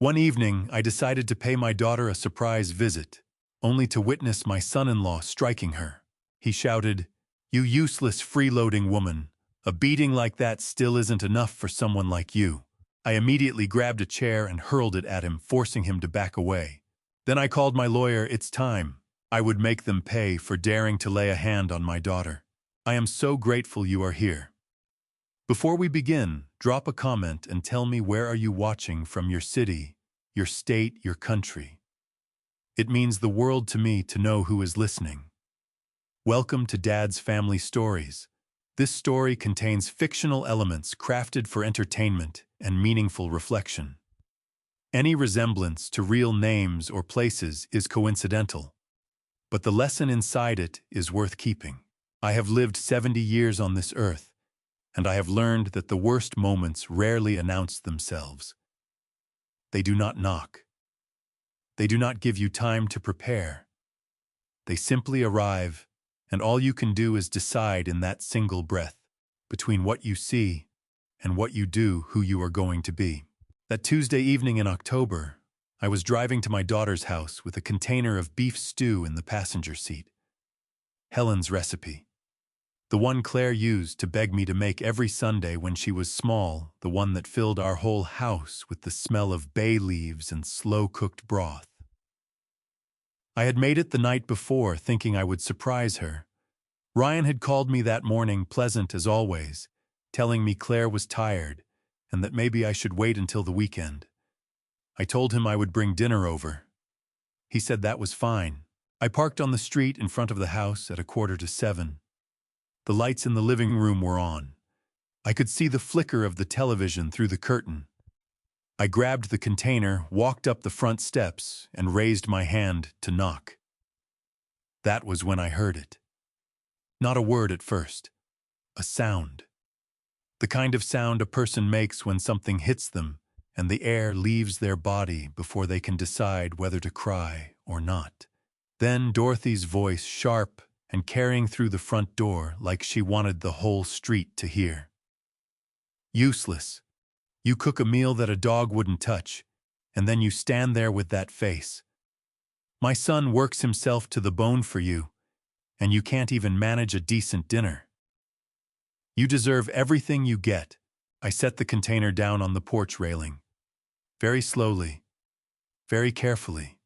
One evening, I decided to pay my daughter a surprise visit, only to witness my son-in-law striking her. He shouted, "You useless freeloading woman! A beating like that still isn't enough for someone like you." I immediately grabbed a chair and hurled it at him, forcing him to back away. Then I called my lawyer. It's time. I would make them pay for daring to lay a hand on my daughter. I am so grateful you are here. Before we begin, drop a comment and tell me where are you watching from, your city, your state, your country. It means the world to me to know who is listening. Welcome to Dad's Family Stories. This story contains fictional elements crafted for entertainment and meaningful reflection. Any resemblance to real names or places is coincidental, but the lesson inside it is worth keeping. I have lived 70 years on this earth, and I have learned that the worst moments rarely announce themselves. They do not knock. They do not give you time to prepare. They simply arrive, and all you can do is decide in that single breath between what you see and what you do, who you are going to be. That Tuesday evening in October, I was driving to my daughter's house with a container of beef stew in the passenger seat. Helen's recipe. The one Claire used to beg me to make every Sunday when she was small, the one that filled our whole house with the smell of bay leaves and slow-cooked broth. I had made it the night before, thinking I would surprise her. Ryan had called me that morning, pleasant as always, telling me Claire was tired and that maybe I should wait until the weekend. I told him I would bring dinner over. He said that was fine. I parked on the street in front of the house at 6:45. The lights in the living room were on. I could see the flicker of the television through the curtain. I grabbed the container, walked up the front steps, and raised my hand to knock. That was when I heard it. Not a word at first. A sound. The kind of sound a person makes when something hits them and the air leaves their body before they can decide whether to cry or not. Then Dorothy's voice, sharp and carrying through the front door like she wanted the whole street to hear. "Useless. You cook a meal that a dog wouldn't touch, and then you stand there with that face. My son works himself to the bone for you, and you can't even manage a decent dinner. You deserve everything you get." I set the container down on the porch railing. Very slowly, very carefully.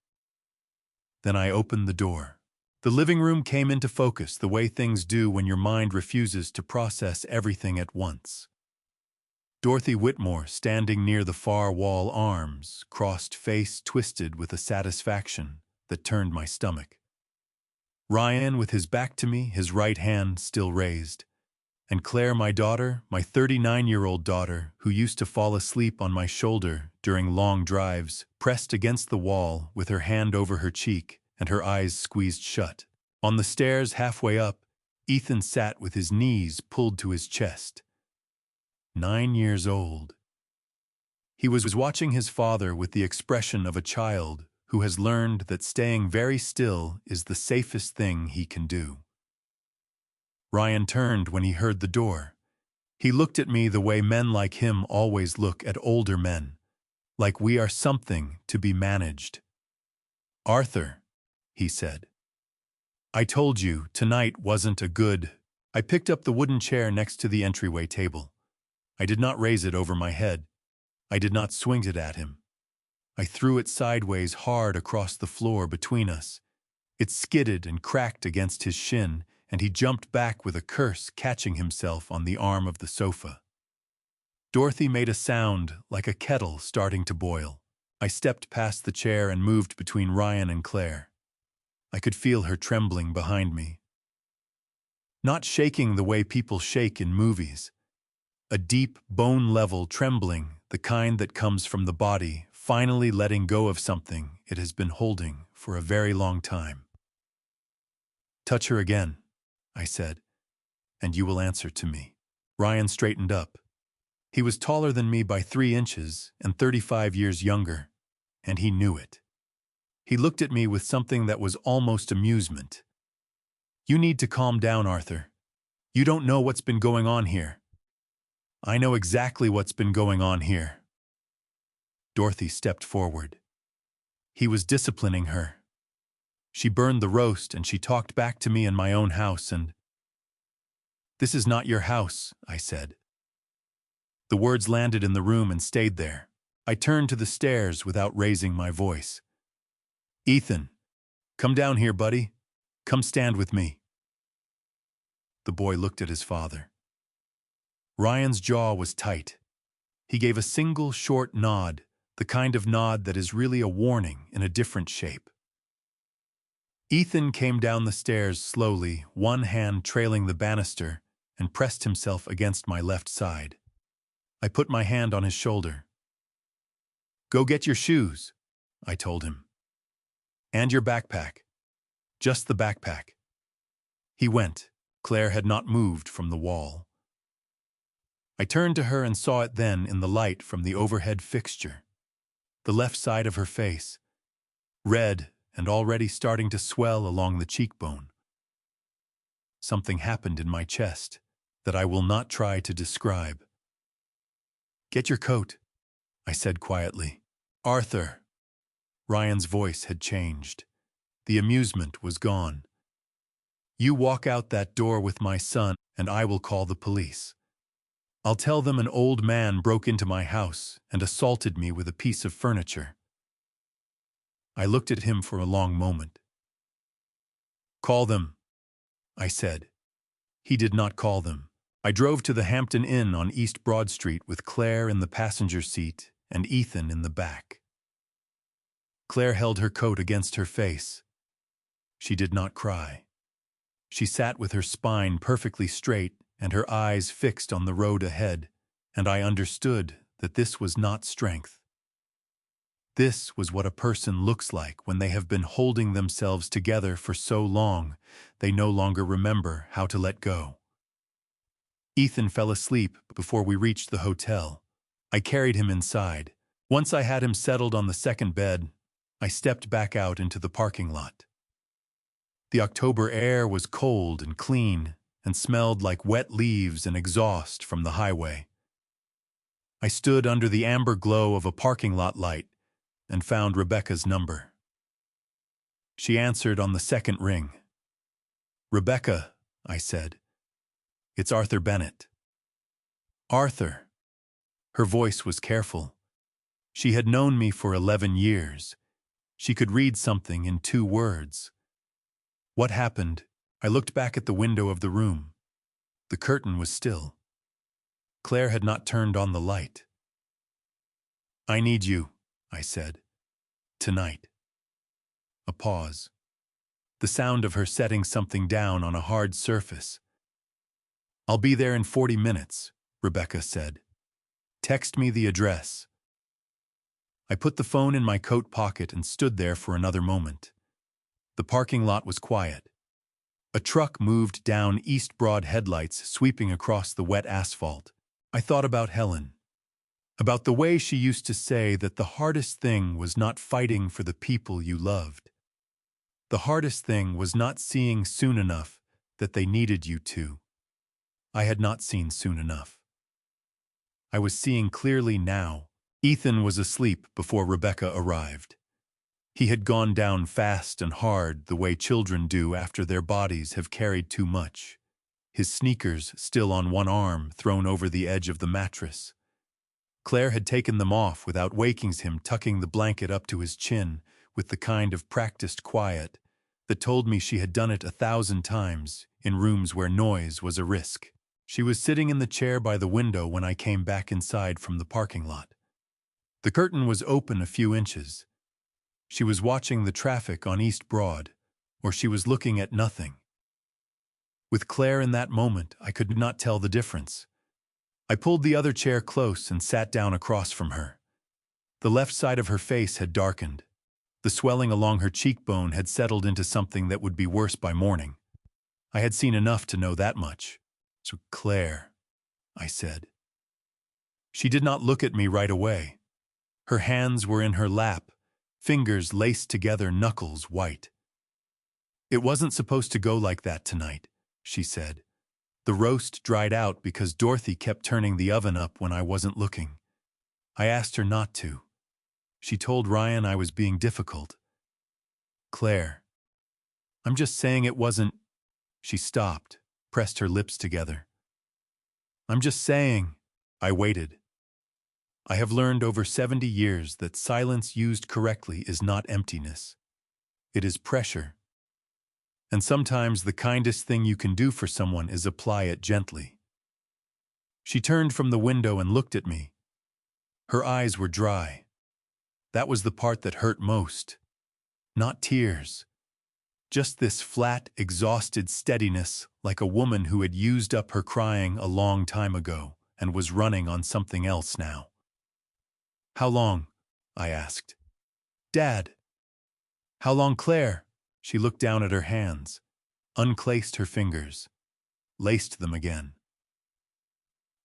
Then I opened the door. The living room came into focus, the way things do when your mind refuses to process everything at once. Dorothy Whitmore standing near the far wall, arms crossed, face twisted with a satisfaction that turned my stomach. Ryan with his back to me, his right hand still raised. And Claire, my daughter, my 39-year-old daughter, who used to fall asleep on my shoulder during long drives, pressed against the wall with her hand over her cheek and her eyes squeezed shut. On the stairs halfway up, Ethan sat with his knees pulled to his chest. 9 years old. He was watching his father with the expression of a child who has learned that staying very still is the safest thing he can do. Ryan turned when he heard the door. He looked at me the way men like him always look at older men, like we are something to be managed. "Arthur," he said, "I told you tonight wasn't a good—" I picked up the wooden chair next to the entryway table. I did not raise it over my head. I did not swing it at him. I threw it sideways hard across the floor between us. It skidded and cracked against his shin, and he jumped back with a curse, catching himself on the arm of the sofa. Dorothy made a sound like a kettle starting to boil. I stepped past the chair and moved between Ryan and Claire. I could feel her trembling behind me. Not shaking the way people shake in movies. A deep, bone-level trembling, the kind that comes from the body finally letting go of something it has been holding for a very long time. "Touch her again," I said, "and you will answer to me." Ryan straightened up. He was taller than me by 3 inches and 35 years younger, and he knew it. He looked at me with something that was almost amusement. "You need to calm down, Arthur. You don't know what's been going on here." "I know exactly what's been going on here." Dorothy stepped forward. He was disciplining her. She burned the roast and she talked back to me in my own house and, "This is not your house," I said. The words landed in the room and stayed there. I turned to the stairs without raising my voice. "Ethan, come down here, buddy. Come stand with me." The boy looked at his father. Ryan's jaw was tight. He gave a single short nod, the kind of nod that is really a warning in a different shape. Ethan came down the stairs slowly, one hand trailing the banister, and pressed himself against my left side. I put my hand on his shoulder. "Go get your shoes," I told him. "And your backpack. Just the backpack." He went. Claire had not moved from the wall. I turned to her and saw it then in the light from the overhead fixture. The left side of her face, red and already starting to swell along the cheekbone. Something happened in my chest that I will not try to describe. "Get your coat," I said quietly. "Arthur." Ryan's voice had changed. The amusement was gone. "You walk out that door with my son, and I will call the police. I'll tell them an old man broke into my house and assaulted me with a piece of furniture." I looked at him for a long moment. "Call them," I said. He did not call them. I drove to the Hampton Inn on East Broad Street with Claire in the passenger seat and Ethan in the back. Claire held her coat against her face. She did not cry. She sat with her spine perfectly straight and her eyes fixed on the road ahead, and I understood that this was not strength. This was what a person looks like when they have been holding themselves together for so long, they no longer remember how to let go. Ethan fell asleep before we reached the hotel. I carried him inside. Once I had him settled on the second bed, I stepped back out into the parking lot. The October air was cold and clean and smelled like wet leaves and exhaust from the highway. I stood under the amber glow of a parking lot light and found Rebecca's number. She answered on the second ring. "Rebecca," I said. "It's Arthur Bennett." "Arthur." Her voice was careful. She had known me for 11 years. She could read something in 2 words. "What happened?" I looked back at the window of the room. The curtain was still. Claire had not turned on the light. "I need you," I said. "Tonight." A pause. The sound of her setting something down on a hard surface. "I'll be there in 40 minutes, Rebecca said. "Text me the address." I put the phone in my coat pocket and stood there for another moment. The parking lot was quiet. A truck moved down East Broad, headlights sweeping across the wet asphalt. I thought about Helen. About the way she used to say that the hardest thing was not fighting for the people you loved. The hardest thing was not seeing soon enough that they needed you to. I had not seen soon enough. I was seeing clearly now. Ethan was asleep before Rebecca arrived. He had gone down fast and hard the way children do after their bodies have carried too much. His sneakers still on one arm thrown over the edge of the mattress. Claire had taken them off without waking him, tucking the blanket up to his chin with the kind of practiced quiet that told me she had done it 1,000 times in rooms where noise was a risk. She was sitting in the chair by the window when I came back inside from the parking lot. The curtain was open a few inches. She was watching the traffic on East Broad, or she was looking at nothing. With Claire in that moment, I could not tell the difference. I pulled the other chair close and sat down across from her. The left side of her face had darkened. The swelling along her cheekbone had settled into something that would be worse by morning. I had seen enough to know that much. "So, Claire," I said. She did not look at me right away. Her hands were in her lap, fingers laced together, knuckles white. "It wasn't supposed to go like that tonight," she said. "The roast dried out because Dorothy kept turning the oven up when I wasn't looking. I asked her not to. She told Ryan I was being difficult. Claire, I'm just saying it wasn't. She stopped, pressed her lips together. I'm just saying. I waited. I have learned over 70 years that silence used correctly is not emptiness. It is pressure. And sometimes the kindest thing you can do for someone is apply it gently. She turned from the window and looked at me. Her eyes were dry. That was the part that hurt most. Not tears. Just this flat, exhausted steadiness, like a woman who had used up her crying a long time ago and was running on something else now. How long? I asked. Dad. How long, Claire? She looked down at her hands, unclaced her fingers, laced them again.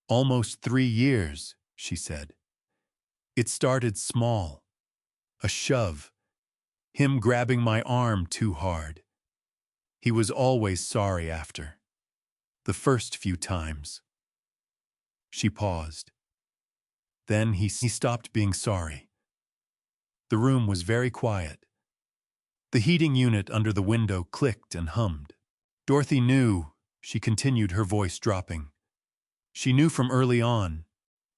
Almost 3 years, she said. It started small. A shove. Him grabbing my arm too hard. He was always sorry after. The first few times. She paused. Then he stopped being sorry. The room was very quiet. The heating unit under the window clicked and hummed. Dorothy knew, she continued, her voice dropping. She knew from early on.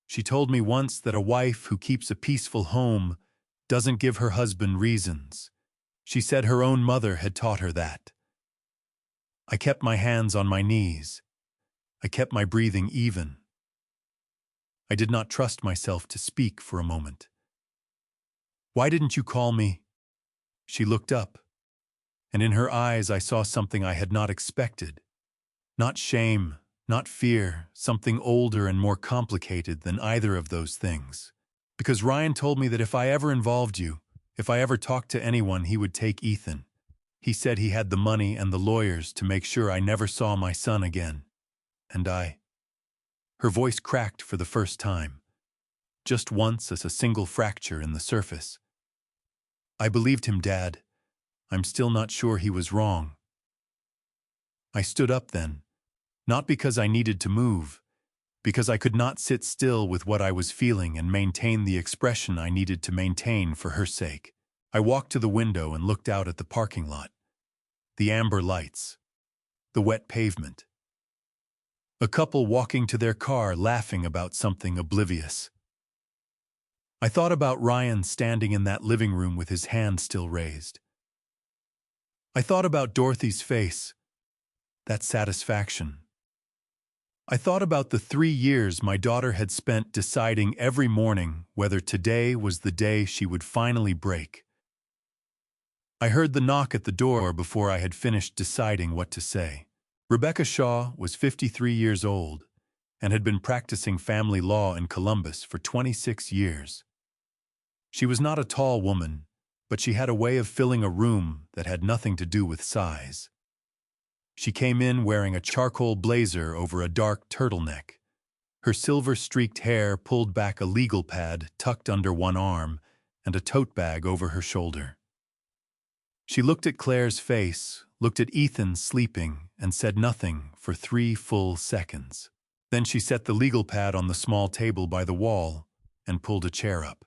She told me once that a wife who keeps a peaceful home doesn't give her husband reasons. She said her own mother had taught her that. I kept my hands on my knees. I kept my breathing even. I did not trust myself to speak for a moment. Why didn't you call me? She looked up, and in her eyes I saw something I had not expected. Not shame, not fear, something older and more complicated than either of those things. Because Ryan told me that if I ever involved you, if I ever talked to anyone, he would take Ethan. He said he had the money and the lawyers to make sure I never saw my son again. And I... Her voice cracked for the first time. Just once, as a single fracture in the surface. I believed him, Dad. I'm still not sure he was wrong. I stood up then, not because I needed to move, because I could not sit still with what I was feeling and maintain the expression I needed to maintain for her sake. I walked to the window and looked out at the parking lot. The amber lights. The wet pavement. A couple walking to their car laughing about something oblivious. I thought about Ryan standing in that living room with his hand still raised. I thought about Dorothy's face, that satisfaction. I thought about the 3 years my daughter had spent deciding every morning whether today was the day she would finally break. I heard the knock at the door before I had finished deciding what to say. Rebecca Shaw was 53 years old and had been practicing family law in Columbus for 26 years. She was not a tall woman, but she had a way of filling a room that had nothing to do with size. She came in wearing a charcoal blazer over a dark turtleneck. Her silver-streaked hair pulled back, a legal pad tucked under one arm, and a tote bag over her shoulder. She looked at Claire's face, looked at Ethan sleeping, and said nothing for 3 full seconds. Then she set the legal pad on the small table by the wall and pulled a chair up.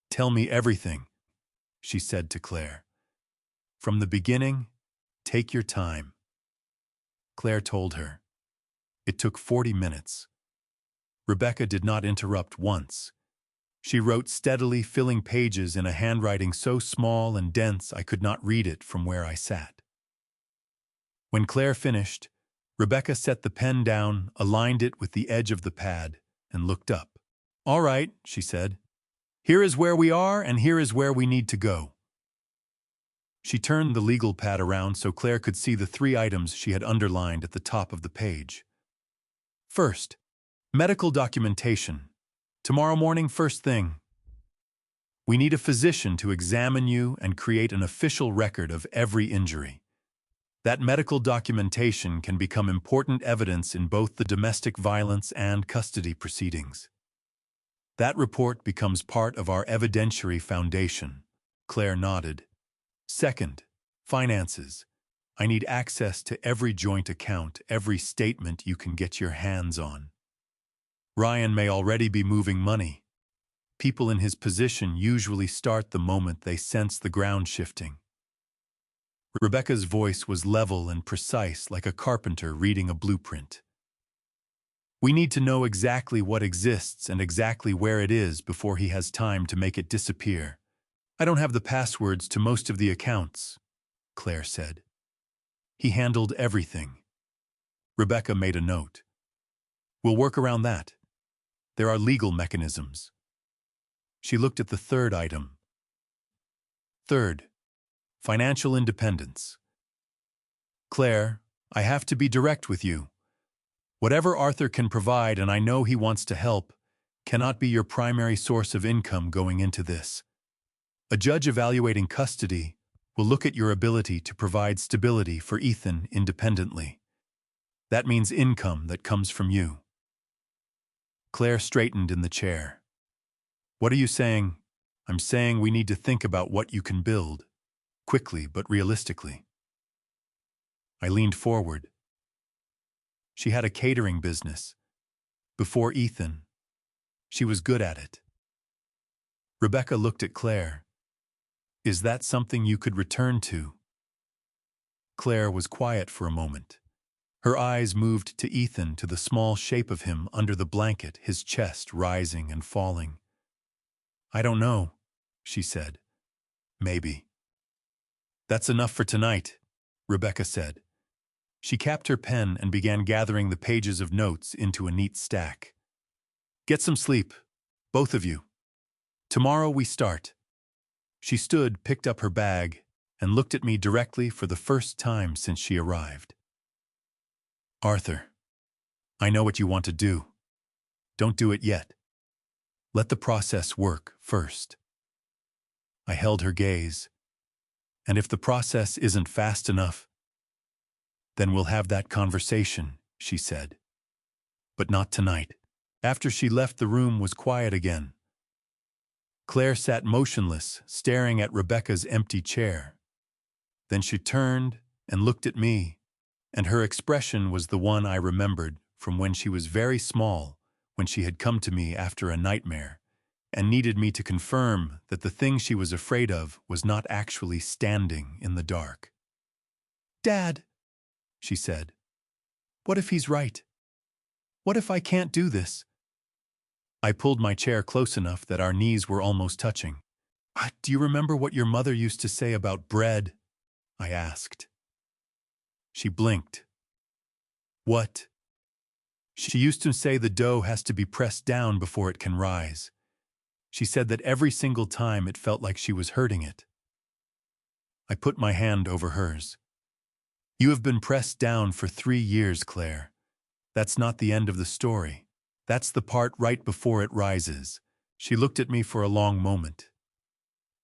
"Tell me everything," she said to Claire. "From the beginning, take your time." Claire told her. It took 40 minutes. Rebecca did not interrupt once. She wrote steadily, filling pages in a handwriting so small and dense I could not read it from where I sat. When Claire finished, Rebecca set the pen down, aligned it with the edge of the pad, and looked up. "All right," she said. "Here is where we are, and here is where we need to go." She turned the legal pad around so Claire could see the 3 items she had underlined at the top of the page. First, medical documentation. Tomorrow morning, first thing. We need a physician to examine you and create an official record of every injury. That medical documentation can become important evidence in both the domestic violence and custody proceedings. That report becomes part of our evidentiary foundation. Claire nodded. Second, finances. I need access to every joint account, every statement you can get your hands on. Ryan may already be moving money. People in his position usually start the moment they sense the ground shifting. Rebecca's voice was level and precise, like a carpenter reading a blueprint. We need to know exactly what exists and exactly where it is before he has time to make it disappear. I don't have the passwords to most of the accounts, Claire said. He handled everything. Rebecca made a note. We'll work around that. There are legal mechanisms. She looked at the third item. Third, financial independence. Claire, I have to be direct with you. Whatever Arthur can provide, and I know he wants to help, cannot be your primary source of income going into this. A judge evaluating custody will look at your ability to provide stability for Ethan independently. That means income that comes from you. Claire straightened in the chair. What are you saying? I'm saying we need to think about what you can build, quickly but realistically. I leaned forward. She had a catering business. Before Ethan, she was good at it. Rebecca looked at Claire. Is that something you could return to? Claire was quiet for a moment. Her eyes moved to Ethan, to the small shape of him under the blanket, his chest rising and falling. I don't know, she said. Maybe. That's enough for tonight, Rebecca said. She capped her pen and began gathering the pages of notes into a neat stack. Get some sleep, both of you. Tomorrow we start. She stood, picked up her bag, and looked at me directly for the first time since she arrived. Arthur, I know what you want to do. Don't do it yet. Let the process work first. I held her gaze. And if the process isn't fast enough, then we'll have that conversation, she said. But not tonight. After she left, the room was quiet again. Claire sat motionless, staring at Rebecca's empty chair. Then she turned and looked at me, and her expression was the one I remembered from when she was very small, when she had come to me after a nightmare, and needed me to confirm that the thing she was afraid of was not actually standing in the dark. Dad, she said, what if he's right? What if I can't do this? I pulled my chair close enough that our knees were almost touching. Do you remember what your mother used to say about bread? I asked. She blinked. What? She used to say the dough has to be pressed down before it can rise. She said that every single time it felt like she was hurting it. I put my hand over hers. You have been pressed down for 3 years, Claire. That's not the end of the story. That's the part right before it rises. She looked at me for a long moment.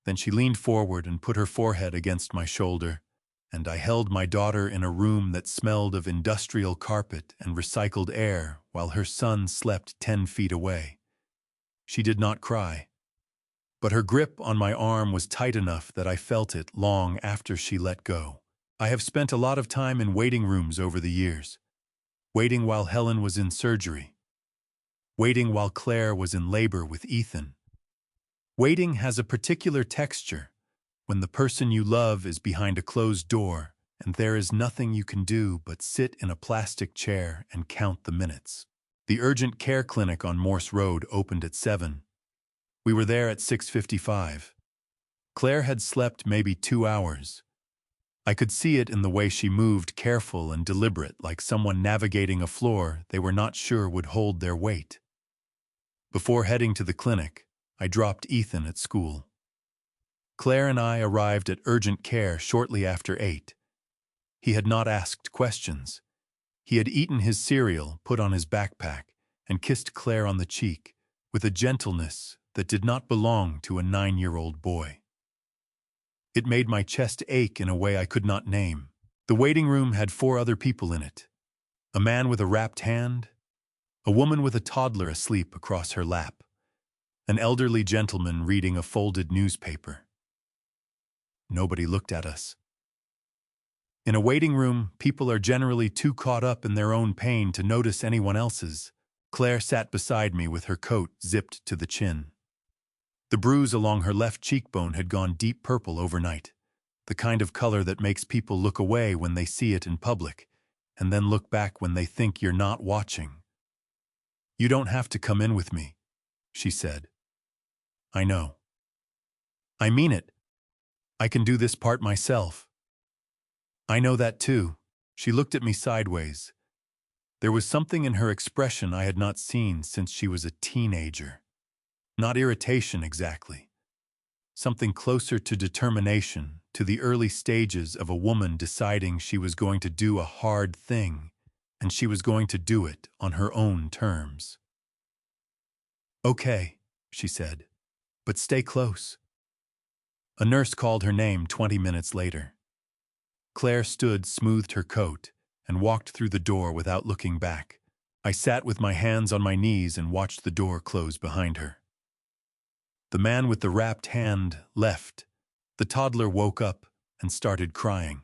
Then she leaned forward and put her forehead against my shoulder, and I held my daughter in a room that smelled of industrial carpet and recycled air while her son slept 10 feet away. She did not cry, but her grip on my arm was tight enough that I felt it long after she let go. I have spent a lot of time in waiting rooms over the years, waiting while Helen was in surgery, waiting while Claire was in labor with Ethan. Waiting has a particular texture when the person you love is behind a closed door and there is nothing you can do but sit in a plastic chair and count the minutes. The urgent care clinic on Morse Road opened at 7. We were there at 6:55. Claire had slept maybe 2 hours. I could see it in the way she moved, careful and deliberate, like someone navigating a floor they were not sure would hold their weight. Before heading to the clinic, I dropped Ethan at school. Claire and I arrived at urgent care shortly after 8. He had not asked questions. He had eaten his cereal, put on his backpack, and kissed Claire on the cheek with a gentleness that did not belong to a 9-year-old boy. It made my chest ache in a way I could not name. The waiting room had 4 other people in it. A man with a wrapped hand, a woman with a toddler asleep across her lap, an elderly gentleman reading a folded newspaper. Nobody looked at us. In a waiting room, people are generally too caught up in their own pain to notice anyone else's. Claire sat beside me with her coat zipped to the chin. The bruise along her left cheekbone had gone deep purple overnight, the kind of color that makes people look away when they see it in public, and then look back when they think you're not watching. "You don't have to come in with me," she said. "I know." "I mean it. I can do this part myself." "I know that too." She looked at me sideways. There was something in her expression I had not seen since she was a teenager. Not irritation exactly. Something closer to determination, to the early stages of a woman deciding she was going to do a hard thing, and she was going to do it on her own terms. "Okay," she said, "but stay close." A nurse called her name 20 minutes later. Claire stood, smoothed her coat, and walked through the door without looking back. I sat with my hands on my knees and watched the door close behind her. The man with the wrapped hand left. The toddler woke up and started crying.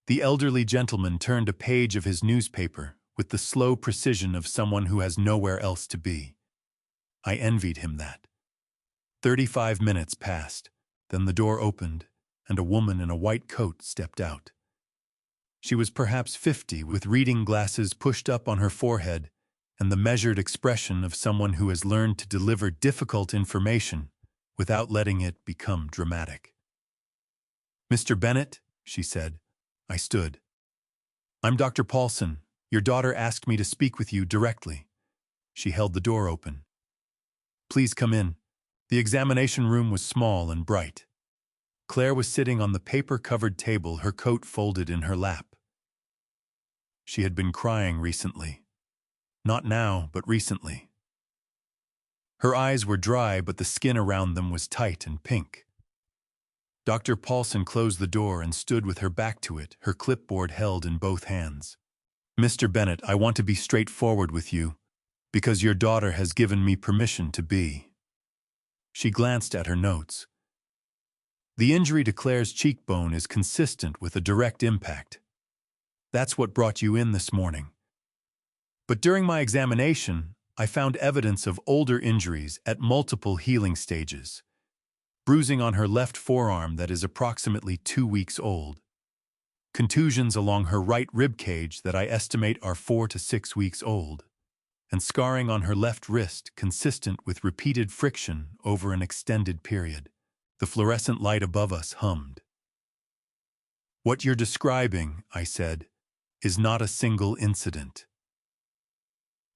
The elderly gentleman turned a page of his newspaper with the slow precision of someone who has nowhere else to be. I envied him that. 35 minutes passed, then the door opened, and a woman in a white coat stepped out. She was perhaps 50, with reading glasses pushed up on her forehead and the measured expression of someone who has learned to deliver difficult information without letting it become dramatic. "Mr. Bennett," she said. I stood. "I'm Dr. Paulson. Your daughter asked me to speak with you directly." She held the door open. "Please come in." The examination room was small and bright. Claire was sitting on the paper-covered table, her coat folded in her lap. She had been crying recently. Not now, but recently. Her eyes were dry, but the skin around them was tight and pink. Dr. Paulson closed the door and stood with her back to it, her clipboard held in both hands. "Mr. Bennett, I want to be straightforward with you, because your daughter has given me permission to be." She glanced at her notes. "The injury to Claire's cheekbone is consistent with a direct impact. That's what brought you in this morning. But during my examination, I found evidence of older injuries at multiple healing stages. Bruising on her left forearm that is approximately 2 weeks old. Contusions along her right rib cage that I estimate are 4 to 6 weeks old. And scarring on her left wrist consistent with repeated friction over an extended period." The fluorescent light above us hummed. "What you're describing," I said, "is not a single incident."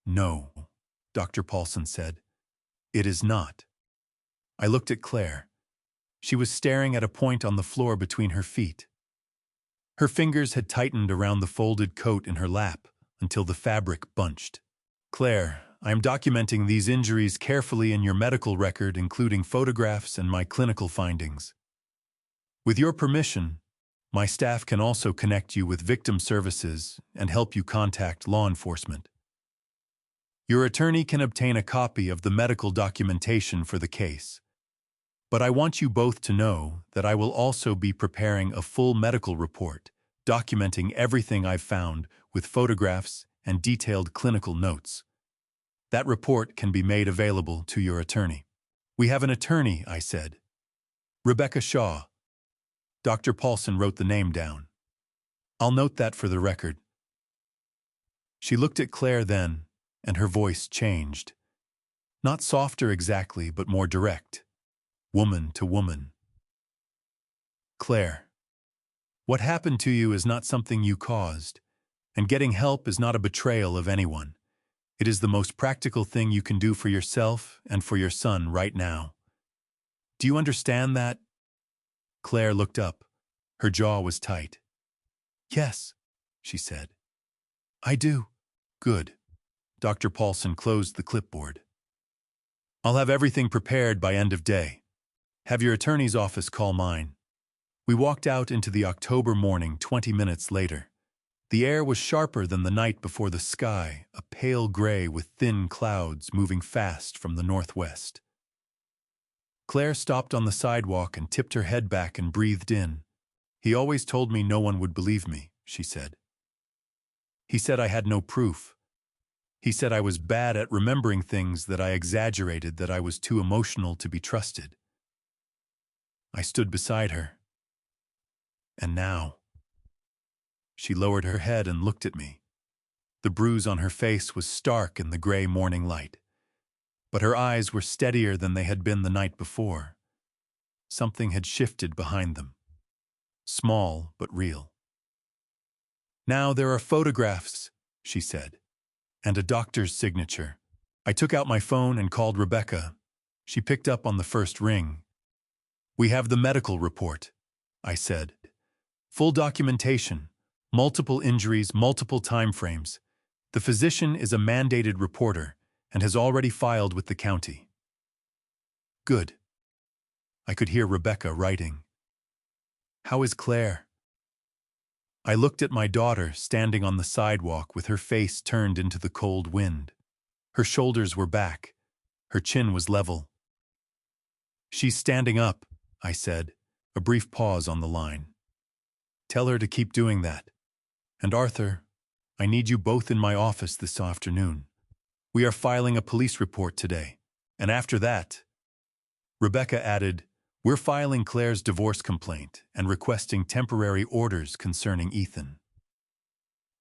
"No," Dr. Paulson said. "It is not." I looked at Claire. She was staring at a point on the floor between her feet. Her fingers had tightened around the folded coat in her lap until the fabric bunched. "Claire, I am documenting these injuries carefully in your medical record, including photographs and my clinical findings. With your permission, my staff can also connect you with victim services and help you contact law enforcement. Your attorney can obtain a copy of the medical documentation for the case. But I want you both to know that I will also be preparing a full medical report, documenting everything I've found with photographs and detailed clinical notes. That report can be made available to your attorney." "We have an attorney," I said. "Rebecca Shaw." Dr. Paulson wrote the name down. "I'll note that for the record." She looked at Claire then, and her voice changed. Not softer exactly, but more direct. Woman to woman. "Claire, what happened to you is not something you caused, and getting help is not a betrayal of anyone. It is the most practical thing you can do for yourself and for your son right now. Do you understand that?" Claire looked up. Her jaw was tight. "Yes," she said. "I do." "Good." Dr. Paulson closed the clipboard. "I'll have everything prepared by end of day. Have your attorney's office call mine." We walked out into the October morning 20 minutes later. The air was sharper than the night before, the sky, a pale gray with thin clouds moving fast from the northwest. Claire stopped on the sidewalk and tipped her head back and breathed in. "He always told me no one would believe me," she said. "He said I had no proof. He said I was bad at remembering things, that I exaggerated, that I was too emotional to be trusted. I stood beside her. And now? She lowered her head and looked at me. The bruise on her face was stark in the gray morning light, but her eyes were steadier than they had been the night before. Something had shifted behind them. Small but real. "Now there are photographs," she said, "and a doctor's signature." I took out my phone and called Rebecca. She picked up on the first ring. "We have the medical report," I said. "Full documentation, multiple injuries, multiple time frames. The physician is a mandated reporter and has already filed with the county." "Good." I could hear Rebecca writing. "How is Claire?" I looked at my daughter standing on the sidewalk with her face turned into the cold wind. Her shoulders were back. Her chin was level. "She's standing up," I said, a brief pause on the line. "Tell her to keep doing that. And Arthur, I need you both in my office this afternoon. We are filing a police report today. And after that," Rebecca added, "we're filing Claire's divorce complaint and requesting temporary orders concerning Ethan.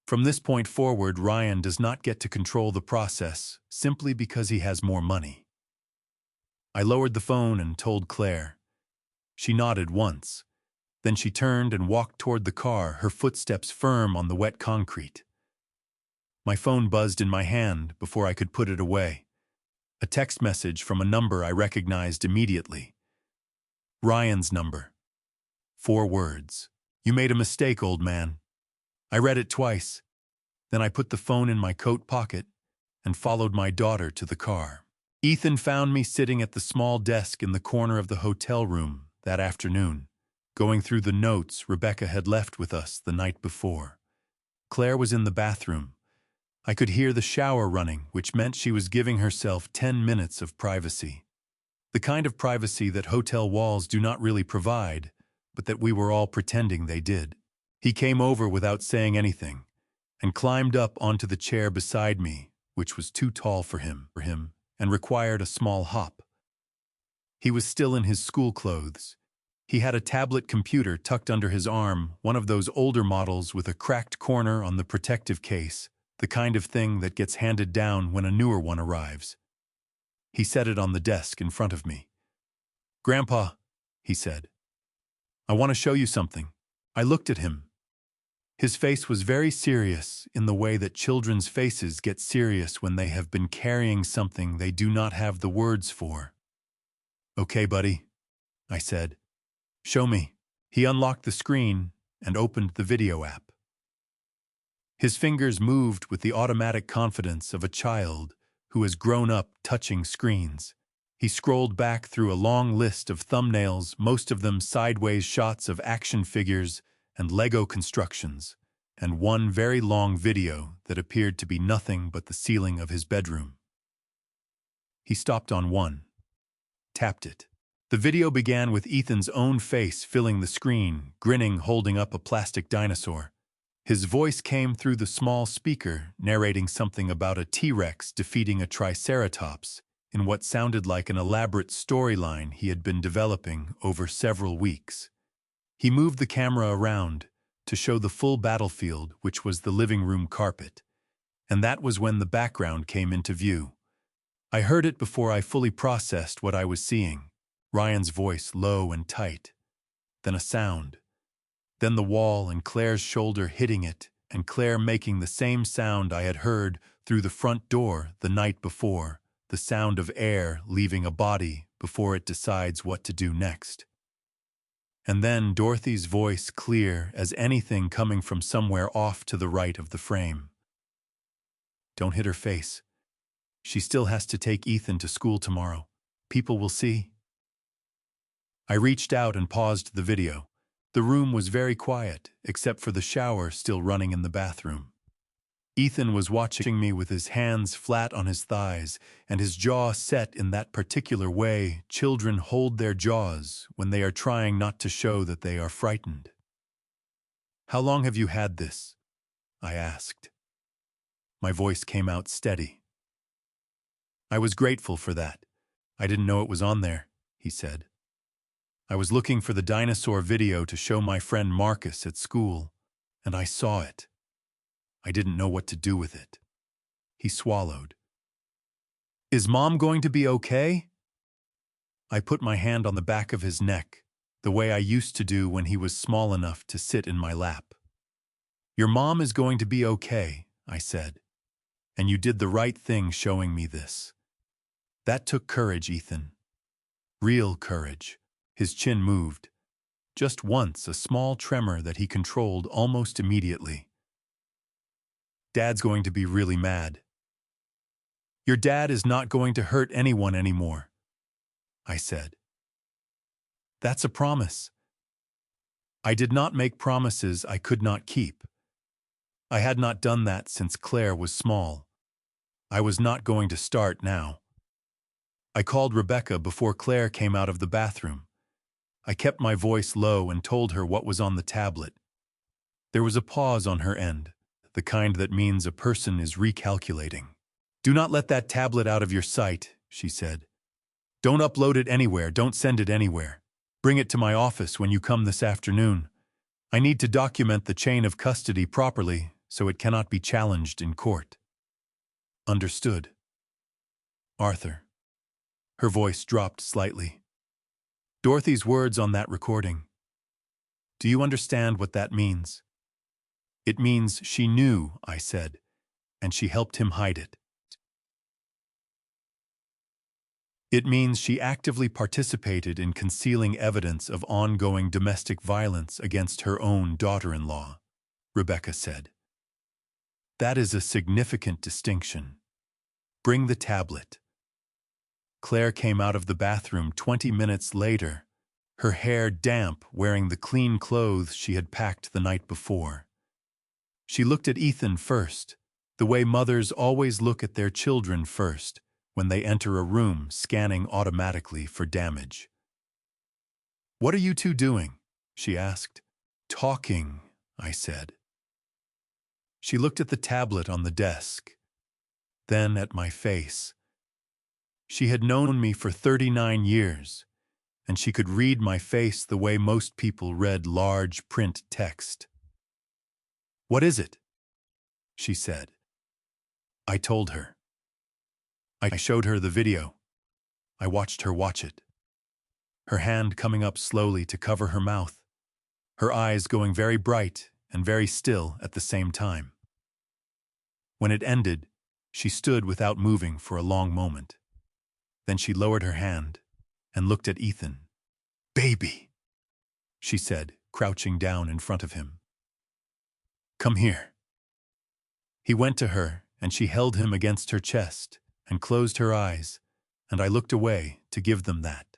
From this point forward, Ryan does not get to control the process simply because he has more money." I lowered the phone and told Claire. She nodded once. Then she turned and walked toward the car, her footsteps firm on the wet concrete. My phone buzzed in my hand before I could put it away. A text message from a number I recognized immediately. Ryan's number. 4 words. "You made a mistake, old man." I read it twice. Then I put the phone in my coat pocket and followed my daughter to the car. Ethan found me sitting at the small desk in the corner of the hotel room that afternoon, going through the notes Rebecca had left with us the night before. Claire was in the bathroom. I could hear the shower running, which meant she was giving herself 10 minutes of privacy. The kind of privacy that hotel walls do not really provide, but that we were all pretending they did. He came over without saying anything, and climbed up onto the chair beside me, which was too tall for him, and required a small hop. He was still in his school clothes. He had a tablet computer tucked under his arm, one of those older models with a cracked corner on the protective case, the kind of thing that gets handed down when a newer one arrives. He set it on the desk in front of me. "Grandpa," he said, "I want to show you something." I looked at him. His face was very serious in the way that children's faces get serious when they have been carrying something they do not have the words for. "Okay, buddy," I said. "Show me." He unlocked the screen and opened the video app. His fingers moved with the automatic confidence of a child who has grown up touching screens. He scrolled back through a long list of thumbnails, most of them sideways shots of action figures and Lego constructions, and one very long video that appeared to be nothing but the ceiling of his bedroom. He stopped on one, tapped it. The video began with Ethan's own face filling the screen, grinning, holding up a plastic dinosaur. His voice came through the small speaker, narrating something about a T-Rex defeating a Triceratops in what sounded like an elaborate storyline he had been developing over several weeks. He moved the camera around to show the full battlefield, which was the living room carpet. And that was when the background came into view. I heard it before I fully processed what I was seeing. Ryan's voice, low and tight. Then a sound. Then the wall and Claire's shoulder hitting it, and Claire making the same sound I had heard through the front door the night before, the sound of air leaving a body before it decides what to do next. And then Dorothy's voice, clear as anything coming from somewhere off to the right of the frame. "Don't hit her face. She still has to take Ethan to school tomorrow. People will see." I reached out and paused the video. The room was very quiet, except for the shower still running in the bathroom. Ethan was watching me with his hands flat on his thighs and his jaw set in that particular way children hold their jaws when they are trying not to show that they are frightened. "How long have you had this?" I asked. My voice came out steady. I was grateful for that. I didn't know it was on there, he said. I was looking for the dinosaur video to show my friend Marcus at school, and I saw it. I didn't know what to do with it. He swallowed. Is Mom going to be okay? I put my hand on the back of his neck, the way I used to do when he was small enough to sit in my lap. Your mom is going to be okay, I said, and you did the right thing showing me this. That took courage, Ethan. Real courage. His chin moved. Just once, a small tremor that he controlled almost immediately. Dad's going to be really mad. Your dad is not going to hurt anyone anymore, I said. That's a promise. I did not make promises I could not keep. I had not done that since Claire was small. I was not going to start now. I called Rebecca before Claire came out of the bathroom. I kept my voice low and told her what was on the tablet. There was a pause on her end, the kind that means a person is recalculating. Do not let that tablet out of your sight, she said. Don't upload it anywhere, don't send it anywhere. Bring it to my office when you come this afternoon. I need to document the chain of custody properly so it cannot be challenged in court. Understood. Arthur. Her voice dropped slightly. Dorothy's words on that recording. Do you understand what that means? It means she knew, I said, and she helped him hide it. It means she actively participated in concealing evidence of ongoing domestic violence against her own daughter-in-law, Rebecca said. That is a significant distinction. Bring the tablet. Claire came out of the bathroom 20 minutes later, her hair damp, wearing the clean clothes she had packed the night before. She looked at Ethan first, the way mothers always look at their children first when they enter a room, scanning automatically for damage. What are you two doing? She asked. Talking, I said. She looked at the tablet on the desk, then at my face. She had known me for 39 years, and she could read my face the way most people read large print text. What is it? She said. I told her. I showed her the video. I watched her watch it. Her hand coming up slowly to cover her mouth, her eyes going very bright and very still at the same time. When it ended, she stood without moving for a long moment. Then she lowered her hand and looked at Ethan. Baby, she said, crouching down in front of him. Come here. He went to her, and she held him against her chest and closed her eyes, and I looked away to give them that.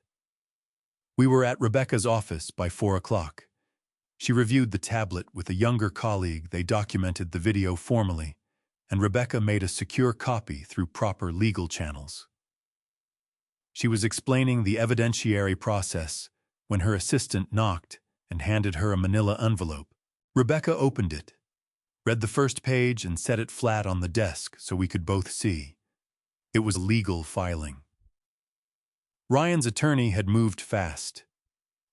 We were at Rebecca's office by 4 o'clock. She reviewed the tablet with a younger colleague. They documented the video formally, and Rebecca made a secure copy through proper legal channels. She was explaining the evidentiary process when her assistant knocked and handed her a manila envelope. Rebecca opened it, read the first page, and set it flat on the desk so we could both see. It was legal filing. Ryan's attorney had moved fast.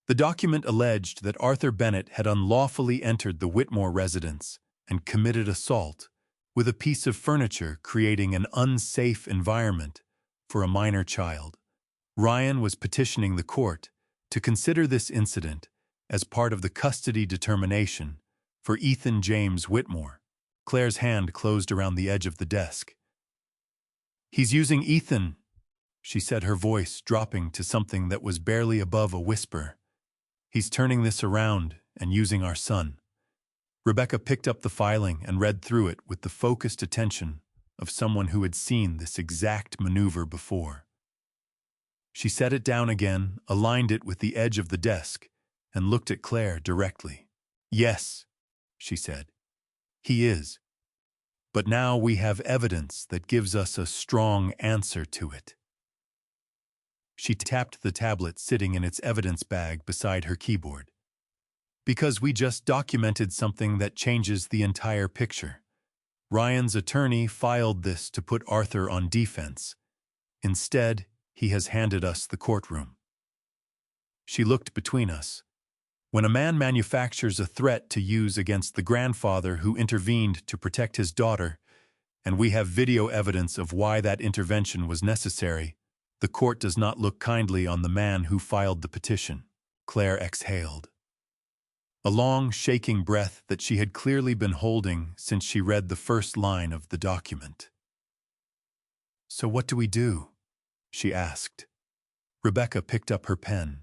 The document alleged that Arthur Bennett had unlawfully entered the Whitmore residence and committed assault with a piece of furniture, creating an unsafe environment for a minor child. Ryan was petitioning the court to consider this incident as part of the custody determination for Ethan James Whitmore. Claire's hand closed around the edge of the desk. He's using Ethan, she said, her voice dropping to something that was barely above a whisper. He's turning this around and using our son. Rebecca picked up the filing and read through it with the focused attention of someone who had seen this exact maneuver before. She set it down again, aligned it with the edge of the desk, and looked at Claire directly. Yes, she said. He is. But now we have evidence that gives us a strong answer to it. She tapped the tablet sitting in its evidence bag beside her keyboard. Because we just documented something that changes the entire picture. Ryan's attorney filed this to put Arthur on defense. Instead, he has handed us the courtroom. She looked between us. When a man manufactures a threat to use against the grandfather who intervened to protect his daughter, and we have video evidence of why that intervention was necessary, the court does not look kindly on the man who filed the petition. Claire exhaled. A long, shaking breath that she had clearly been holding since she read the first line of the document. "So what do we do?" she asked. Rebecca picked up her pen.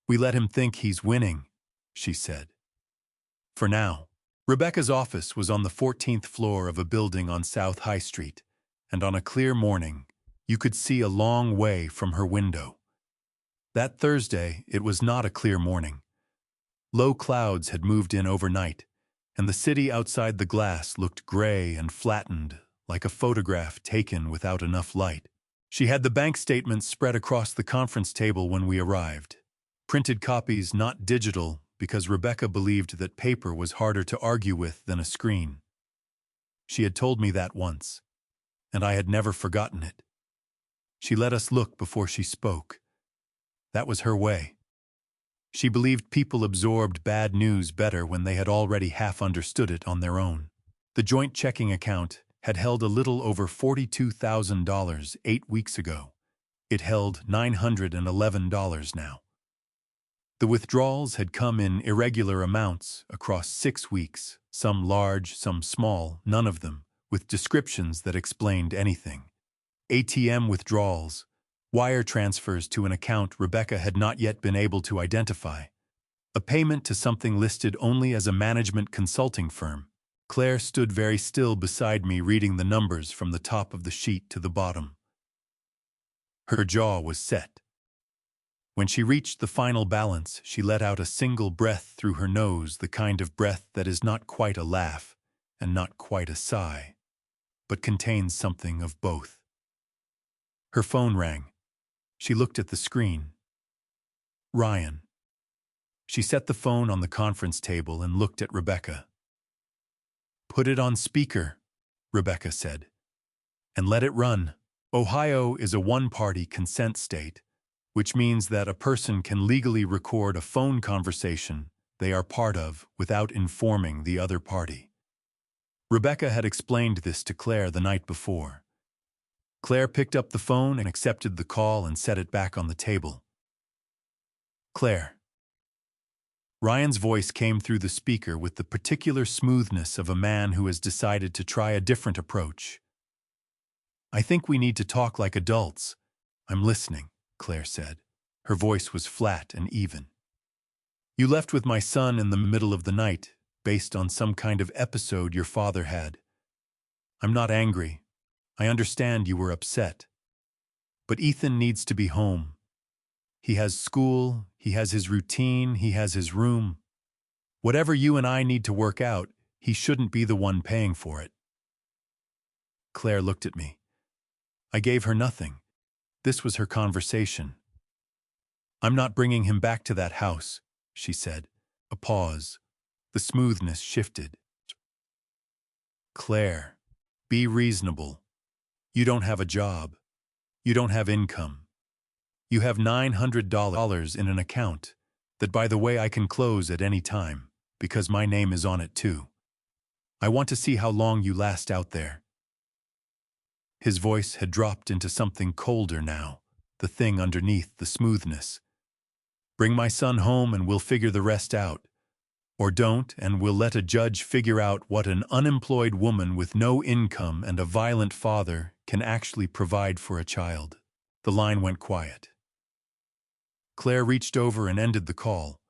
"We let him think he's winning," she said. For now. Rebecca's office was on the 14th floor of a building on South High Street, and on a clear morning, you could see a long way from her window. That Thursday, it was not a clear morning. Low clouds had moved in overnight, and the city outside the glass looked gray and flattened, like a photograph taken without enough light. She had the bank statements spread across the conference table when we arrived. Printed copies, not digital, because Rebecca believed that paper was harder to argue with than a screen. She had told me that once, and I had never forgotten it. She let us look before she spoke. That was her way. She believed people absorbed bad news better when they had already half understood it on their own. The joint checking account had held a little over $42,000 8 weeks ago. It held $911 now. The withdrawals had come in irregular amounts across 6 weeks, some large, some small, none of them, with descriptions that explained anything. ATM withdrawals, wire transfers to an account Rebecca had not yet been able to identify, a payment to something listed only as a management consulting firm. Claire stood very still beside me, reading the numbers from the top of the sheet to the bottom. Her jaw was set. When she reached the final balance, she let out a single breath through her nose, the kind of breath that is not quite a laugh and not quite a sigh, but contains something of both. Her phone rang. She looked at the screen. Ryan. She set the phone on the conference table and looked at Rebecca. "Put it on speaker," Rebecca said, "and let it run." Ohio is a one-party consent state, which means that a person can legally record a phone conversation they are part of without informing the other party. Rebecca had explained this to Claire the night before. Claire picked up the phone and accepted the call and set it back on the table. "Claire." Ryan's voice came through the speaker with the particular smoothness of a man who has decided to try a different approach. "I think we need to talk like adults." "I'm listening," Claire said. Her voice was flat and even. "You left with my son in the middle of the night, based on some kind of episode your father had. I'm not angry. I understand you were upset. But Ethan needs to be home. He has school, he has his routine, he has his room. Whatever you and I need to work out, he shouldn't be the one paying for it." Claire looked at me. I gave her nothing. This was her conversation. "I'm not bringing him back to that house," she said. A pause. The smoothness shifted. "Claire, be reasonable. You don't have a job. You don't have income. You have $900 in an account that, by the way, I can close at any time because my name is on it too. I want to see how long you last out there." His voice had dropped into something colder now, the thing underneath the smoothness. "Bring my son home and we'll figure the rest out. Or don't, and we'll let a judge figure out what an unemployed woman with no income and a violent father can actually provide for a child." The line went quiet. Claire reached over and ended the call.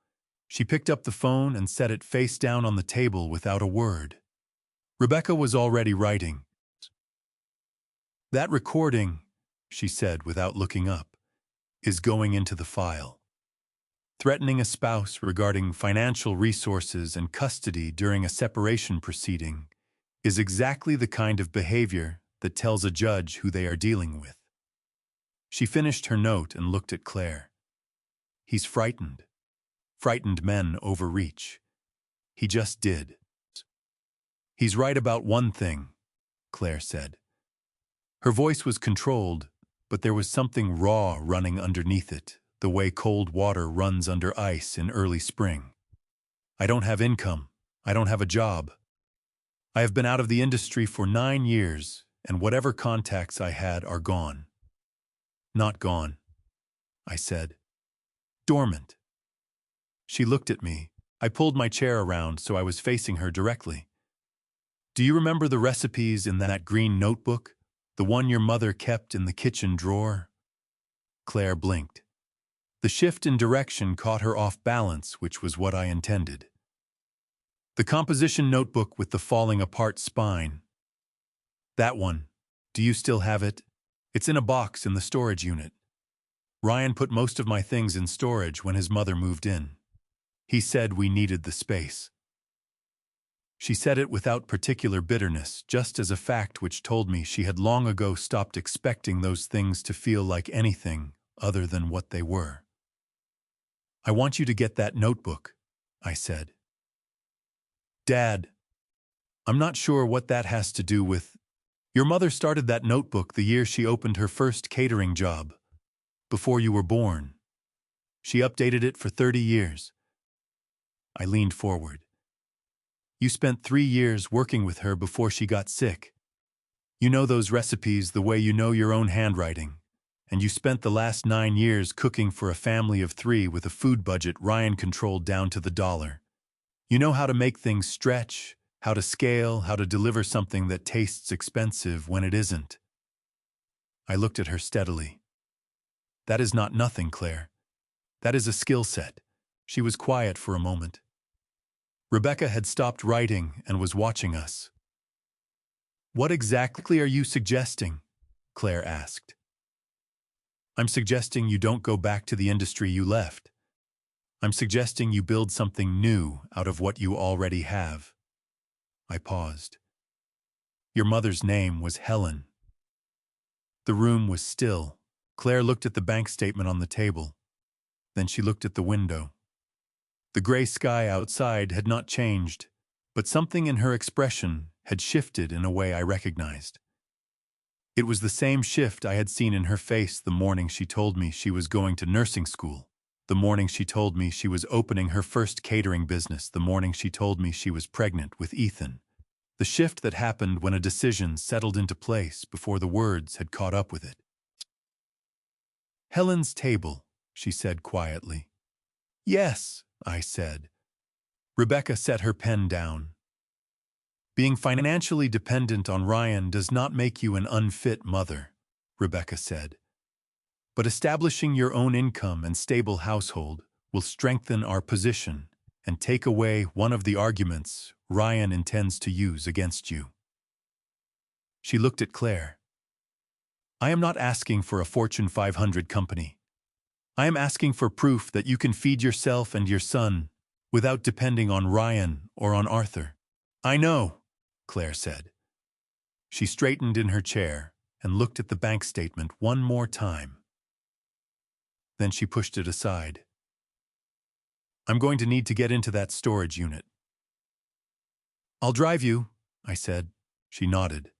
She picked up the phone and set it face down on the table without a word. Rebecca was already writing. "That recording," she said without looking up, "is going into the file. Threatening a spouse regarding financial resources and custody during a separation proceeding is exactly the kind of behavior that tells a judge who they are dealing with." She finished her note and looked at Claire. "He's frightened. Frightened men overreach. He just did. He's right about one thing, Claire said. Her voice was controlled, but there was something raw running underneath it, the way cold water runs under ice in early spring. I don't have income. I don't have a job. I have been out of the industry for 9 years, and whatever contacts I had are gone. Not gone, I said. Dormant. She looked at me. I pulled my chair around so I was facing her directly. Do you remember the recipes in that green notebook? The one your mother kept in the kitchen drawer? Claire blinked. The shift in direction caught her off balance, which was what I intended. The composition notebook with the falling apart spine. That one. Do you still have it? It's in a box in the storage unit. Ryan put most of my things in storage when his mother moved in. He said we needed the space. She said it without particular bitterness, just as a fact which told me she had long ago stopped expecting those things to feel like anything other than what they were. I want you to get that notebook, I said. Dad, I'm not sure what that has to do with... Your mother started that notebook the year she opened her first catering job, before you were born. She updated it for 30 years. I leaned forward. You spent 3 years working with her before she got sick. You know those recipes the way you know your own handwriting, and you spent the last 9 years cooking for a family of 3 with a food budget Ryan controlled down to the dollar. You know how to make things stretch, how to scale, how to deliver something that tastes expensive when it isn't. I looked at her steadily. That is not nothing, Claire. That is a skill set. She was quiet for a moment. Rebecca had stopped writing and was watching us. What exactly are you suggesting? Claire asked. I'm suggesting you don't go back to the industry you left. I'm suggesting you build something new out of what you already have. I paused. Your mother's name was Helen. The room was still. Claire looked at the bank statement on the table. Then she looked at the window. The gray sky outside had not changed, but something in her expression had shifted in a way I recognized. It was the same shift I had seen in her face the morning she told me she was going to nursing school, the morning she told me she was opening her first catering business, the morning she told me she was pregnant with Ethan. The shift that happened when a decision settled into place before the words had caught up with it. Helen's table, she said quietly. Yes, I said. Rebecca set her pen down. Being financially dependent on Ryan does not make you an unfit mother, Rebecca said. But establishing your own income and stable household will strengthen our position and take away one of the arguments Ryan intends to use against you. She looked at Claire. I am not asking for a Fortune 500 company. I am asking for proof that you can feed yourself and your son without depending on Ryan or on Arthur. I know, Claire said. She straightened in her chair and looked at the bank statement one more time. Then she pushed it aside. I'm going to need to get into that storage unit. I'll drive you, I said. She nodded.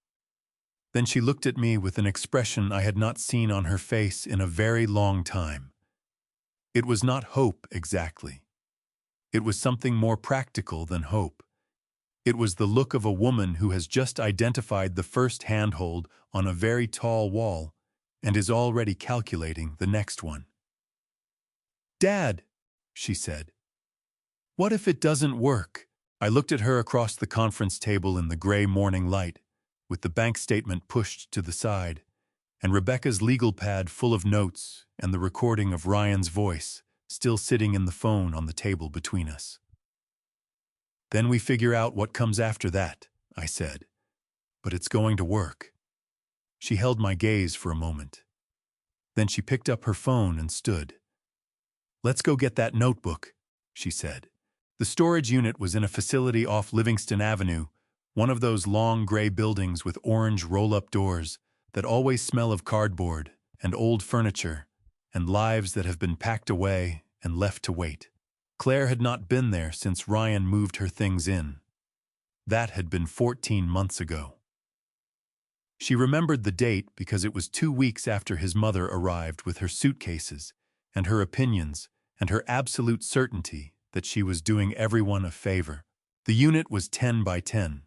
Then she looked at me with an expression I had not seen on her face in a very long time. It was not hope exactly. It was something more practical than hope. It was the look of a woman who has just identified the first handhold on a very tall wall and is already calculating the next one. Dad, she said. What if it doesn't work? I looked at her across the conference table in the gray morning light, with the bank statement pushed to the side, and Rebecca's legal pad full of notes and the recording of Ryan's voice still sitting in the phone on the table between us. Then we figure out what comes after that, I said. But it's going to work. She held my gaze for a moment. Then she picked up her phone and stood. Let's go get that notebook, she said. The storage unit was in a facility off Livingston Avenue, one of those long gray buildings with orange roll-up doors that always smell of cardboard and old furniture and lives that have been packed away and left to wait. Claire had not been there since Ryan moved her things in. That had been 14 months ago. She remembered the date because it was 2 weeks after his mother arrived with her suitcases and her opinions and her absolute certainty that she was doing everyone a favor. The unit was 10 by 10.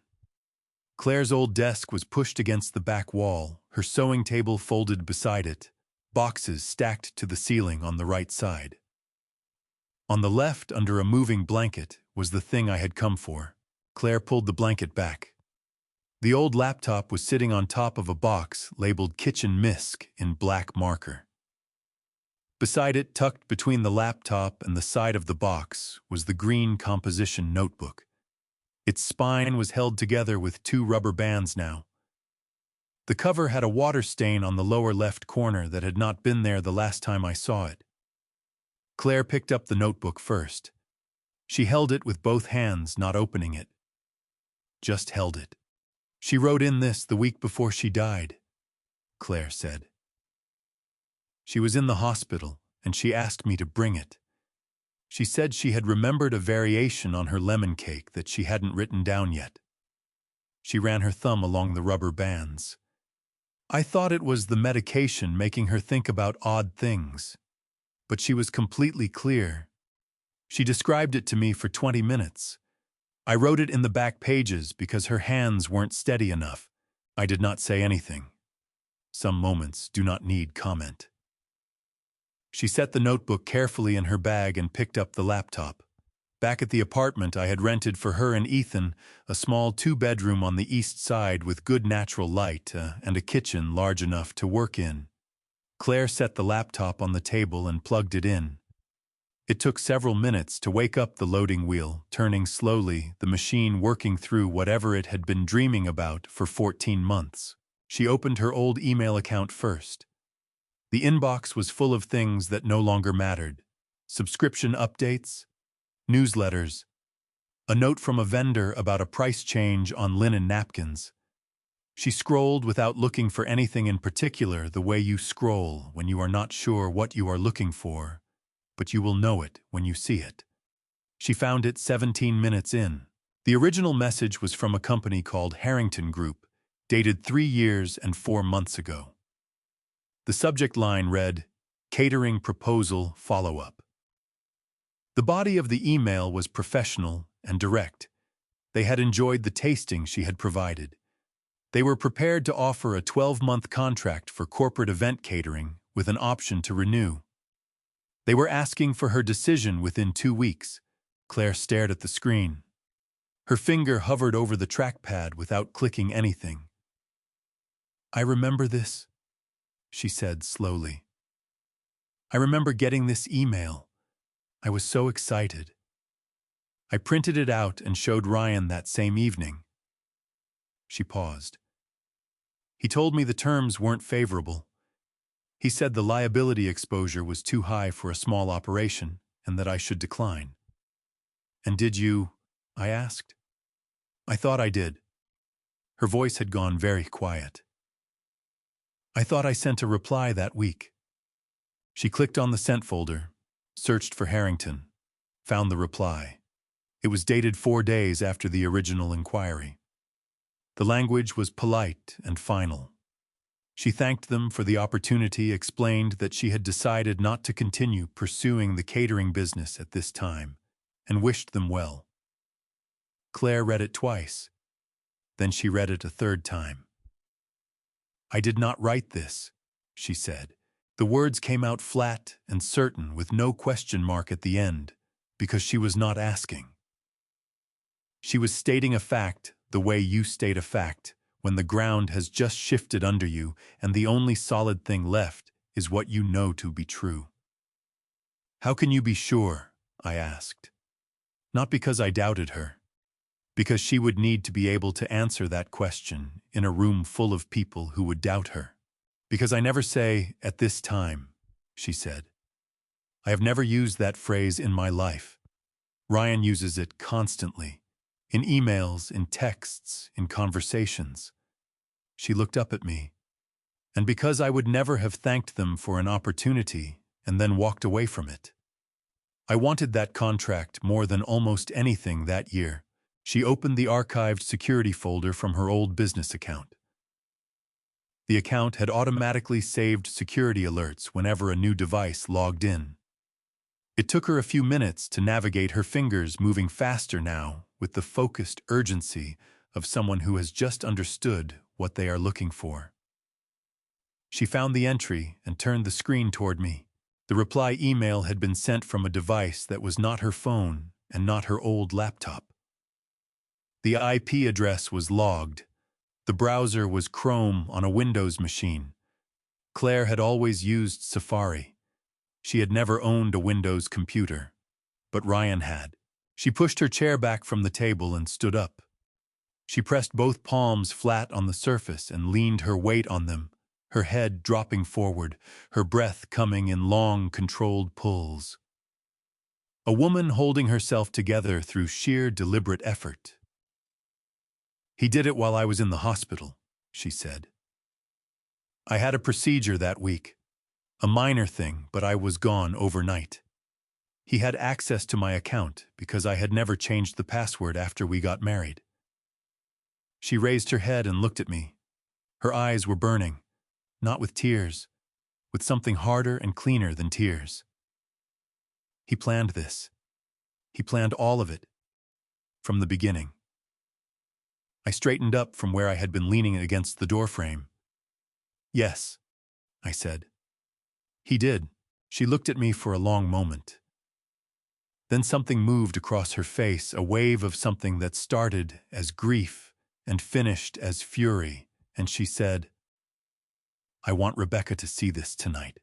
Claire's old desk was pushed against the back wall, her sewing table folded beside it, boxes stacked to the ceiling on the right side. On the left, under a moving blanket, was the thing I had come for. Claire pulled the blanket back. The old laptop was sitting on top of a box labeled Kitchen Misc in black marker. Beside it, tucked between the laptop and the side of the box, was the green composition notebook. Its spine was held together with 2 rubber bands now. The cover had a water stain on the lower left corner that had not been there the last time I saw it. Claire picked up the notebook first. She held it with both hands, not opening it. Just held it. She wrote in this the week before she died, Claire said. She was in the hospital, and she asked me to bring it. She said she had remembered a variation on her lemon cake that she hadn't written down yet. She ran her thumb along the rubber bands. I thought it was the medication making her think about odd things. But she was completely clear. She described it to me for 20 minutes. I wrote it in the back pages because her hands weren't steady enough. I did not say anything. Some moments do not need comment. She set the notebook carefully in her bag and picked up the laptop. Back at the apartment I had rented for her and Ethan, a small 2-bedroom on the east side with good natural light and a kitchen large enough to work in. Claire set the laptop on the table and plugged it in. It took several minutes to wake up the loading wheel, turning slowly, the machine working through whatever it had been dreaming about for 14 months. She opened her old email account first. The inbox was full of things that no longer mattered. Subscription updates, newsletters, a note from a vendor about a price change on linen napkins. She scrolled without looking for anything in particular, the way you scroll when you are not sure what you are looking for, but you will know it when you see it. She found it 17 minutes in. The original message was from a company called Harrington Group, dated 3 years and 4 months ago. The subject line read, Catering Proposal Follow-Up. The body of the email was professional and direct. They had enjoyed the tasting she had provided. They were prepared to offer a 12-month contract for corporate event catering with an option to renew. They were asking for her decision within 2 weeks. Claire stared at the screen. Her finger hovered over the trackpad without clicking anything. I remember this, she said slowly. I remember getting this email. I was so excited. I printed it out and showed Ryan that same evening. She paused. He told me the terms weren't favorable. He said the liability exposure was too high for a small operation and that I should decline. And did you? I asked. I thought I did. Her voice had gone very quiet. I thought I sent a reply that week. She clicked on the sent folder, searched for Harrington, found the reply. It was dated 4 days after the original inquiry. The language was polite and final. She thanked them for the opportunity, explained that she had decided not to continue pursuing the catering business at this time, and wished them well. Claire read it twice. Then she read it a third time. I did not write this, she said. The words came out flat and certain with no question mark at the end, because she was not asking. She was stating a fact the way you state a fact, when the ground has just shifted under you and the only solid thing left is what you know to be true. How can you be sure? I asked. Not because I doubted her. Because she would need to be able to answer that question in a room full of people who would doubt her. Because I never say, at this time, she said. I have never used that phrase in my life. Ryan uses it constantly, in emails, in texts, in conversations. She looked up at me. And because I would never have thanked them for an opportunity and then walked away from it. I wanted that contract more than almost anything that year. She opened the archived security folder from her old business account. The account had automatically saved security alerts whenever a new device logged in. It took her a few minutes to navigate, her fingers moving faster now with the focused urgency of someone who has just understood what they are looking for. She found the entry and turned the screen toward me. The reply email had been sent from a device that was not her phone and not her old laptop. The IP address was logged. The browser was Chrome on a Windows machine. Claire had always used Safari. She had never owned a Windows computer, but Ryan had. She pushed her chair back from the table and stood up. She pressed both palms flat on the surface and leaned her weight on them, her head dropping forward, her breath coming in long, controlled pulls. A woman holding herself together through sheer, deliberate effort. "He did it while I was in the hospital," she said. "I had a procedure that week. A minor thing, but I was gone overnight. He had access to my account because I had never changed the password after we got married." She raised her head and looked at me. Her eyes were burning, not with tears, with something harder and cleaner than tears. "He planned this. He planned all of it, from the beginning." I straightened up from where I had been leaning against the doorframe. "Yes," I said. "He did." She looked at me for a long moment. Then something moved across her face, a wave of something that started as grief and finished as fury, and she said, "I want Rebecca to see this tonight."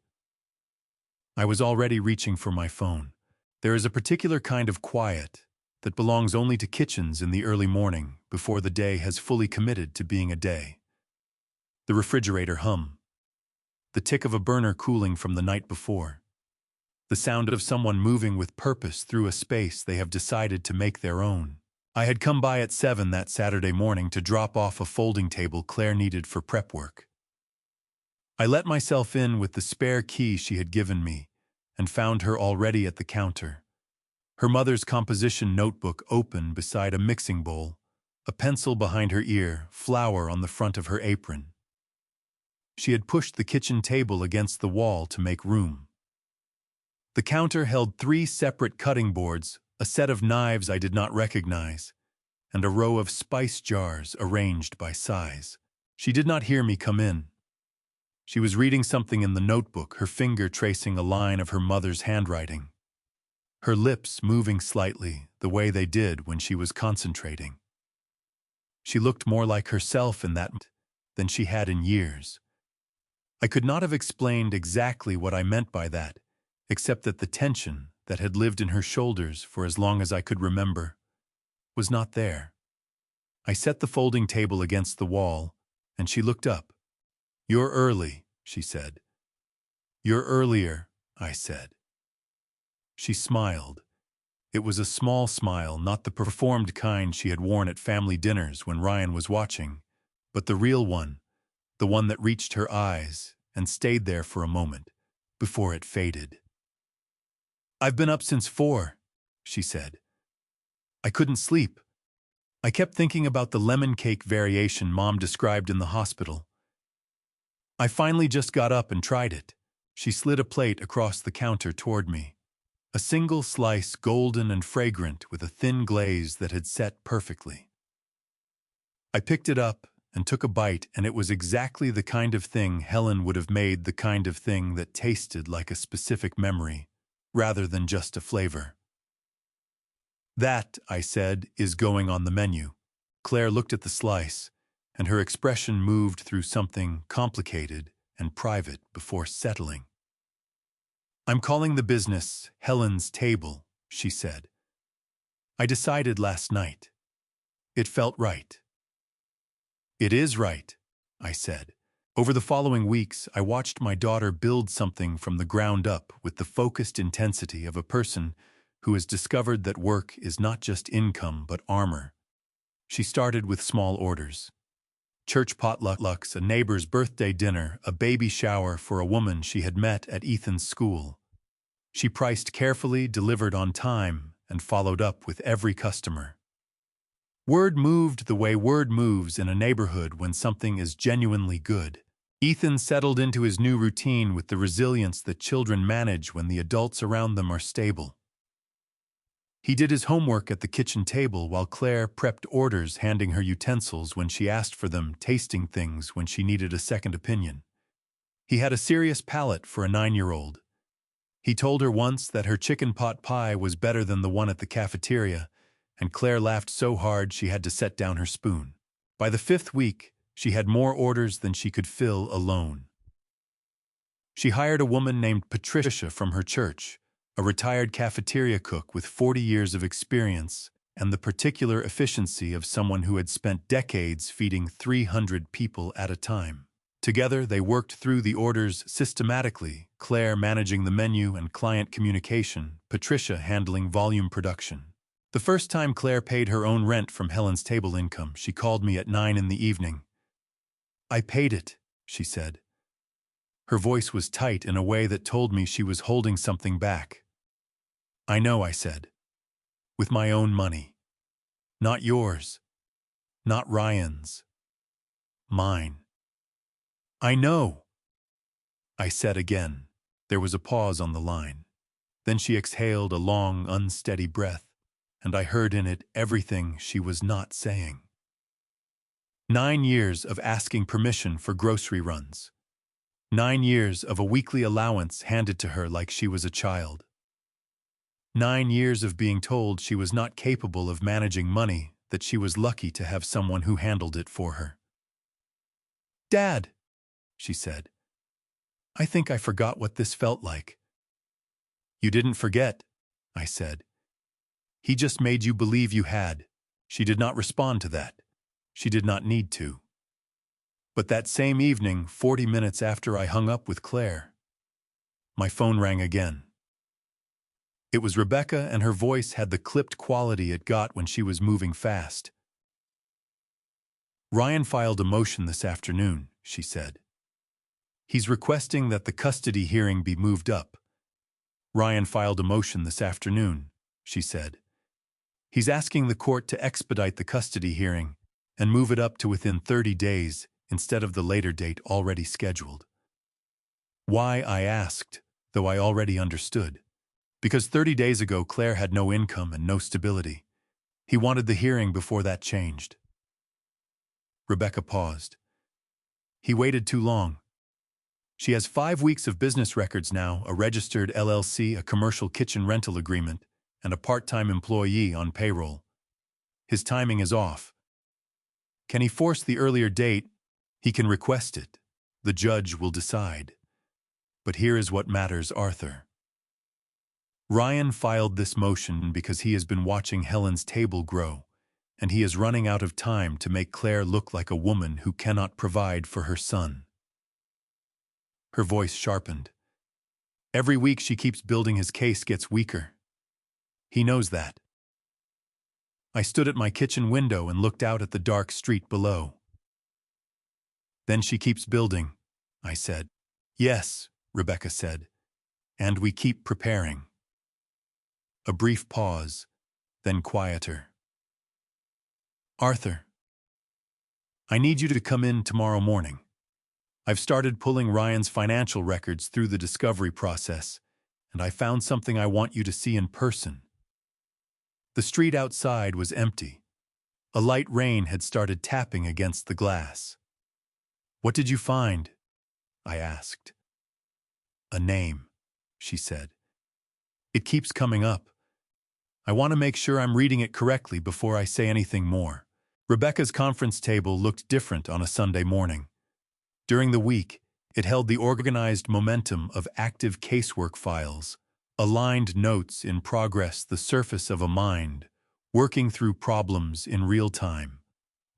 I was already reaching for my phone. There is a particular kind of quiet that belongs only to kitchens in the early morning before the day has fully committed to being a day. The refrigerator hum. The tick of a burner cooling from the night before. The sound of someone moving with purpose through a space they have decided to make their own. I had come by at 7 that Saturday morning to drop off a folding table Claire needed for prep work. I let myself in with the spare key she had given me and found her already at the counter. Her mother's composition notebook open beside a mixing bowl, a pencil behind her ear, flour on the front of her apron. She had pushed the kitchen table against the wall to make room. The counter held 3 separate cutting boards, a set of knives I did not recognize, and a row of spice jars arranged by size. She did not hear me come in. She was reading something in the notebook, her finger tracing a line of her mother's handwriting. Her lips moving slightly, the way they did when she was concentrating. She looked more like herself in that moment than she had in years. I could not have explained exactly what I meant by that, except that the tension that had lived in her shoulders for as long as I could remember was not there. I set the folding table against the wall, and she looked up. "You're early," she said. "You're earlier," I said. She smiled. It was a small smile, not the performed kind she had worn at family dinners when Ryan was watching, but the real one, the one that reached her eyes and stayed there for a moment before it faded. "I've been up since 4, she said. "I couldn't sleep. I kept thinking about the lemon cake variation Mom described in the hospital. I finally just got up and tried it." She slid a plate across the counter toward me. A single slice, golden and fragrant, with a thin glaze that had set perfectly. I picked it up and took a bite, and it was exactly the kind of thing Helen would have made, the kind of thing that tasted like a specific memory, rather than just a flavor. "That," I said, "is going on the menu." Claire looked at the slice, and her expression moved through something complicated and private before settling. "I'm calling the business Helen's Table," she said. "I decided last night. It felt right." "It is right," I said. Over the following weeks, I watched my daughter build something from the ground up with the focused intensity of a person who has discovered that work is not just income but armor. She started with small orders. Church potlucks, a neighbor's birthday dinner, a baby shower for a woman she had met at Ethan's school. She priced carefully, delivered on time, and followed up with every customer. Word moved the way word moves in a neighborhood when something is genuinely good. Ethan settled into his new routine with the resilience that children manage when the adults around them are stable. He did his homework at the kitchen table while Claire prepped orders, handing her utensils when she asked for them, tasting things when she needed a second opinion. He had a serious palate for a 9-year-old. He told her once that her chicken pot pie was better than the one at the cafeteria, and Claire laughed so hard she had to set down her spoon. By the 5th week, she had more orders than she could fill alone. She hired a woman named Patricia from her church, a retired cafeteria cook with 40 years of experience and the particular efficiency of someone who had spent decades feeding 300 people at a time. Together, they worked through the orders systematically, Claire managing the menu and client communication, Patricia handling volume production. The first time Claire paid her own rent from Helen's table income, she called me at 9 in the evening. "I paid it," she said. Her voice was tight in a way that told me she was holding something back. "I know," I said. "With my own money. Not yours. Not Ryan's. Mine." "I know," I said again. There was a pause on the line. Then she exhaled a long, unsteady breath, and I heard in it everything she was not saying. 9 years of asking permission for grocery runs. 9 years of a weekly allowance handed to her like she was a child. 9 years of being told she was not capable of managing money, that she was lucky to have someone who handled it for her. "Dad," she said, "I think I forgot what this felt like." "You didn't forget," I said. "He just made you believe you had." She did not respond to that. She did not need to. But that same evening, 40 minutes after I hung up with Claire, my phone rang again. It was Rebecca, and her voice had the clipped quality it got when she was moving fast. "Ryan filed a motion this afternoon," she said. "He's requesting that the custody hearing be moved up." "Ryan filed a motion this afternoon," she said. "He's asking the court to expedite the custody hearing and move it up to within 30 days instead of the later date already scheduled." Why, I asked, though I already understood. Because 30 days ago Claire had no income and no stability. He wanted the hearing before that changed. Rebecca paused. "He waited too long. She has 5 weeks of business records now, a registered LLC, a commercial kitchen rental agreement, and a part-time employee on payroll. His timing is off. Can he force the earlier date? He can request it. The judge will decide. But here is what matters, Arthur. Ryan filed this motion because he has been watching Helen's table grow, and he is running out of time to make Claire look like a woman who cannot provide for her son." Her voice sharpened. "Every week she keeps building his case gets weaker. He knows that." I stood at my kitchen window and looked out at the dark street below. "Then she keeps building," I said. "Yes," Rebecca said, "and we keep preparing." A brief pause, then quieter. "Arthur, I need you to come in tomorrow morning. I've started pulling Ryan's financial records through the discovery process, and I found something I want you to see in person." The street outside was empty. A light rain had started tapping against the glass. "What did you find?" I asked. "A name," she said. "It keeps coming up. I want to make sure I'm reading it correctly before I say anything more." Rebecca's conference table looked different on a Sunday morning. During the week, it held the organized momentum of active casework files, aligned notes in progress, the surface of a mind, working through problems in real time.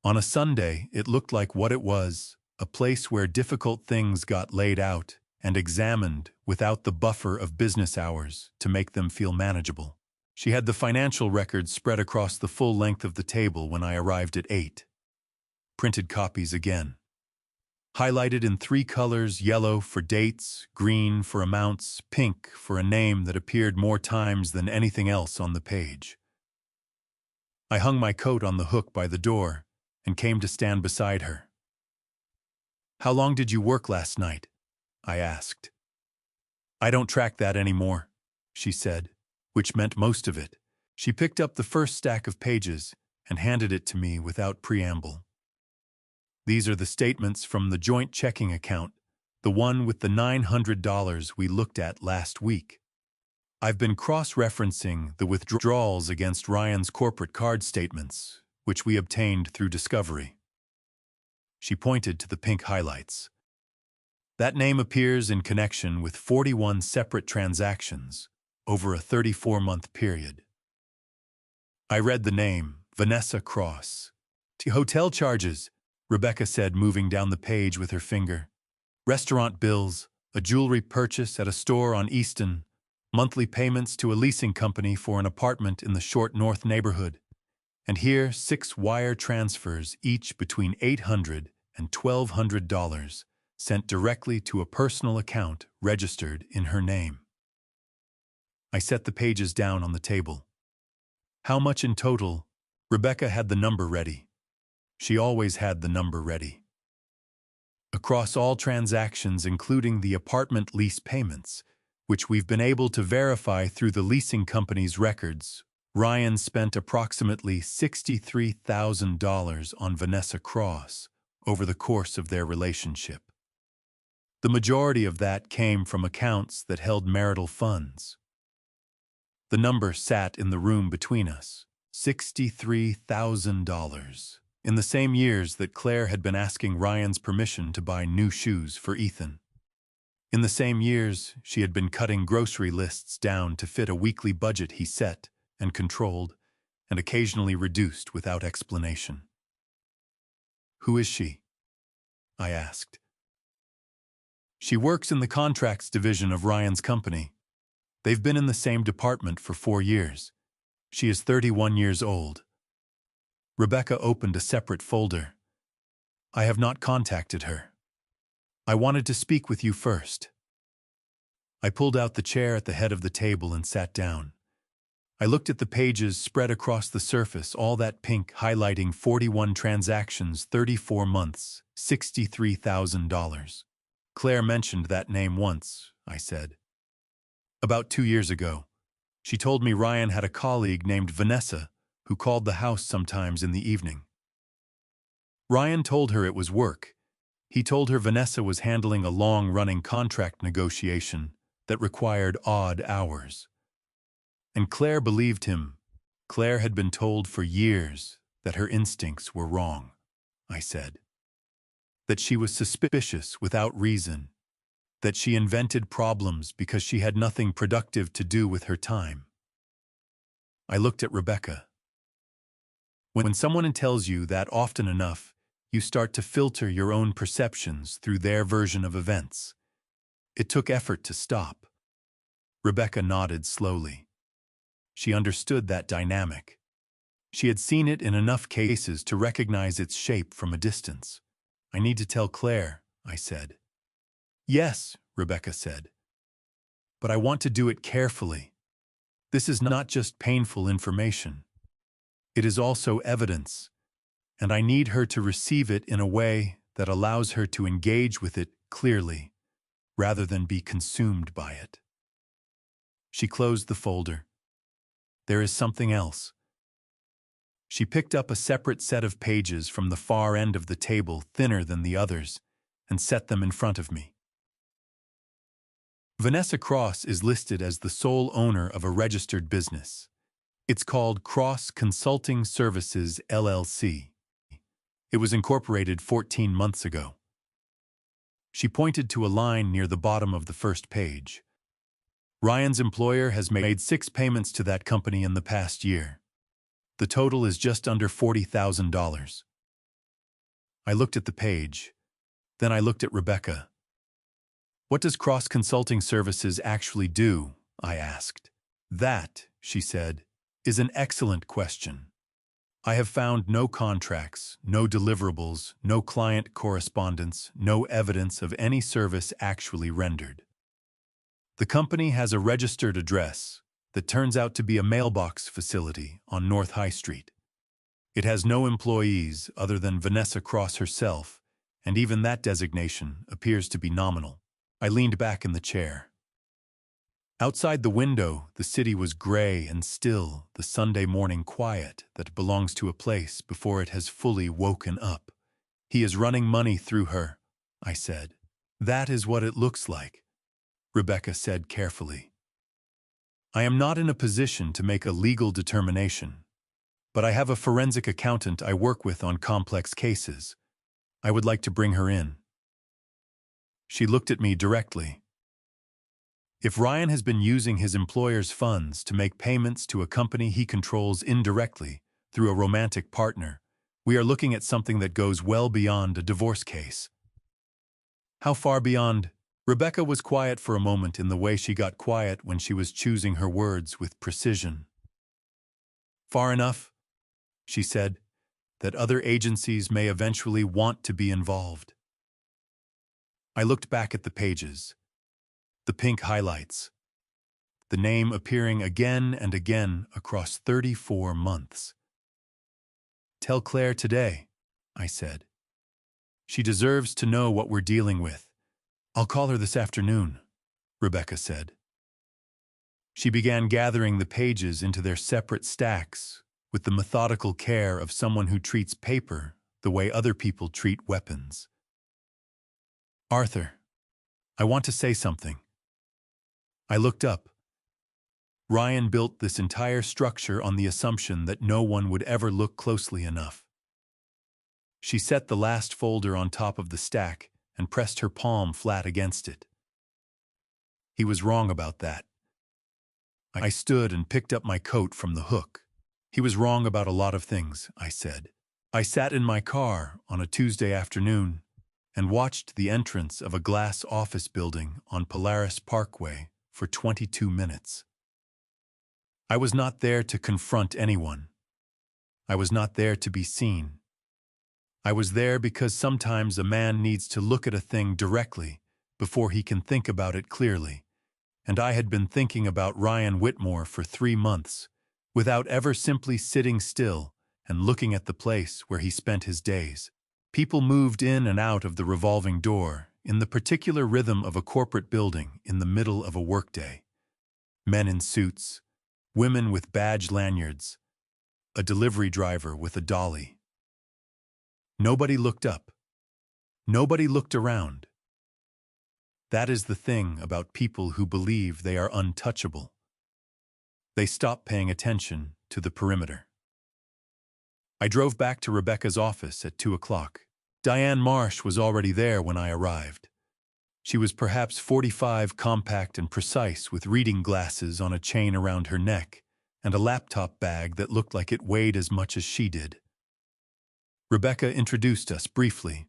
On a Sunday, it looked like what it was, a place where difficult things got laid out and examined without the buffer of business hours to make them feel manageable. She had the financial records spread across the full length of the table when I arrived at 8. Printed copies again. Highlighted in 3 colors, yellow for dates, green for amounts, pink for a name that appeared more times than anything else on the page. I hung my coat on the hook by the door and came to stand beside her. "How long did you work last night?" I asked. "I don't track that anymore," she said, which meant most of it. She picked up the first stack of pages and handed it to me without preamble. "These are the statements from the joint checking account, the one with the $900 we looked at last week. I've been cross-referencing the withdrawals against Ryan's corporate card statements, which we obtained through discovery." She pointed to the pink highlights. "That name appears in connection with 41 separate transactions over a 34-month period." I read the name, Vanessa Cross. "Hotel charges," Rebecca said, moving down the page with her finger. "Restaurant bills, a jewelry purchase at a store on Easton, monthly payments to a leasing company for an apartment in the Short North neighborhood. And here, 6 wire transfers, each between $800 and $1,200, sent directly to a personal account registered in her name." I set the pages down on the table. "How much in total?" Rebecca had the number ready. She always had the number ready. "Across all transactions, including the apartment lease payments, which we've been able to verify through the leasing company's records, Ryan spent approximately $63,000 on Vanessa Cross over the course of their relationship. The majority of that came from accounts that held marital funds." The number sat in the room between us. $63,000. In the same years that Claire had been asking Ryan's permission to buy new shoes for Ethan. In the same years, she had been cutting grocery lists down to fit a weekly budget he set and controlled, and occasionally reduced without explanation. "Who is she?" I asked. "She works in the contracts division of Ryan's company. They've been in the same department for 4 years. She is 31 years old." Rebecca opened a separate folder. "I have not contacted her. I wanted to speak with you first." I pulled out the chair at the head of the table and sat down. I looked at the pages spread across the surface, all that pink highlighting 41 transactions, 34 months, $63,000. "Claire mentioned that name once," I said. "About 2 years ago. She told me Ryan had a colleague named Vanessa who called the house sometimes in the evening. Ryan told her it was work. He told her Vanessa was handling a long-running contract negotiation that required odd hours. And Claire believed him. Claire had been told for years that her instincts were wrong," I said. "That she was suspicious without reason. That she invented problems because she had nothing productive to do with her time." I looked at Rebecca. When someone tells you that often enough, you start to filter your own perceptions through their version of events. It took effort to stop. Rebecca nodded slowly. She understood that dynamic. She had seen it in enough cases to recognize its shape from a distance. "I need to tell Claire," I said. "Yes," Rebecca said. "But I want to do it carefully. This is not just painful information. It is also evidence, and I need her to receive it in a way that allows her to engage with it clearly, rather than be consumed by it." She closed the folder. "There is something else." She picked up a separate set of pages from the far end of the table, thinner than the others, and set them in front of me. "Vanessa Cross is listed as the sole owner of a registered business. It's called Cross Consulting Services, LLC. It was incorporated 14 months ago." She pointed to a line near the bottom of the first page. "Ryan's employer has made 6 payments to that company in the past year. The total is just under $40,000. I looked at the page. Then I looked at Rebecca. "What does Cross Consulting Services actually do?" I asked. "That," she said, "is an excellent question. I have found no contracts, no deliverables, no client correspondence, no evidence of any service actually rendered. The company has a registered address that turns out to be a mailbox facility on North High Street. It has no employees other than Vanessa Cross herself, and even that designation appears to be nominal. I leaned back in the chair. Outside the window, the city was gray and still, the Sunday morning quiet that belongs to a place before it has fully woken up. He is running money through her, I said. That is what it looks like, Rebecca said carefully. I am not in a position to make a legal determination, but I have a forensic accountant I work with on complex cases. I would like to bring her in. She looked at me directly. If Ryan has been using his employer's funds to make payments to a company he controls indirectly through a romantic partner, we are looking at something that goes well beyond a divorce case. How far beyond? Rebecca was quiet for a moment in the way she got quiet when she was choosing her words with precision. Far enough, she said, that other agencies may eventually want to be involved. I looked back at the pages, the pink highlights, the name appearing again and again across 34 months. Tell Claire today, I said. She deserves to know what we're dealing with. I'll call her this afternoon, Rebecca said. She began gathering the pages into their separate stacks with the methodical care of someone who treats paper the way other people treat weapons. Arthur, I want to say something. I looked up. Ryan built this entire structure on the assumption that no one would ever look closely enough. She set the last folder on top of the stack and pressed her palm flat against it. He was wrong about that. I stood and picked up my coat from the hook. He was wrong about a lot of things, I said. I sat in my car on a Tuesday afternoon and watched the entrance of a glass office building on Polaris Parkway for 22 minutes. I was not there to confront anyone. I was not there to be seen. I was there because sometimes a man needs to look at a thing directly before he can think about it clearly, and I had been thinking about Ryan Whitmore for 3 months, without ever simply sitting still and looking at the place where he spent his days. People moved in and out of the revolving door in the particular rhythm of a corporate building in the middle of a workday. Men in suits, women with badge lanyards, a delivery driver with a dolly. Nobody looked up. Nobody looked around. That is the thing about people who believe they are untouchable. They stop paying attention to the perimeter. I drove back to Rebecca's office at 2 o'clock. Diane Marsh was already there when I arrived. She was perhaps 45, compact and precise, with reading glasses on a chain around her neck and a laptop bag that looked like it weighed as much as she did. Rebecca introduced us briefly.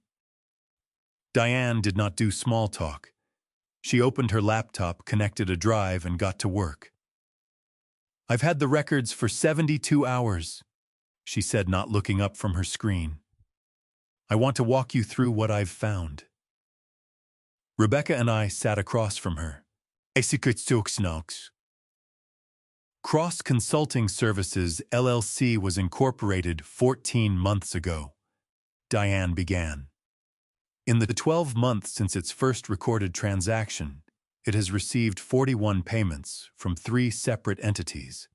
Diane did not do small talk. She opened her laptop, connected a drive, and got to work. I've had the records for 72 hours, she said, not looking up from her screen. I want to walk you through what I've found. Rebecca and I sat across from her. Cross Consulting Services, LLC was incorporated 14 months ago, Diane began. In the 12 months since its first recorded transaction, it has received 41 payments from 3 separate entities.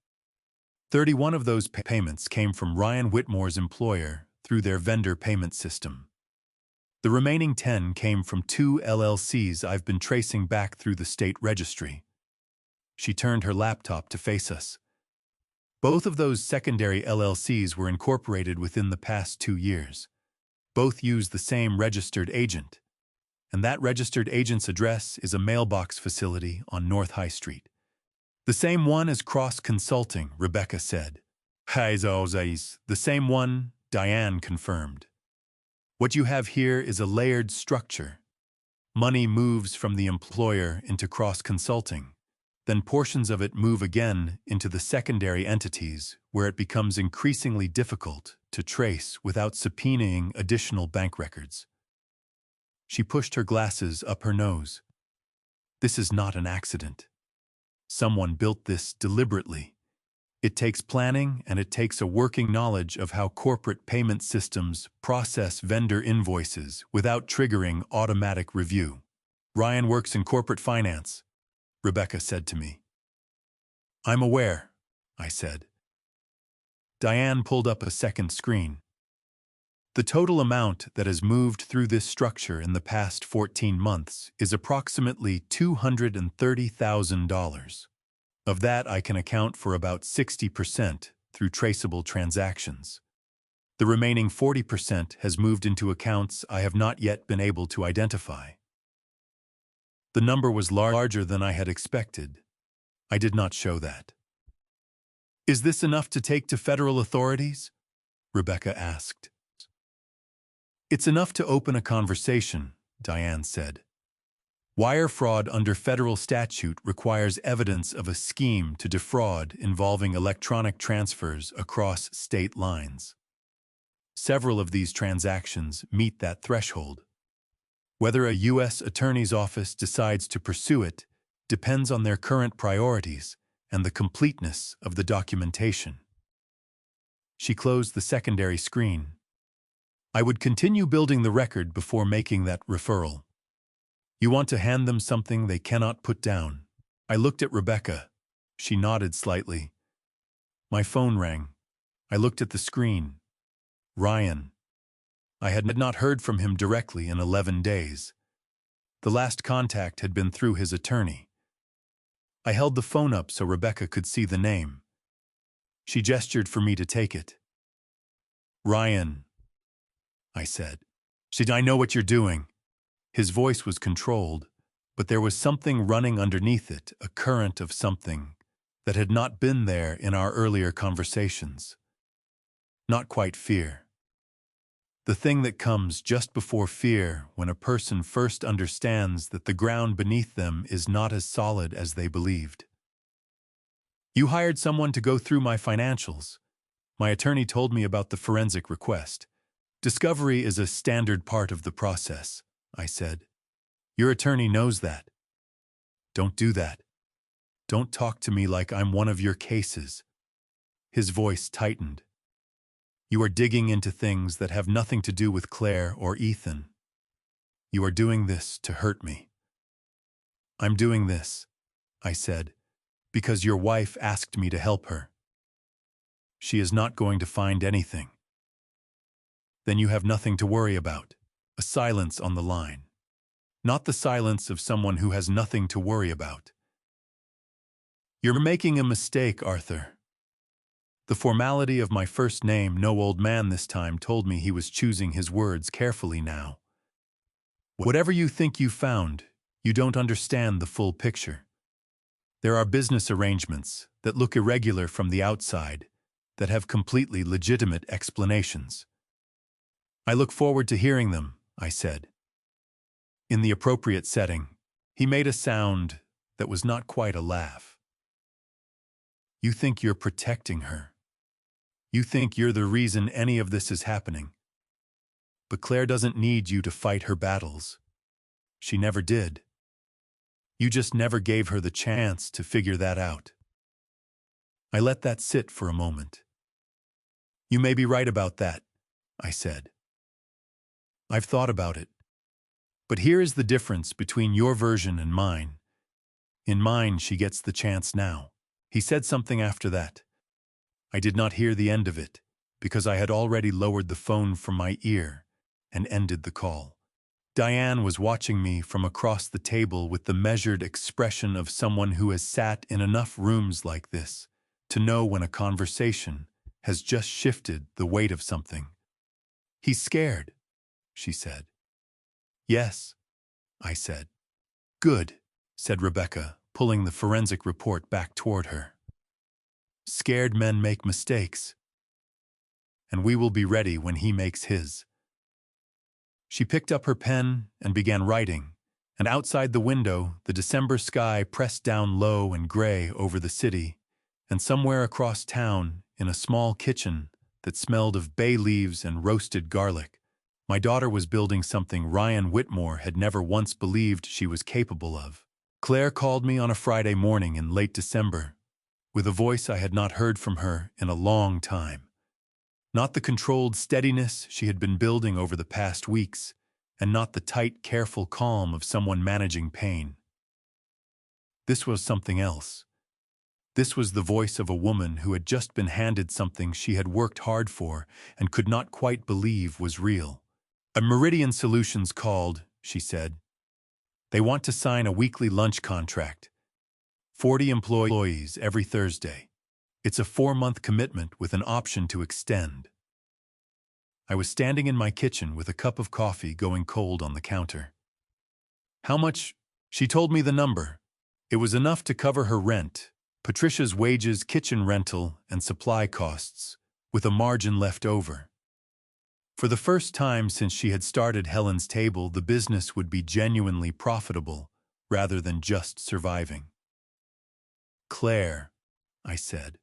31 of those payments came from Ryan Whitmore's employer through their vendor payment system. The remaining 10 came from 2 LLCs I've been tracing back through the state registry. She turned her laptop to face us. Both of those secondary LLCs were incorporated within the past 2 years. Both use the same registered agent, and that registered agent's address is a mailbox facility on North High Street. The same one as Cross Consulting, Rebecca said. The same one, Diane confirmed. What you have here is a layered structure. Money moves from the employer into Cross Consulting. Then portions of it move again into the secondary entities, where it becomes increasingly difficult to trace without subpoenaing additional bank records. She pushed her glasses up her nose. This is not an accident. Someone built this deliberately. It takes planning, and it takes a working knowledge of how corporate payment systems process vendor invoices without triggering automatic review. Ryan works in corporate finance, Rebecca said to me. I'm aware, I said. Diane pulled up a second screen. The total amount that has moved through this structure in the past 14 months is approximately $230,000. Of that, I can account for about 60% through traceable transactions. The remaining 40% has moved into accounts I have not yet been able to identify. The number was larger than I had expected. I did not show that. Is this enough to take to federal authorities? Rebecca asked. It's enough to open a conversation, Diane said. Wire fraud under federal statute requires evidence of a scheme to defraud involving electronic transfers across state lines. Several of these transactions meet that threshold. Whether a U.S. Attorney's Office decides to pursue it depends on their current priorities and the completeness of the documentation. She closed the secondary screen. I would continue building the record before making that referral. You want to hand them something they cannot put down. I looked at Rebecca. She nodded slightly. My phone rang. I looked at the screen. Ryan. I had not heard from him directly in 11 days. The last contact had been through his attorney. I held the phone up so Rebecca could see the name. She gestured for me to take it. Ryan, I said. I know what you're doing. His voice was controlled, but there was something running underneath it, a current of something that had not been there in our earlier conversations. Not quite fear. The thing that comes just before fear when a person first understands that the ground beneath them is not as solid as they believed. You hired someone to go through my financials. My attorney told me about the forensic request. Discovery is a standard part of the process, I said. Your attorney knows that. Don't do that. Don't talk to me like I'm one of your cases. His voice tightened. You are digging into things that have nothing to do with Claire or Ethan. You are doing this to hurt me. I'm doing this, I said, because your wife asked me to help her. She is not going to find anything. Then you have nothing to worry about. A silence on the line. Not the silence of someone who has nothing to worry about. You're making a mistake, Arthur. The formality of my first name, no old man this time, told me he was choosing his words carefully now. Whatever you think you found, you don't understand the full picture. There are business arrangements that look irregular from the outside, that have completely legitimate explanations. I look forward to hearing them, I said. In the appropriate setting, he made a sound that was not quite a laugh. You think you're protecting her. You think you're the reason any of this is happening. But Claire doesn't need you to fight her battles. She never did. You just never gave her the chance to figure that out. I let that sit for a moment. You may be right about that, I said. I've thought about it. But here is the difference between your version and mine. In mine, she gets the chance now. He said something after that. I did not hear the end of it, because I had already lowered the phone from my ear and ended the call. Diane was watching me from across the table with the measured expression of someone who has sat in enough rooms like this to know when a conversation has just shifted the weight of something. He's scared, she said. Yes, I said. Good, said Rebecca, pulling the forensic report back toward her. Scared men make mistakes, and we will be ready when he makes his. She picked up her pen and began writing, and outside the window, the December sky pressed down low and gray over the city, and somewhere across town, in a small kitchen that smelled of bay leaves and roasted garlic, my daughter was building something Ryan Whitmore had never once believed she was capable of. Claire called me on a Friday morning in late December. with a voice I had not heard from her in a long time. Not the controlled steadiness she had been building over the past weeks, and not the tight, careful calm of someone managing pain. This was something else. This was the voice of a woman who had just been handed something she had worked hard for and could not quite believe was real. "A Meridian Solutions called," she said. "They want to sign a weekly lunch contract. 40 employees every Thursday. It's a 4-month commitment with an option to extend." I was standing in my kitchen with a cup of coffee going cold on the counter. "How much?" She told me the number. It was enough to cover her rent, Patricia's wages, kitchen rental, and supply costs, with a margin left over. For the first time since she had started Helen's Table, the business would be genuinely profitable, rather than just surviving. "Claire," I said.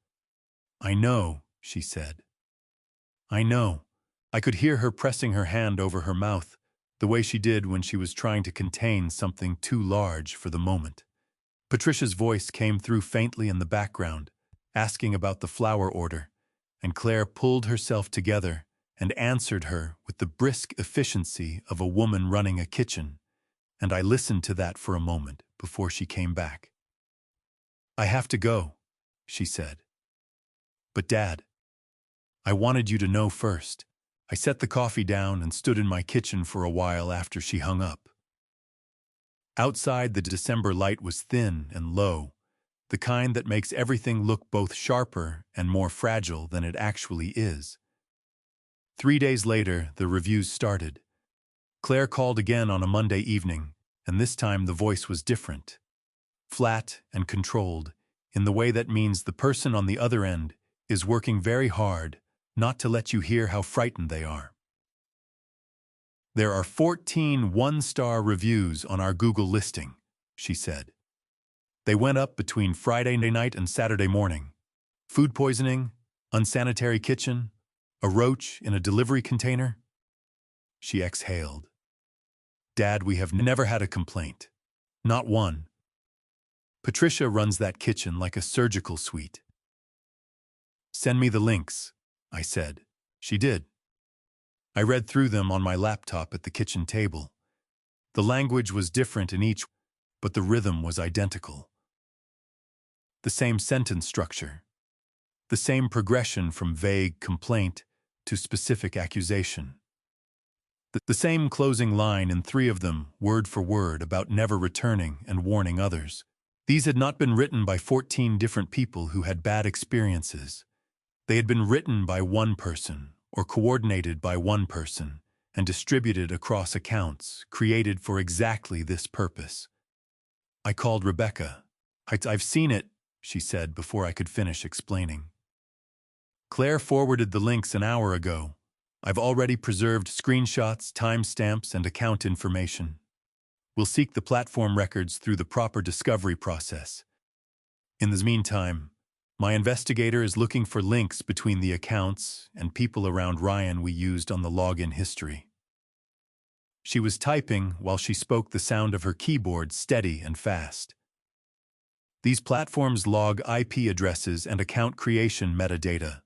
"I know," she said. "I know." I could hear her pressing her hand over her mouth, the way she did when she was trying to contain something too large for the moment. Patricia's voice came through faintly in the background, asking about the flour order, and Claire pulled herself together and answered her with the brisk efficiency of a woman running a kitchen, and I listened to that for a moment before she came back. "I have to go," she said. "But Dad, I wanted you to know first." I set the coffee down and stood in my kitchen for a while after she hung up. Outside, the December light was thin and low, the kind that makes everything look both sharper and more fragile than it actually is. 3 days later, the reviews started. Claire called again on a Monday evening, and this time the voice was different. Flat and controlled, in the way that means the person on the other end is working very hard not to let you hear how frightened they are. "There are 14 one-star reviews on our Google listing," she said. "They went up between Friday night and Saturday morning. Food poisoning, unsanitary kitchen, a roach in a delivery container." She exhaled. "Dad, we have never had a complaint. Not one. Patricia runs that kitchen like a surgical suite." "Send me the links," I said. She did. I read through them on my laptop at the kitchen table. The language was different in each, but the rhythm was identical. The same sentence structure. The same progression from vague complaint to specific accusation. The same closing line in 3 of them, word for word, about never returning and warning others. These had not been written by 14 different people who had bad experiences. They had been written by one person, or coordinated by one person, and distributed across accounts, created for exactly this purpose. I called Rebecca. "I've seen it," she said before I could finish explaining. "Claire forwarded the links an hour ago. I've already preserved screenshots, timestamps, and account information. We'll seek the platform records through the proper discovery process. In the meantime, my investigator is looking for links between the accounts and people around Ryan we used on the login history." She was typing while she spoke, the sound of her keyboard steady and fast. "These platforms log IP addresses and account creation metadata.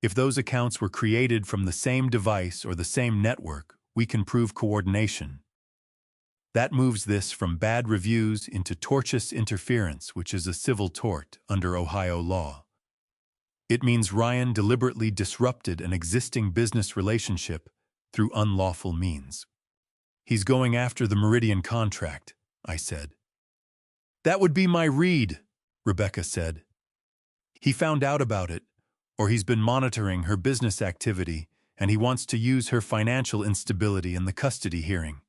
If those accounts were created from the same device or the same network, we can prove coordination. That moves this from bad reviews into tortious interference, which is a civil tort under Ohio law. It means Ryan deliberately disrupted an existing business relationship through unlawful means. He's going after the Meridian contract," I said. "That would be my read," Rebecca said. "He found out about it, or he's been monitoring her business activity, and he wants to use her financial instability in the custody hearing.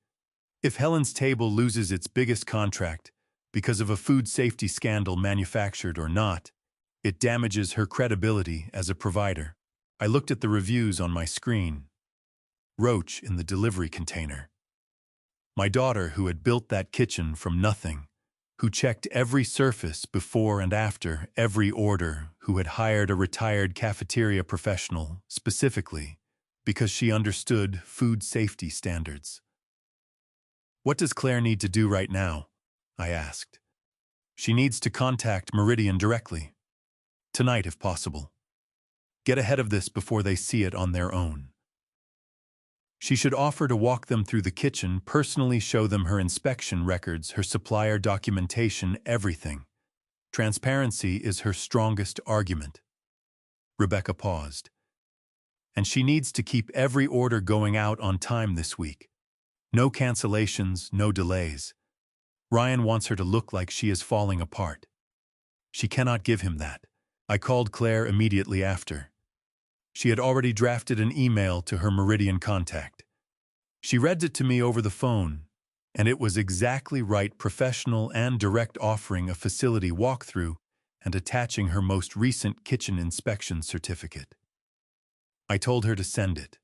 If Helen's Table loses its biggest contract, because of a food safety scandal, manufactured or not, it damages her credibility as a provider." I looked at the reviews on my screen. Roach in the delivery container. My daughter, who had built that kitchen from nothing, who checked every surface before and after every order, who had hired a retired cafeteria professional specifically because she understood food safety standards. "What does Claire need to do right now?" I asked. "She needs to contact Meridian directly." Tonight, if possible. Get ahead of this before they see it on their own. She should offer to walk them through the kitchen, personally show them her inspection records, her supplier documentation, everything. Transparency is her strongest argument. Rebecca paused. And she needs to keep every order going out on time this week. No cancellations, no delays. Ryan wants her to look like she is falling apart. She cannot give him that. I called Claire immediately after. She had already drafted an email to her Meridian contact. She read it to me over the phone, and it was exactly right, professional and direct, offering a facility walkthrough and attaching her most recent kitchen inspection certificate. I told her to send it.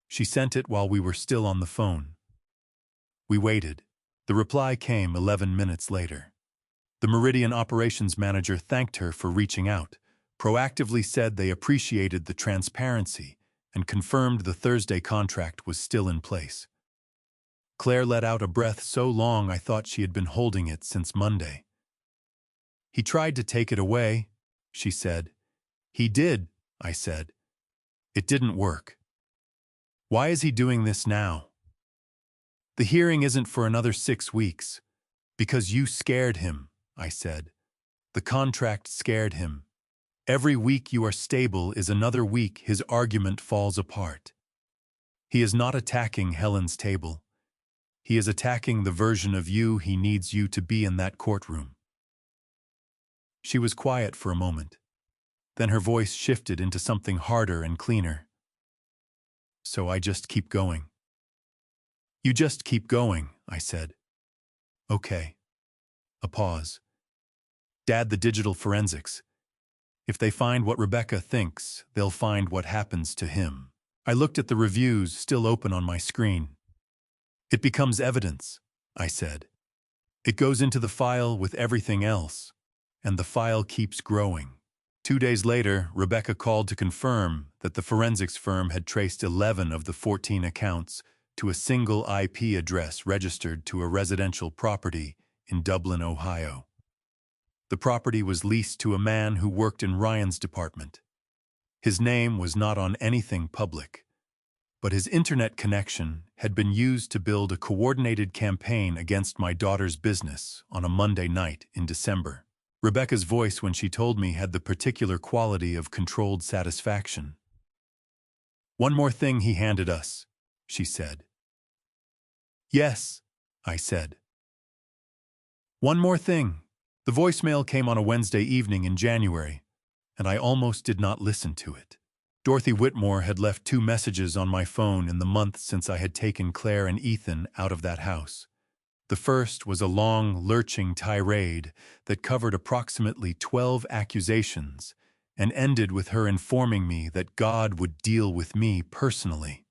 She sent it while we were still on the phone. We waited. The reply came 11 minutes later. The Meridian operations manager thanked her for reaching out, proactively said they appreciated the transparency, and confirmed the Thursday contract was still in place. Claire let out a breath so long I thought she had been holding it since Monday. He tried to take it away, she said. He did, I said. It didn't work. Why is he doing this now? The hearing isn't for another 6 weeks. Because you scared him, I said. The contract scared him. Every week you are stable is another week his argument falls apart. He is not attacking Helen's table. He is attacking the version of you he needs you to be in that courtroom. She was quiet for a moment. Then her voice shifted into something harder and cleaner. So I just keep going. You just keep going, I said. Okay. A pause. Dad, the digital forensics. If they find what Rebecca thinks, they'll find what happens to him. I looked at the reviews still open on my screen. It becomes evidence, I said. It goes into the file with everything else, and the file keeps growing. 2 days later, Rebecca called to confirm that the forensics firm had traced 11 of the 14 accounts to a single IP address registered to a residential property in Dublin, Ohio. The property was leased to a man who worked in Ryan's department. His name was not on anything public, but his internet connection had been used to build a coordinated campaign against my daughter's business on a Monday night in December. Rebecca's voice when she told me had the particular quality of controlled satisfaction. One more thing he handed us, she said. Yes, I said. One more thing. The voicemail came on a Wednesday evening in January, and I almost did not listen to it. Dorothy Whitmore had left 2 messages on my phone in the month since I had taken Claire and Ethan out of that house. The first was a long, lurching tirade that covered approximately 12 accusations and ended with her informing me that God would deal with me personally.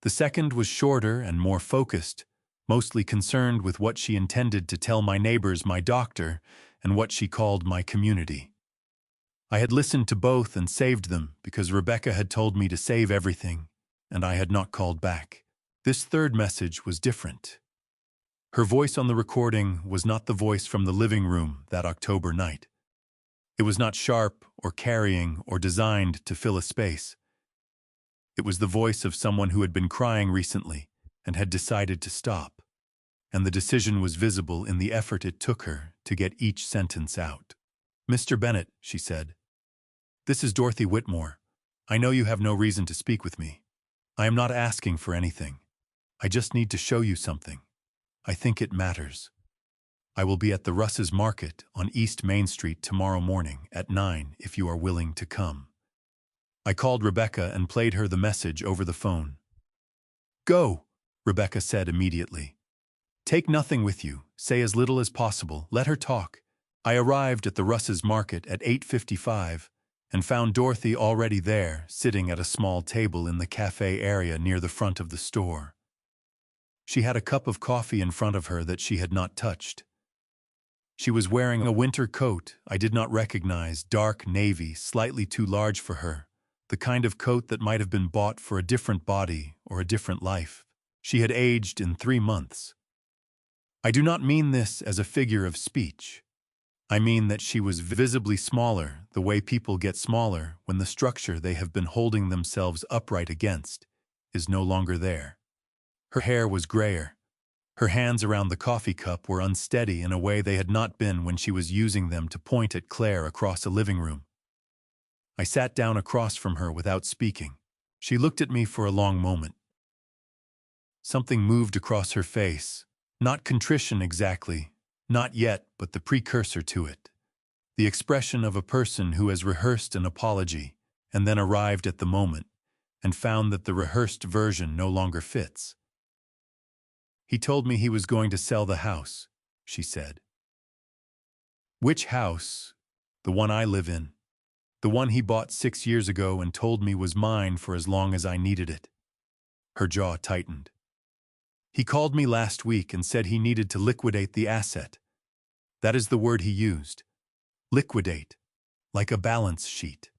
The second was shorter and more focused, mostly concerned with what she intended to tell my neighbors, my doctor, and what she called my community. I had listened to both and saved them because Rebecca had told me to save everything, and I had not called back. This third message was different. Her voice on the recording was not the voice from the living room that October night. It was not sharp or carrying or designed to fill a space. It was the voice of someone who had been crying recently and had decided to stop, and the decision was visible in the effort it took her to get each sentence out. Mr. Bennett, she said, this is Dorothy Whitmore. I know you have no reason to speak with me. I am not asking for anything. I just need to show you something. I think it matters. I will be at the Russ's Market on East Main Street tomorrow morning at 9 if you are willing to come. I called Rebecca and played her the message over the phone. Go, Rebecca said immediately. Take nothing with you. Say as little as possible. Let her talk. I arrived at the Russ's Market at 8:55 and found Dorothy already there, sitting at a small table in the cafe area near the front of the store. She had a cup of coffee in front of her that she had not touched. She was wearing a winter coat I did not recognize, dark navy, slightly too large for her, the kind of coat that might have been bought for a different body or a different life. She had aged in 3 months. I do not mean this as a figure of speech. I mean that she was visibly smaller, the way people get smaller when the structure they have been holding themselves upright against is no longer there. Her hair was grayer. Her hands around the coffee cup were unsteady in a way they had not been when she was using them to point at Claire across a living room. I sat down across from her without speaking. She looked at me for a long moment. Something moved across her face. Not contrition exactly, not yet, but the precursor to it. The expression of a person who has rehearsed an apology and then arrived at the moment and found that the rehearsed version no longer fits. He told me he was going to sell the house, she said. Which house? The one I live in. The one he bought 6 years ago and told me was mine for as long as I needed it. Her jaw tightened. He called me last week and said he needed to liquidate the asset. That is the word he used. Liquidate. Like a balance sheet.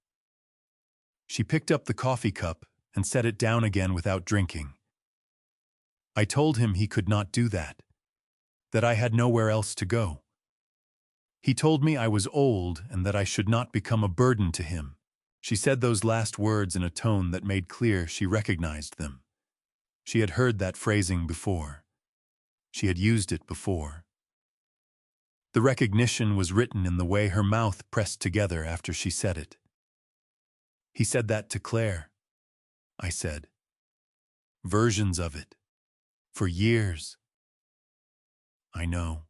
She picked up the coffee cup and set it down again without drinking. I told him he could not do that. That I had nowhere else to go. He told me I was old and that I should not become a burden to him. She said those last words in a tone that made clear she recognized them. She had heard that phrasing before. She had used it before. The recognition was written in the way her mouth pressed together after she said it. He said that to Claire, I said. Versions of it. For years. I know.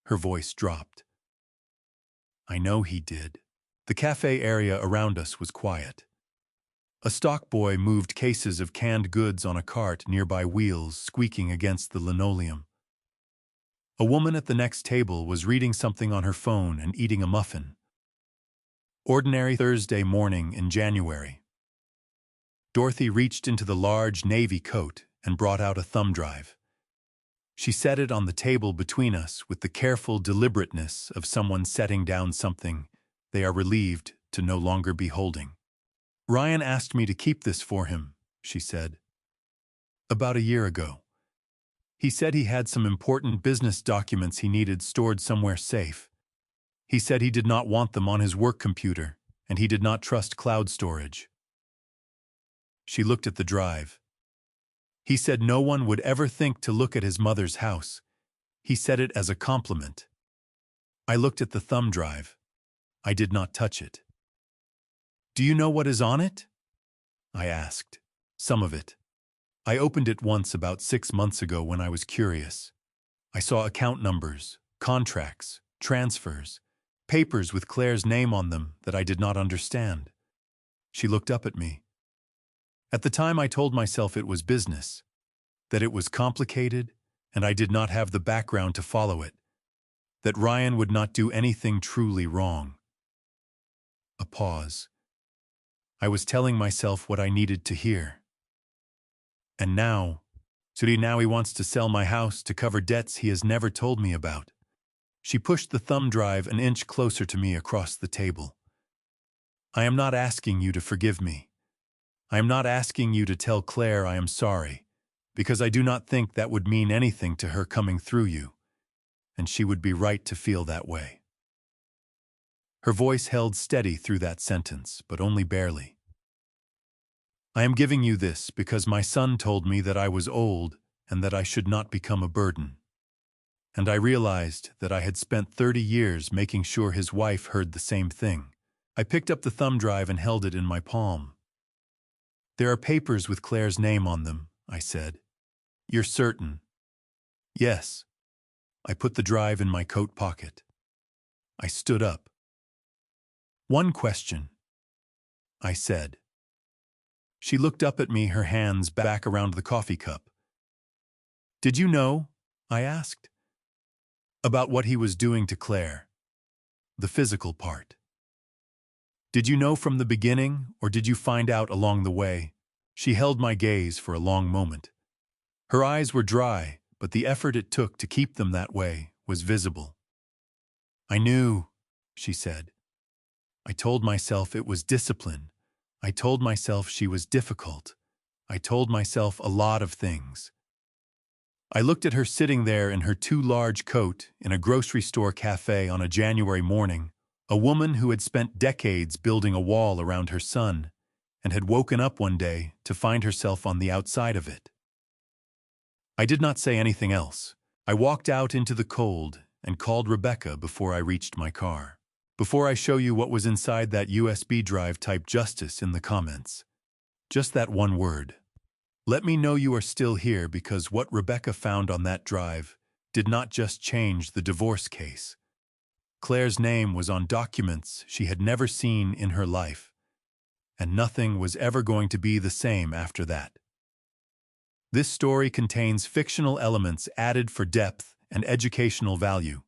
Her voice dropped. I know he did. The cafe area around us was quiet. A stock boy moved cases of canned goods on a cart nearby, wheels squeaking against the linoleum. A woman at the next table was reading something on her phone and eating a muffin. Ordinary Thursday morning in January. Dorothy reached into the large navy coat and brought out a thumb drive. She set it on the table between us with the careful deliberateness of someone setting down something they are relieved to no longer be holding. Ryan asked me to keep this for him, she said. About a year ago. He said he had some important business documents he needed stored somewhere safe. He said he did not want them on his work computer, and he did not trust cloud storage. She looked at the drive. He said no one would ever think to look at his mother's house. He said it as a compliment. I looked at the thumb drive. I did not touch it. Do you know what is on it? I asked. Some of it. I opened it once about 6 months ago when I was curious. I saw account numbers, contracts, transfers, papers with Claire's name on them that I did not understand. She looked up at me. At the time I told myself it was business, that it was complicated and I did not have the background to follow it, that Ryan would not do anything truly wrong. A pause. I was telling myself what I needed to hear. And now he wants to sell my house to cover debts he has never told me about. She pushed the thumb drive an inch closer to me across the table. I am not asking you to forgive me. I am not asking you to tell Claire I am sorry, because I do not think that would mean anything to her coming through you, and she would be right to feel that way. Her voice held steady through that sentence, but only barely. I am giving you this because my son told me that I was old and that I should not become a burden. And I realized that I had spent 30 years making sure his wife heard the same thing. I picked up the thumb drive and held it in my palm. There are papers with Claire's name on them, I said. You're certain? Yes. I put the drive in my coat pocket. I stood up. One question, I said. She looked up at me, her hands back around the coffee cup. Did you know, I asked, about what he was doing to Claire? The physical part. Did you know from the beginning, or did you find out along the way? She held my gaze for a long moment. Her eyes were dry, but the effort it took to keep them that way was visible. I knew, she said. I told myself it was discipline. I told myself she was difficult. I told myself a lot of things. I looked at her sitting there in her too large coat in a grocery store cafe on a January morning, a woman who had spent decades building a wall around her son and had woken up one day to find herself on the outside of it. I did not say anything else. I walked out into the cold and called Rebecca before I reached my car. Before I show you what was inside that USB drive, type justice in the comments. Just that one word. Let me know you are still here, because what Rebecca found on that drive did not just change the divorce case. Claire's name was on documents she had never seen in her life, and nothing was ever going to be the same after that. This story contains fictional elements added for depth and educational value.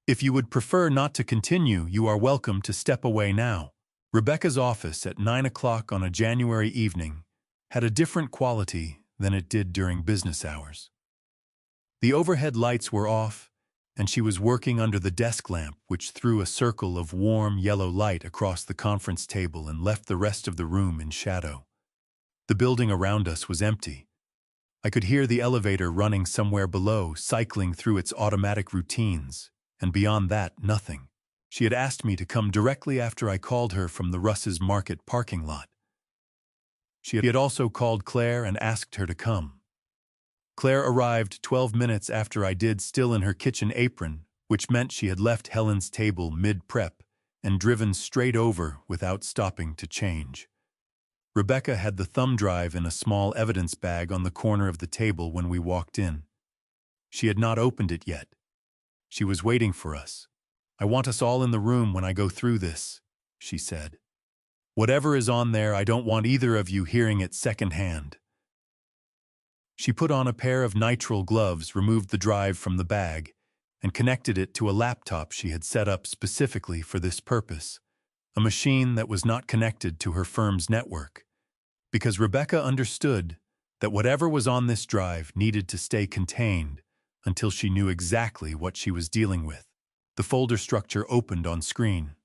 If you would prefer not to continue, you are welcome to step away now. Rebecca's office at 9 o'clock on a January evening had a different quality than it did during business hours. The overhead lights were off, and she was working under the desk lamp, which threw a circle of warm yellow light across the conference table and left the rest of the room in shadow. The building around us was empty. I could hear the elevator running somewhere below, cycling through its automatic routines, and beyond that, nothing. She had asked me to come directly after I called her from the Russ's Market parking lot. She had also called Claire and asked her to come. Claire arrived 12 minutes after I did, still in her kitchen apron, which meant she had left Helen's table mid-prep and driven straight over without stopping to change. Rebecca had the thumb drive in a small evidence bag on the corner of the table when we walked in. She had not opened it yet. She was waiting for us. "I want us all in the room when I go through this," she said. "Whatever is on there, I don't want either of you hearing it secondhand." She put on a pair of nitrile gloves, removed the drive from the bag, and connected it to a laptop she had set up specifically for this purpose, a machine that was not connected to her firm's network, because Rebecca understood that whatever was on this drive needed to stay contained until she knew exactly what she was dealing with. The folder structure opened on screen.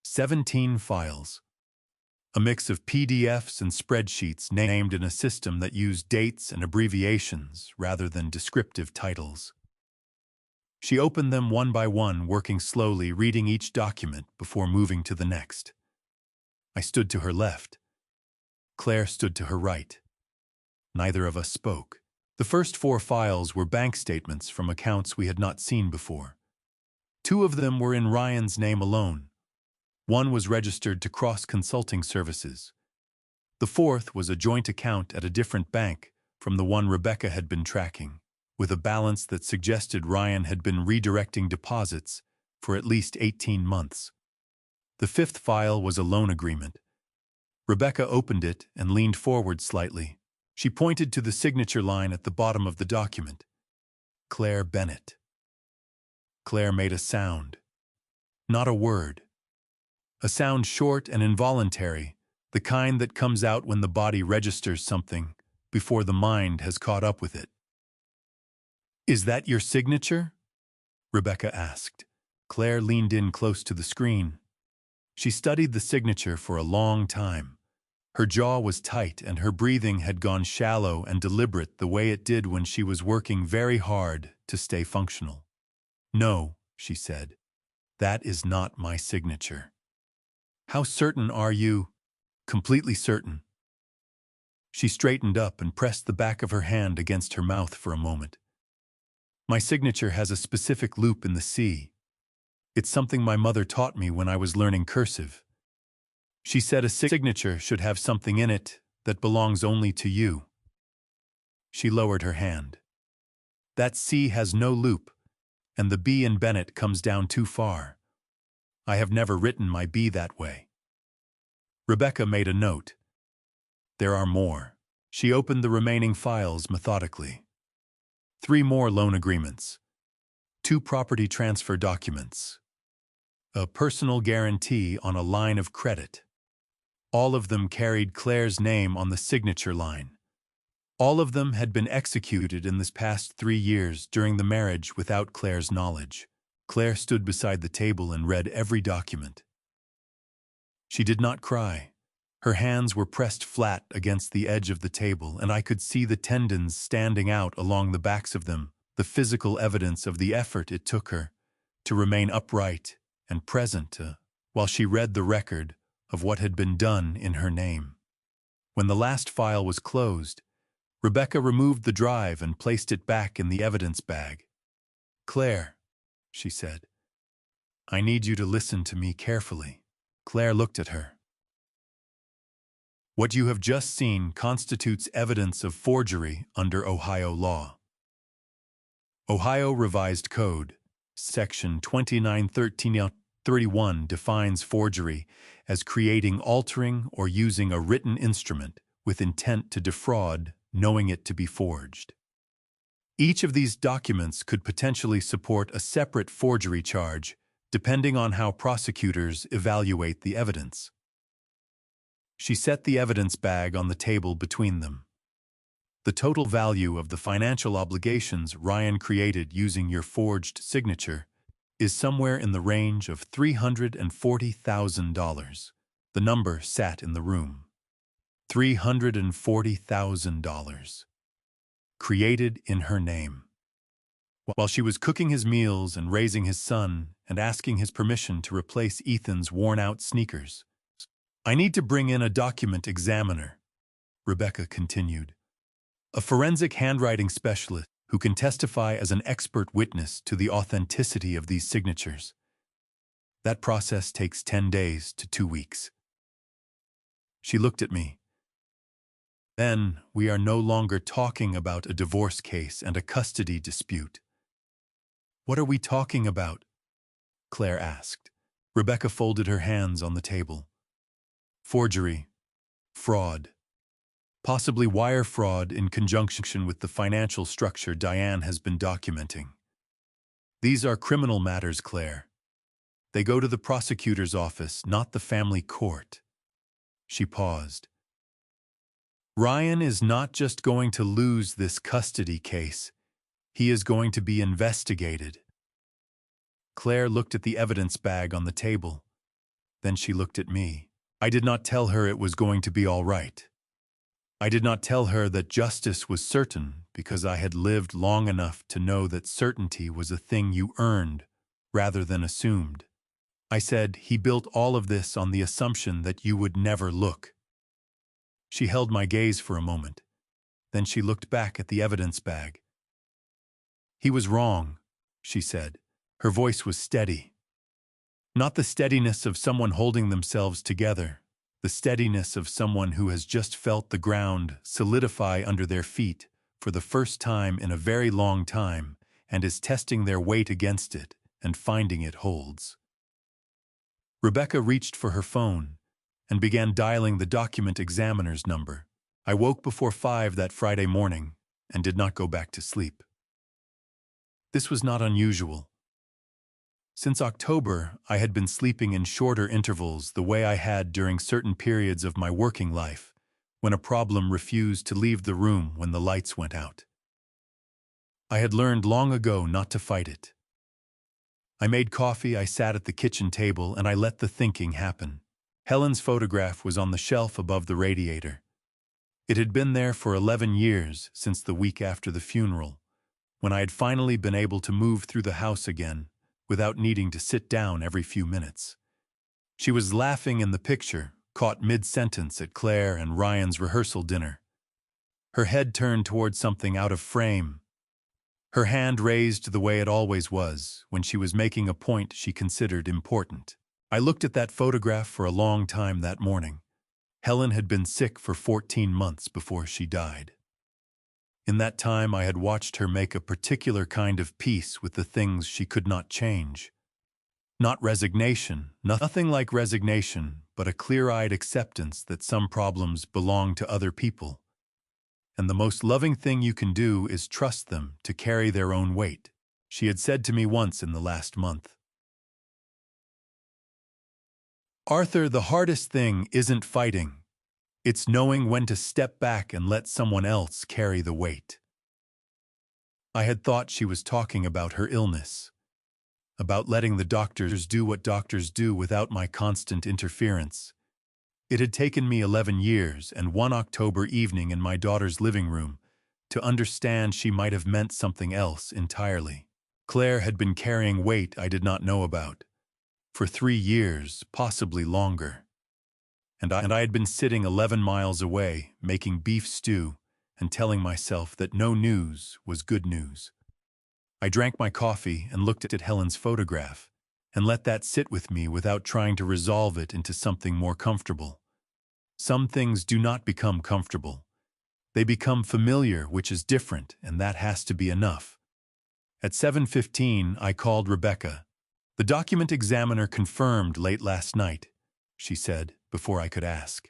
17 files. A mix of PDFs and spreadsheets named in a system that used dates and abbreviations rather than descriptive titles. She opened them one by one, working slowly, reading each document before moving to the next. I stood to her left. Claire stood to her right. Neither of us spoke. The first 4 files were bank statements from accounts we had not seen before. 2 of them were in Ryan's name alone. 1 was registered to Cross Consulting Services. The 4th was a joint account at a different bank from the one Rebecca had been tracking, with a balance that suggested Ryan had been redirecting deposits for at least 18 months. The 5th file was a loan agreement. Rebecca opened it and leaned forward slightly. She pointed to the signature line at the bottom of the document. Claire Bennett. Claire made a sound. Not a word. A sound short and involuntary, the kind that comes out when the body registers something before the mind has caught up with it. "Is that your signature?" Rebecca asked. Claire leaned in close to the screen. She studied the signature for a long time. Her jaw was tight and her breathing had gone shallow and deliberate, the way it did when she was working very hard to stay functional. "No," she said. "That is not my signature." "How certain are you?" "Completely certain." She straightened up and pressed the back of her hand against her mouth for a moment. "My signature has a specific loop in the C. It's something my mother taught me when I was learning cursive. She said a signature should have something in it that belongs only to you." She lowered her hand. "That C has no loop, and the B in Bennett comes down too far. I have never written my B that way." Rebecca made a note. "There are more." She opened the remaining files methodically. 3 more loan agreements. 2 property transfer documents. A personal guarantee on a line of credit. All of them carried Claire's name on the signature line. All of them had been executed in this past 3 years during the marriage without Claire's knowledge. Claire stood beside the table and read every document. She did not cry. Her hands were pressed flat against the edge of the table, and I could see the tendons standing out along the backs of them, the physical evidence of the effort it took her to remain upright and present while she read the record of what had been done in her name. When the last file was closed, Rebecca removed the drive and placed it back in the evidence bag. "Claire," she said, "I need you to listen to me carefully." Claire looked at her. "What you have just seen constitutes evidence of forgery under Ohio law. Ohio Revised Code, Section 2913-31 defines forgery as creating, altering, or using a written instrument with intent to defraud, knowing it to be forged. Each of these documents could potentially support a separate forgery charge, depending on how prosecutors evaluate the evidence." She set the evidence bag on the table between them. "The total value of the financial obligations Ryan created using your forged signature is somewhere in the range of $340,000. The number sat in the room. $340,000. Created in her name. While she was cooking his meals and raising his son and asking his permission to replace Ethan's worn-out sneakers. I need to bring in a document examiner," Rebecca continued. "A forensic handwriting specialist who can testify as an expert witness to the authenticity of these signatures. That process takes 10 days to 2 weeks. She looked at me. "Then we are no longer talking about a divorce case and a custody dispute." "What are we talking about?" Claire asked. Rebecca folded her hands on the table. "Forgery, fraud, possibly wire fraud in conjunction with the financial structure Diane has been documenting. These are criminal matters, Claire. They go to the prosecutor's office, not the family court." She paused. "Ryan is not just going to lose this custody case. He is going to be investigated." Claire looked at the evidence bag on the table. Then she looked at me. I did not tell her it was going to be all right. I did not tell her that justice was certain because I had lived long enough to know that certainty was a thing you earned rather than assumed. I said, "He built all of this on the assumption that you would never look." She held my gaze for a moment. Then she looked back at the evidence bag. "He was wrong," she said. Her voice was steady. Not the steadiness of someone holding themselves together, the steadiness of someone who has just felt the ground solidify under their feet for the first time in a very long time and is testing their weight against it and finding it holds. Rebecca reached for her phone and began dialing the document examiner's number. I woke before 5 that Friday morning and did not go back to sleep. This was not unusual. Since October, I had been sleeping in shorter intervals the way I had during certain periods of my working life, when a problem refused to leave the room when the lights went out. I had learned long ago not to fight it. I made coffee, I sat at the kitchen table, and I let the thinking happen. Helen's photograph was on the shelf above the radiator. It had been there for 11 years, since the week after the funeral, when I had finally been able to move through the house again, without needing to sit down every few minutes. She was laughing in the picture, caught mid-sentence at Claire and Ryan's rehearsal dinner. Her head turned toward something out of frame. Her hand raised the way it always was, when she was making a point she considered important. I looked at that photograph for a long time that morning. Helen had been sick for 14 months before she died. In that time, I had watched her make a particular kind of peace with the things she could not change. Not resignation, nothing like resignation, but a clear-eyed acceptance that some problems belong to other people. And the most loving thing you can do is trust them to carry their own weight, she had said to me once in the last month. "Arthur, the hardest thing isn't fighting. It's knowing when to step back and let someone else carry the weight." I had thought she was talking about her illness, about letting the doctors do what doctors do without my constant interference. It had taken me 11 years and one October evening in my daughter's living room to understand she might have meant something else entirely. Claire had been carrying weight I did not know about for 3 years, possibly longer. And I had been sitting 11 miles away, making beef stew and telling myself that no news was good news. I drank my coffee and looked at Helen's photograph and let that sit with me without trying to resolve it into something more comfortable. Some things do not become comfortable. They become familiar, which is different, and that has to be enough. At 7:15, I called Rebecca. "The document examiner confirmed late last night," she said, before I could ask.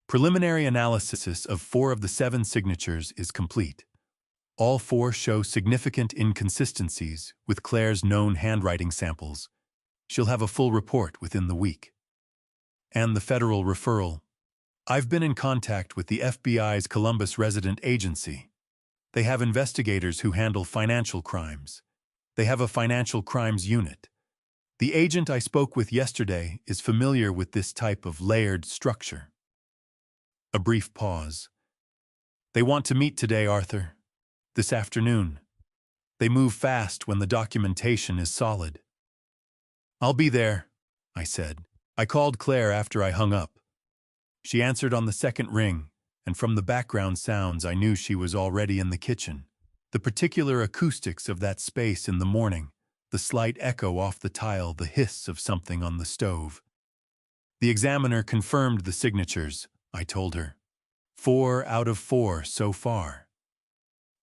"Preliminary analysis of 4 of the 7 signatures is complete. All 4 show significant inconsistencies with Claire's known handwriting samples. She'll have a full report within the week." "And the federal referral?" "I've been in contact with the FBI's Columbus resident agency. They have investigators who handle financial crimes. They have a financial crimes unit. The agent I spoke with yesterday is familiar with this type of layered structure." A brief pause. "They want to meet today, Arthur. This afternoon. They move fast when the documentation is solid." "I'll be there," I said. I called Claire after I hung up. She answered on the second ring, and from the background sounds I knew she was already in the kitchen. The particular acoustics of that space in the morning, the slight echo off the tile, the hiss of something on the stove. "The examiner confirmed the signatures," I told her. 4 out of 4 so far."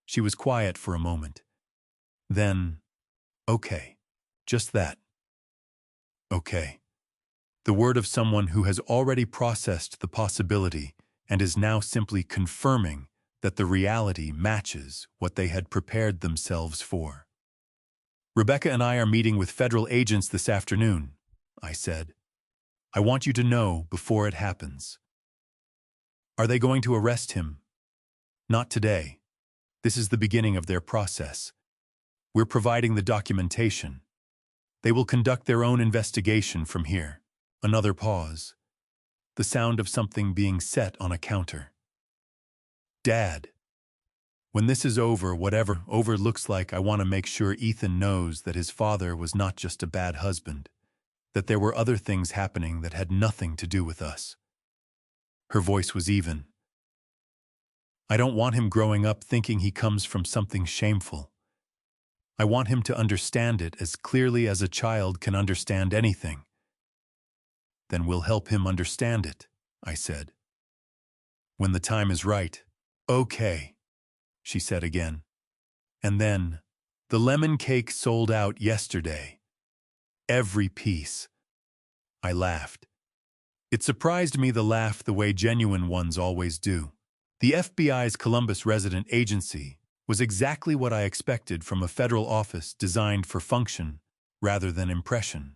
She was quiet for a moment. Then, "Okay. Just that." "Okay." The word of someone who has already processed the possibility and is now simply confirming that the reality matches what they had prepared themselves for. "Rebecca and I are meeting with federal agents this afternoon," I said. "I want you to know before it happens." "Are they going to arrest him?" "Not today. This is the beginning of their process. We're providing the documentation. They will conduct their own investigation from here." Another pause. The sound of something being set on a counter. "Dad, when this is over, whatever over looks like, I want to make sure Ethan knows that his father was not just a bad husband, that there were other things happening that had nothing to do with us." Her voice was even. "I don't want him growing up thinking he comes from something shameful. I want him to understand it as clearly as a child can understand anything." "Then we'll help him understand it," I said. "When the time is right." "Okay," she said again. And then, "The lemon cake sold out yesterday. Every piece." I laughed. It surprised me, the laugh, the way genuine ones always do. The FBI's Columbus resident agency was exactly what I expected from a federal office designed for function rather than impression.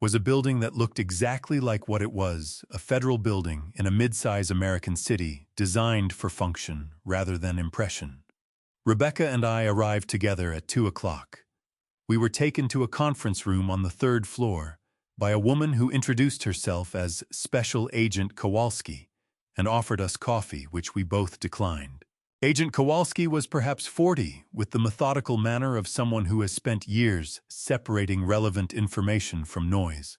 Was a building that looked exactly like what it was, a federal building in a mid-size American city designed for function rather than impression. Rebecca and I arrived together at 2 o'clock. We were taken to a conference room on the 3rd floor by a woman who introduced herself as Special Agent Kowalski and offered us coffee, which we both declined. Agent Kowalski was perhaps 40, with the methodical manner of someone who has spent years separating relevant information from noise.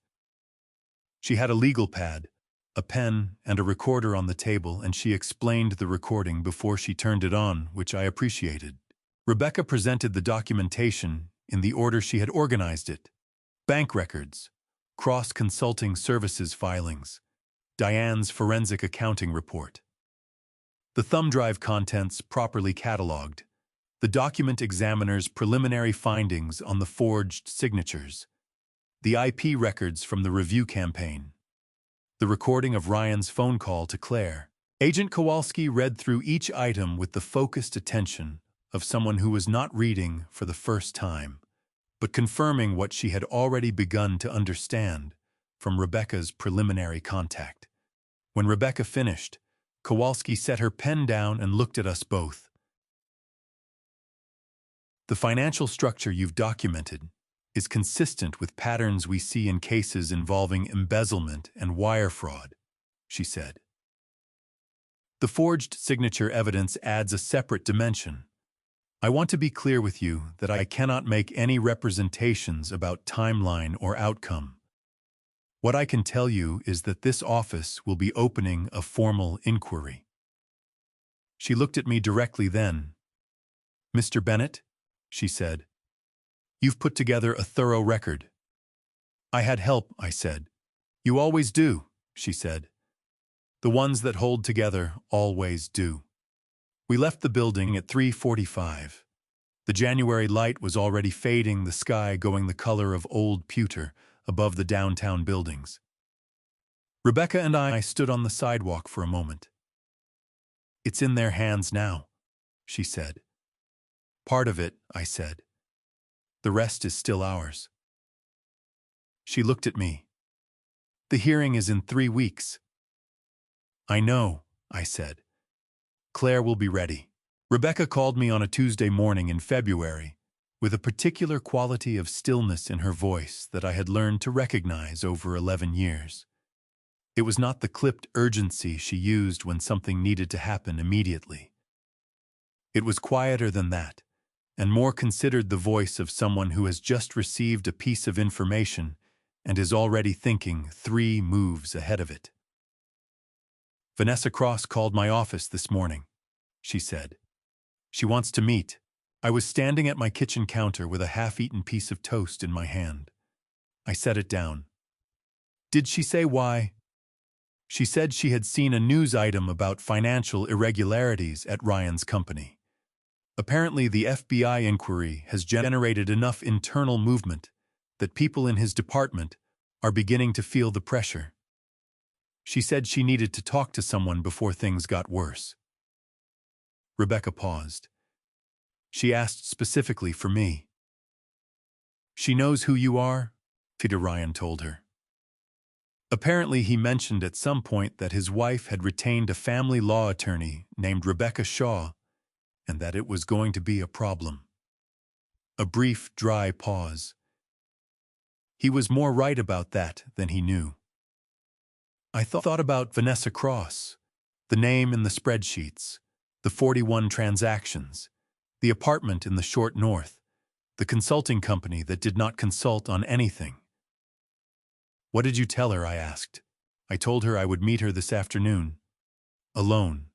She had a legal pad, a pen, and a recorder on the table, and she explained the recording before she turned it on, which I appreciated. Rebecca presented the documentation in the order she had organized it: bank records, cross-consulting services filings, Diane's forensic accounting report. The thumb drive contents properly cataloged, the document examiner's preliminary findings on the forged signatures, the IP records from the review campaign, the recording of Ryan's phone call to Claire. Agent Kowalski read through each item with the focused attention of someone who was not reading for the first time, but confirming what she had already begun to understand from Rebecca's preliminary contact. When Rebecca finished, Kowalski set her pen down and looked at us both. "The financial structure you've documented is consistent with patterns we see in cases involving embezzlement and wire fraud. she said. The forged signature evidence adds a separate dimension. I want to be clear with you that I cannot make any representations about timeline or outcome. What I can tell you is that this office will be opening a formal inquiry. She looked at me directly then. Mr. Bennett, she said, you've put together a thorough record. I had help, I said. You always do, she said. The ones that hold together always do. We left the building at 3:45. The January light was already fading, the sky going the color of old pewter above the downtown buildings. Rebecca and I stood on the sidewalk for a moment. It's in their hands now, she said. Part of it, I said. The rest is still ours. She looked at me. The hearing is in 3 weeks. I know, I said. Claire will be ready. Rebecca called me on a Tuesday morning in February, with a particular quality of stillness in her voice that I had learned to recognize over 11 years. It was not the clipped urgency she used when something needed to happen immediately. It was quieter than that, and more considered the voice of someone who has just received a piece of information and is already thinking 3 moves ahead of it. Vanessa Cross called my office this morning, she said. She wants to meet. I was standing at my kitchen counter with a half-eaten piece of toast in my hand. I set it down. Did she say why? She said she had seen a news item about financial irregularities at Ryan's company. Apparently, the FBI inquiry has generated enough internal movement that people in his department are beginning to feel the pressure. She said she needed to talk to someone before things got worse. Rebecca paused. She asked specifically for me. She knows who you are, Peter Ryan told her. Apparently, he mentioned at some point that his wife had retained a family law attorney named Rebecca Shaw, and that it was going to be a problem. A brief, dry pause. He was more right about that than he knew. I thought about Vanessa Cross, the name in the spreadsheets, the 41 transactions, the apartment in the short north, the consulting company that did not consult on anything. What did you tell her? I asked. I told her I would meet her this afternoon. Alone.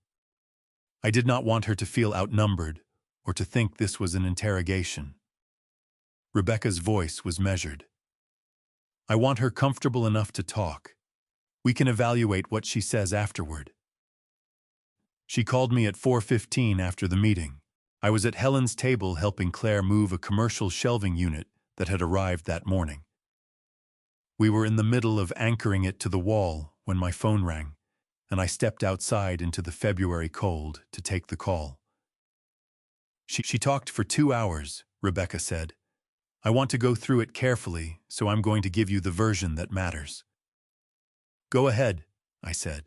I did not want her to feel outnumbered or to think this was an interrogation. Rebecca's voice was measured. I want her comfortable enough to talk. We can evaluate what she says afterward. She called me at 4:15 after the meeting. I was at Helen's table helping Claire move a commercial shelving unit that had arrived that morning. We were in the middle of anchoring it to the wall when my phone rang, and I stepped outside into the February cold to take the call. She talked for 2 hours, Rebecca said. I want to go through it carefully, so I'm going to give you the version that matters. Go ahead, I said.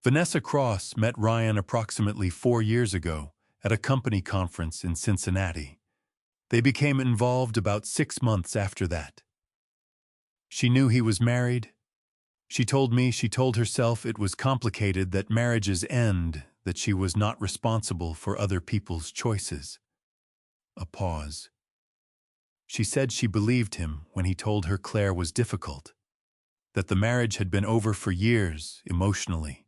Vanessa Cross met Ryan approximately 4 years ago at a company conference in Cincinnati. They became involved about 6 months after that. She knew he was married. She told me she told herself it was complicated, that marriages end, that she was not responsible for other people's choices. A pause. She said she believed him when he told her Claire was difficult, that the marriage had been over for years, emotionally,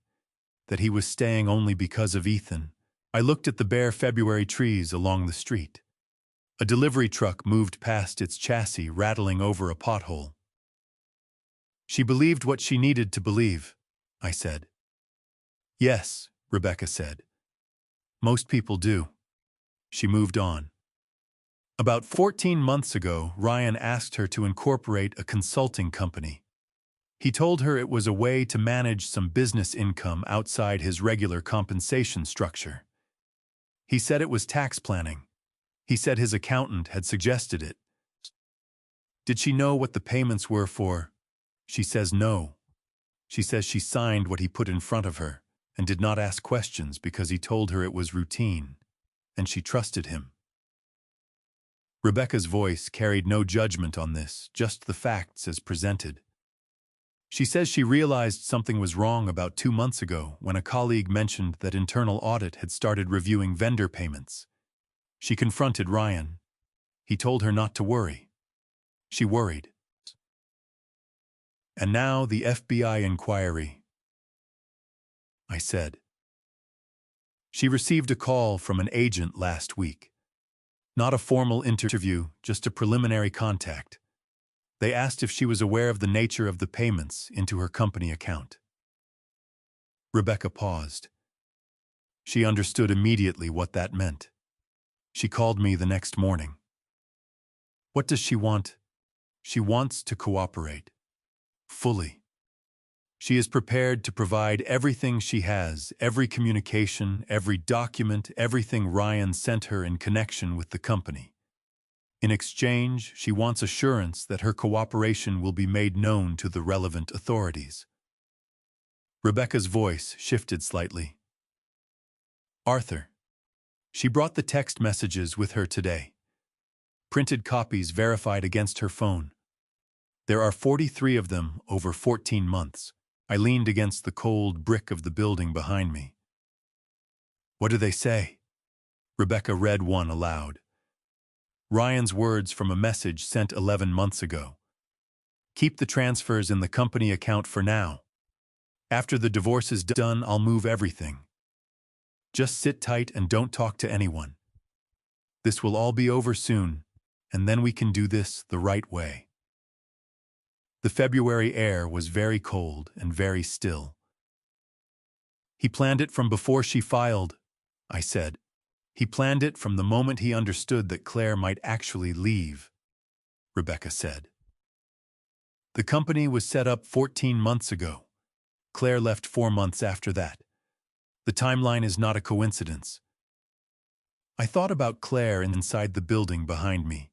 that he was staying only because of Ethan. I looked at the bare February trees along the street. A delivery truck moved past, its chassis rattling over a pothole. She believed what she needed to believe, I said. Yes, Rebecca said. Most people do. She moved on. About 14 months ago, Ryan asked her to incorporate a consulting company. He told her it was a way to manage some business income outside his regular compensation structure. He said it was tax planning. He said his accountant had suggested it. Did she know what the payments were for? She says no. She says she signed what he put in front of her and did not ask questions because he told her it was routine, and she trusted him. Rebecca's voice carried no judgment on this, just the facts as presented. She says she realized something was wrong about 2 months ago when a colleague mentioned that internal audit had started reviewing vendor payments. She confronted Ryan. He told her not to worry. She worried. And now the FBI inquiry, I said. She received a call from an agent last week. Not a formal interview, just a preliminary contact. They asked if she was aware of the nature of the payments into her company account. Rebecca paused. She understood immediately what that meant. She called me the next morning. What does she want? She wants to cooperate. Fully. She is prepared to provide everything she has, every communication, every document, everything Ryan sent her in connection with the company. In exchange, she wants assurance that her cooperation will be made known to the relevant authorities. Rebecca's voice shifted slightly. Arthur. She brought the text messages with her today. Printed copies verified against her phone. There are 43 of them over 14 months. I leaned against the cold brick of the building behind me. What do they say? Rebecca read one aloud. Ryan's words from a message sent 11 months ago. Keep the transfers in the company account for now. After the divorce is done, I'll move everything. Just sit tight and don't talk to anyone. This will all be over soon, and then we can do this the right way. The February air was very cold and very still. He planned it from before she filed, I said. He planned it from the moment he understood that Claire might actually leave, Rebecca said. The company was set up 14 months ago. Claire left 4 months after that. The timeline is not a coincidence. I thought about Claire inside the building behind me,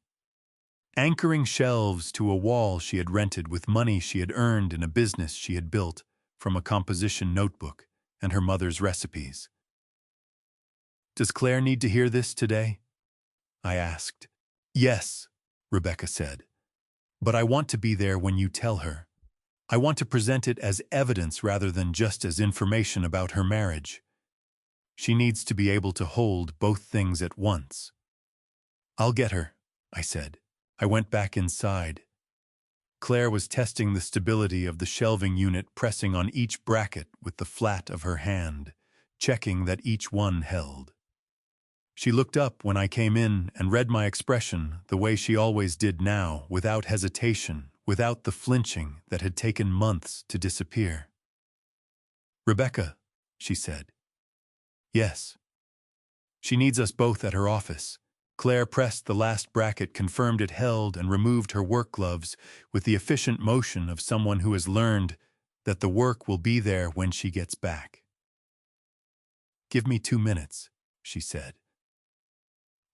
anchoring shelves to a wall she had rented with money she had earned in a business she had built from a composition notebook and her mother's recipes. Does Claire need to hear this today? I asked. Yes, Rebecca said. But I want to be there when you tell her. I want to present it as evidence rather than just as information about her marriage. She needs to be able to hold both things at once. I'll get her, I said. I went back inside. Claire was testing the stability of the shelving unit, pressing on each bracket with the flat of her hand, checking that each one held. She looked up when I came in and read my expression the way she always did now, without hesitation, without the flinching that had taken months to disappear. Rebecca, she said. Yes. She needs us both at her office. Claire pressed the last bracket, confirmed it held, and removed her work gloves with the efficient motion of someone who has learned that the work will be there when she gets back. Give me 2 minutes, she said.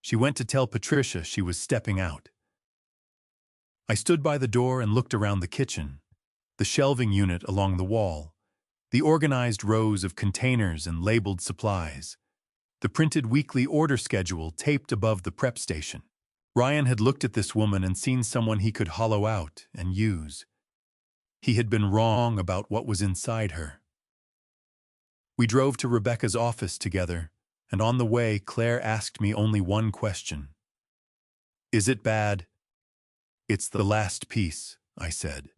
She went to tell Patricia she was stepping out. I stood by the door and looked around the kitchen, the shelving unit along the wall, the organized rows of containers and labeled supplies, the printed weekly order schedule taped above the prep station. Ryan had looked at this woman and seen someone he could hollow out and use. He had been wrong about what was inside her. We drove to Rebecca's office together, and on the way, Claire asked me only one question. Is it bad? It's the last piece, I said.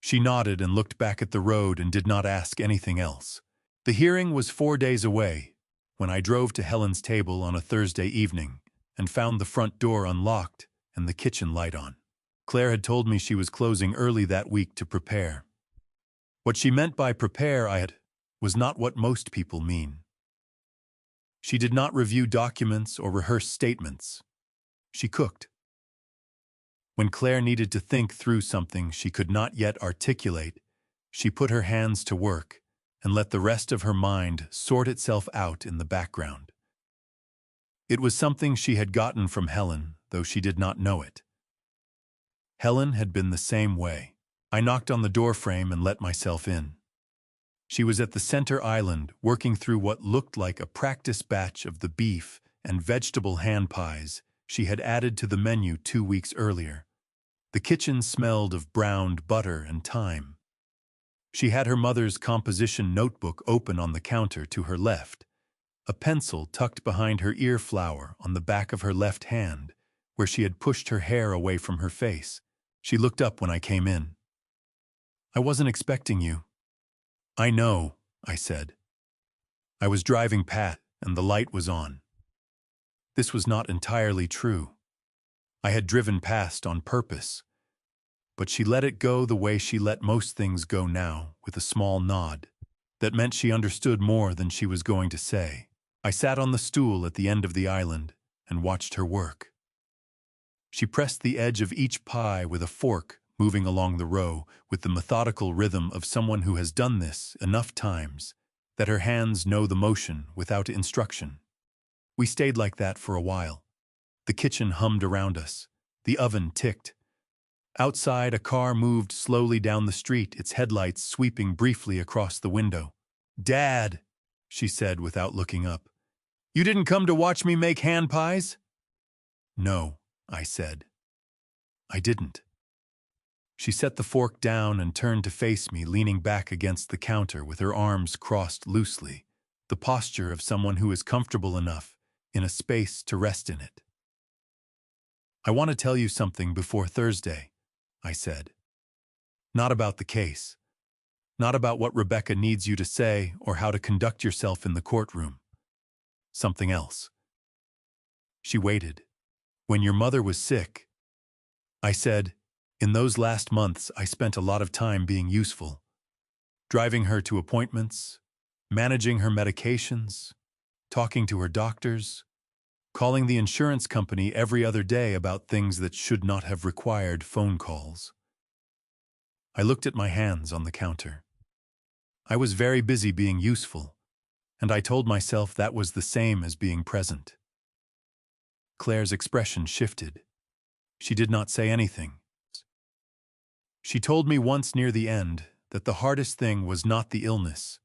She nodded and looked back at the road and did not ask anything else. The hearing was 4 days away when I drove to Helen's table on a Thursday evening and found the front door unlocked and the kitchen light on. Claire had told me she was closing early that week to prepare. What she meant by prepare was not what most people mean. She did not review documents or rehearse statements. She cooked. When Claire needed to think through something she could not yet articulate, she put her hands to work and let the rest of her mind sort itself out in the background. It was something she had gotten from Helen, though she did not know it. Helen had been the same way. I knocked on the doorframe and let myself in. She was at the center island, working through what looked like a practice batch of the beef and vegetable hand pies she had added to the menu 2 weeks earlier. The kitchen smelled of browned butter and thyme. She had her mother's composition notebook open on the counter to her left, a pencil tucked behind her ear flower on the back of her left hand, where she had pushed her hair away from her face. She looked up when I came in. "I wasn't expecting you." "I know," I said. "I was driving past, and the light was on." This was not entirely true. I had driven past on purpose. But she let it go the way she let most things go now, with a small nod. That meant she understood more than she was going to say. I sat on the stool at the end of the island and watched her work. She pressed the edge of each pie with a fork, moving along the row with the methodical rhythm of someone who has done this enough times that her hands know the motion without instruction. We stayed like that for a while. The kitchen hummed around us. The oven ticked. Outside, a car moved slowly down the street, its headlights sweeping briefly across the window. "Dad," she said without looking up, "you didn't come to watch me make hand pies?" "No," I said. "I didn't." She set the fork down and turned to face me, leaning back against the counter with her arms crossed loosely, the posture of someone who is comfortable enough in a space to rest in it. "I want to tell you something before Thursday," I said. "Not about the case. Not about what Rebecca needs you to say or how to conduct yourself in the courtroom. Something else." She waited. "When your mother was sick," I said, "in those last months I spent a lot of time being useful. Driving her to appointments, managing her medications, talking to her doctors, calling the insurance company every other day about things that should not have required phone calls." I looked at my hands on the counter. I was very busy being useful, and I told myself that was the same as being present. Claire's expression shifted. She did not say anything. She told me once near the end that the hardest thing was not the illness.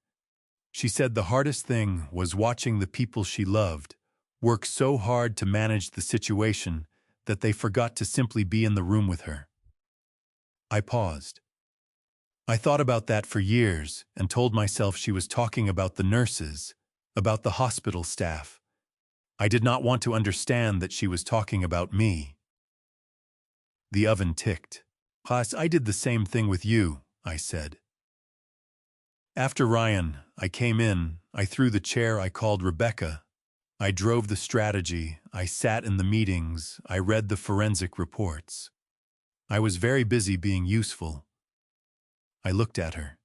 She said the hardest thing was watching the people she loved work so hard to manage the situation that they forgot to simply be in the room with her. I paused. I thought about that for years and told myself she was talking about the nurses, about the hospital staff. I did not want to understand that she was talking about me. The oven ticked. "Haas, I did the same thing with you," I said. "After Ryan, I came in, I threw the chair I called Rebecca. I drove the strategy, I sat in the meetings, I read the forensic reports. I was very busy being useful." I looked at her.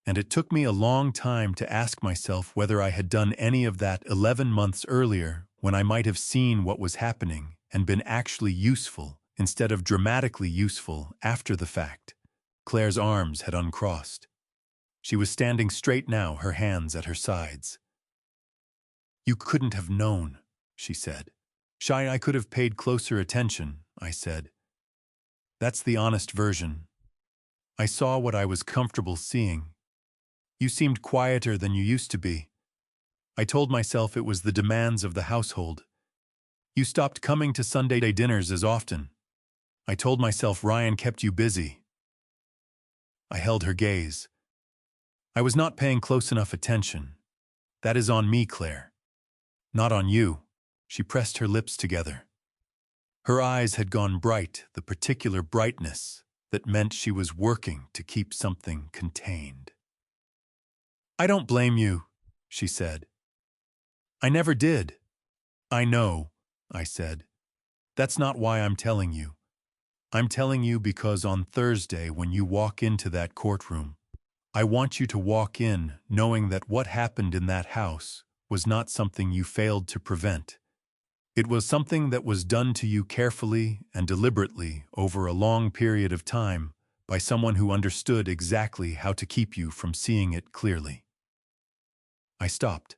And it took me a long time to ask myself whether I had done any of that 11 months earlier when I might have seen what was happening and been actually useful instead of dramatically useful after the fact. Claire's arms had uncrossed. She was standing straight now, her hands at her sides. "You couldn't have known," she said. "Shy, I could have paid closer attention," I said. "That's the honest version. I saw what I was comfortable seeing. You seemed quieter than you used to be. I told myself it was the demands of the household. You stopped coming to Sunday dinners as often. I told myself Ryan kept you busy." I held her gaze. "I was not paying close enough attention. That is on me, Claire. Not on you." She pressed her lips together. Her eyes had gone bright, the particular brightness that meant she was working to keep something contained. "I don't blame you," she said. "I never did." "I know," I said. "That's not why I'm telling you. I'm telling you because on Thursday when you walk into that courtroom, I want you to walk in knowing that what happened in that house was not something you failed to prevent. It was something that was done to you carefully and deliberately over a long period of time by someone who understood exactly how to keep you from seeing it clearly." I stopped.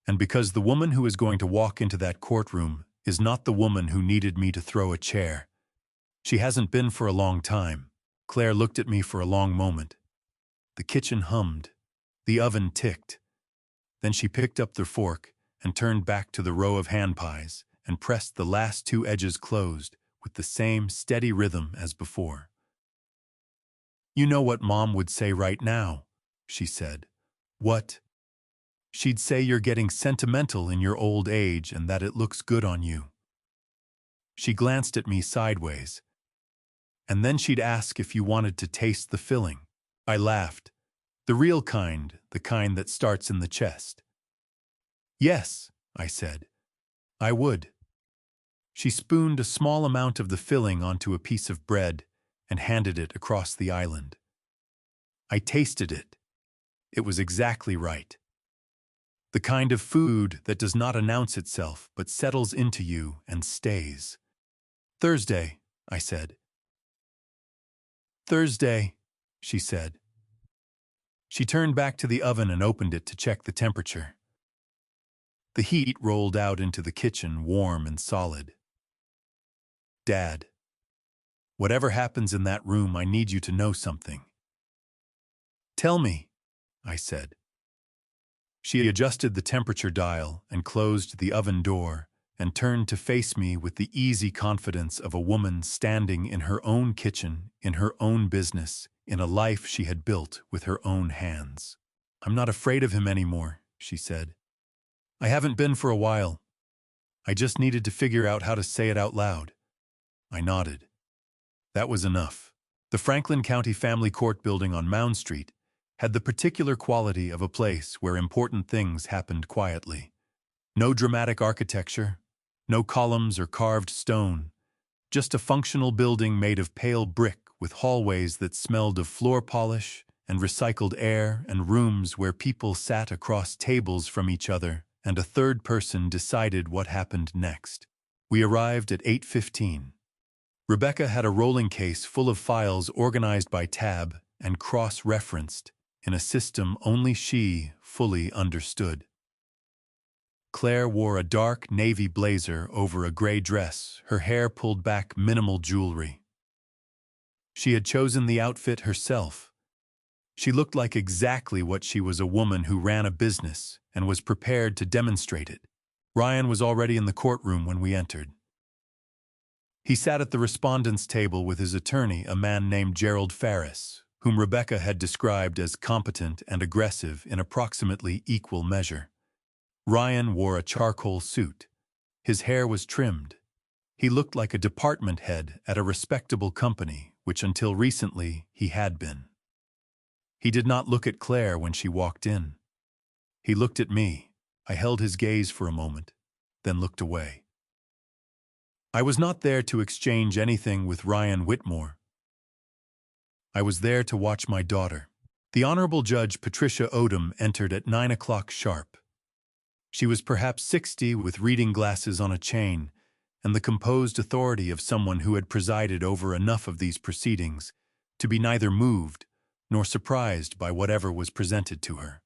And because the woman who is going to walk into that courtroom is not the woman who needed me to throw a chair. She hasn't been for a long time. Claire looked at me for a long moment. The kitchen hummed. The oven ticked. Then she picked up the fork and turned back to the row of hand pies and pressed the last 2 edges closed with the same steady rhythm as before. "You know what Mom would say right now," she said. "What?" "She'd say you're getting sentimental in your old age and that it looks good on you." She glanced at me sideways. "And then she'd ask if you wanted to taste the filling." I laughed. "The real kind, the kind that starts in the chest." "Yes," I said. "I would." She spooned a small amount of the filling onto a piece of bread and handed it across the island. I tasted it. It was exactly right. The kind of food that does not announce itself but settles into you and stays. "Thursday," I said. "Thursday," she said. She turned back to the oven and opened it to check the temperature. The heat rolled out into the kitchen, warm and solid. "Dad, whatever happens in that room, I need you to know something." "Tell me," I said. She adjusted the temperature dial and closed the oven door and turned to face me with the easy confidence of a woman standing in her own kitchen, in her own business, in a life she had built with her own hands. "I'm not afraid of him anymore," she said. "I haven't been for a while. I just needed to figure out how to say it out loud." I nodded. That was enough. The Franklin County Family Court building on Mound Street had the particular quality of a place where important things happened quietly. No dramatic architecture, no columns or carved stone, just a functional building made of pale brick with hallways that smelled of floor polish and recycled air and rooms where people sat across tables from each other and a third person decided what happened next. We arrived at 8:15. Rebecca had a rolling case full of files organized by tab and cross-referenced in a system only she fully understood. Claire wore a dark navy blazer over a gray dress, her hair pulled back, minimal jewelry. She had chosen the outfit herself. She looked like exactly what she was, a woman who ran a business and was prepared to demonstrate it. Ryan was already in the courtroom when we entered. He sat at the respondent's table with his attorney, a man named Gerald Ferris, whom Rebecca had described as competent and aggressive in approximately equal measure. Ryan wore a charcoal suit. His hair was trimmed. He looked like a department head at a respectable company, which until recently he had been. He did not look at Claire when she walked in. He looked at me. I held his gaze for a moment, then looked away. I was not there to exchange anything with Ryan Whitmore. I was there to watch my daughter. The Honorable Judge Patricia Odom entered at 9 o'clock sharp. She was perhaps 60 with reading glasses on a chain and the composed authority of someone who had presided over enough of these proceedings to be neither moved nor surprised by whatever was presented to her.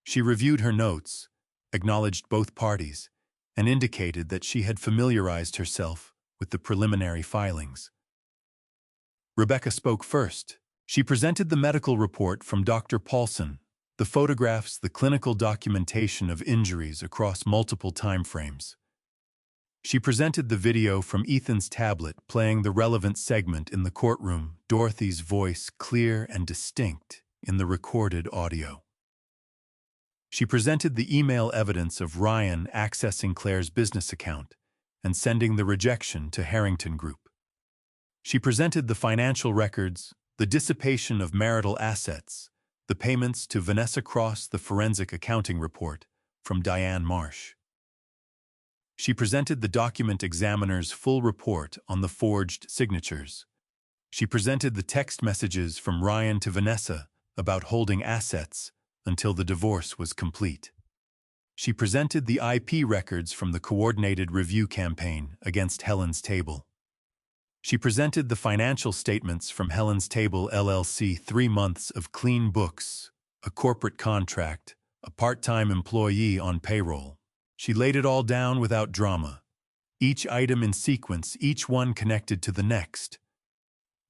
She reviewed her notes, acknowledged both parties, and indicated that she had familiarized herself with the preliminary filings. Rebecca spoke first. She presented the medical report from Dr. Paulson, the photographs, the clinical documentation of injuries across multiple timeframes. She presented the video from Ethan's tablet playing the relevant segment in the courtroom, Dorothy's voice clear and distinct in the recorded audio. She presented the email evidence of Ryan accessing Claire's business account and sending the rejection to Harrington Group. She presented the financial records, the dissipation of marital assets, the payments to Vanessa Cross, the forensic accounting report from Diane Marsh. She presented the document examiner's full report on the forged signatures. She presented the text messages from Ryan to Vanessa about holding assets until the divorce was complete. She presented the IP records from the coordinated review campaign against Helen's Table. She presented the financial statements from Helen's Table LLC, 3 months of clean books, a corporate contract, a part-time employee on payroll. She laid it all down without drama, each item in sequence, each one connected to the next.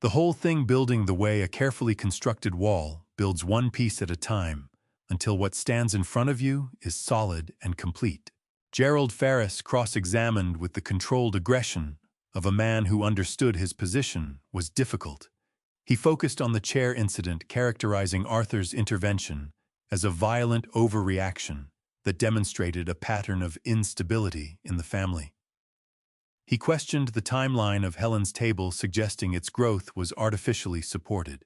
The whole thing building the way a carefully constructed wall builds one piece at a time until what stands in front of you is solid and complete. Gerald Ferris cross-examined with the controlled aggression of a man who understood his position, was difficult. He focused on the chair incident, characterizing Arthur's intervention as a violent overreaction that demonstrated a pattern of instability in the family. He questioned the timeline of Helen's table, suggesting its growth was artificially supported.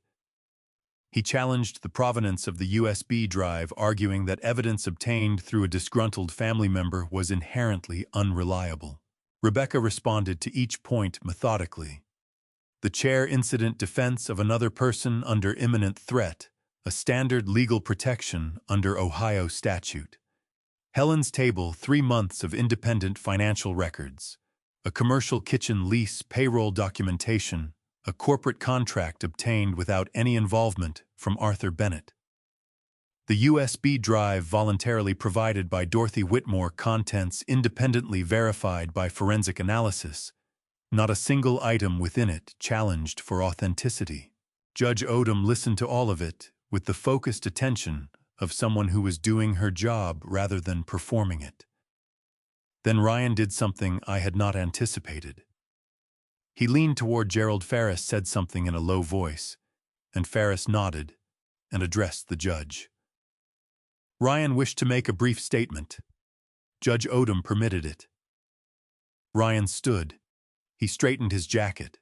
He challenged the provenance of the USB drive, arguing that evidence obtained through a disgruntled family member was inherently unreliable. Rebecca responded to each point methodically. The chair incident, defense of another person under imminent threat, a standard legal protection under Ohio statute. Helen's table, 3 months of independent financial records, a commercial kitchen lease, payroll documentation, a corporate contract obtained without any involvement from Arthur Bennett. The USB drive voluntarily provided by Dorothy Whitmore, contents independently verified by forensic analysis, not a single item within it challenged for authenticity. Judge Odom listened to all of it with the focused attention of someone who was doing her job rather than performing it. Then Ryan did something I had not anticipated. He leaned toward Gerald Ferris, said something in a low voice, and Ferris nodded and addressed the judge. Ryan wished to make a brief statement. Judge Odom permitted it. Ryan stood. He straightened his jacket.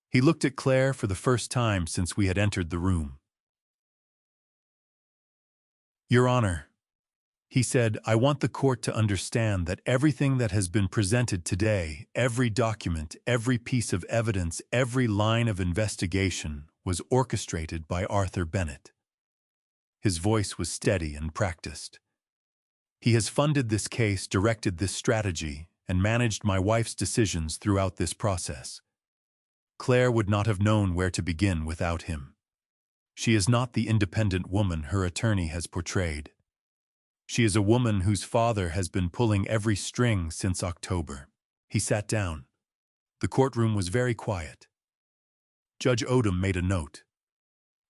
He looked at Claire for the first time since we had entered the room. Your Honor, he said, I want the court to understand that everything that has been presented today, every document, every piece of evidence, every line of investigation, was orchestrated by Arthur Bennett. His voice was steady and practiced. He has funded this case, directed this strategy, and managed my wife's decisions throughout this process. Claire would not have known where to begin without him. She is not the independent woman her attorney has portrayed. She is a woman whose father has been pulling every string since October. He sat down. The courtroom was very quiet. Judge Odom made a note.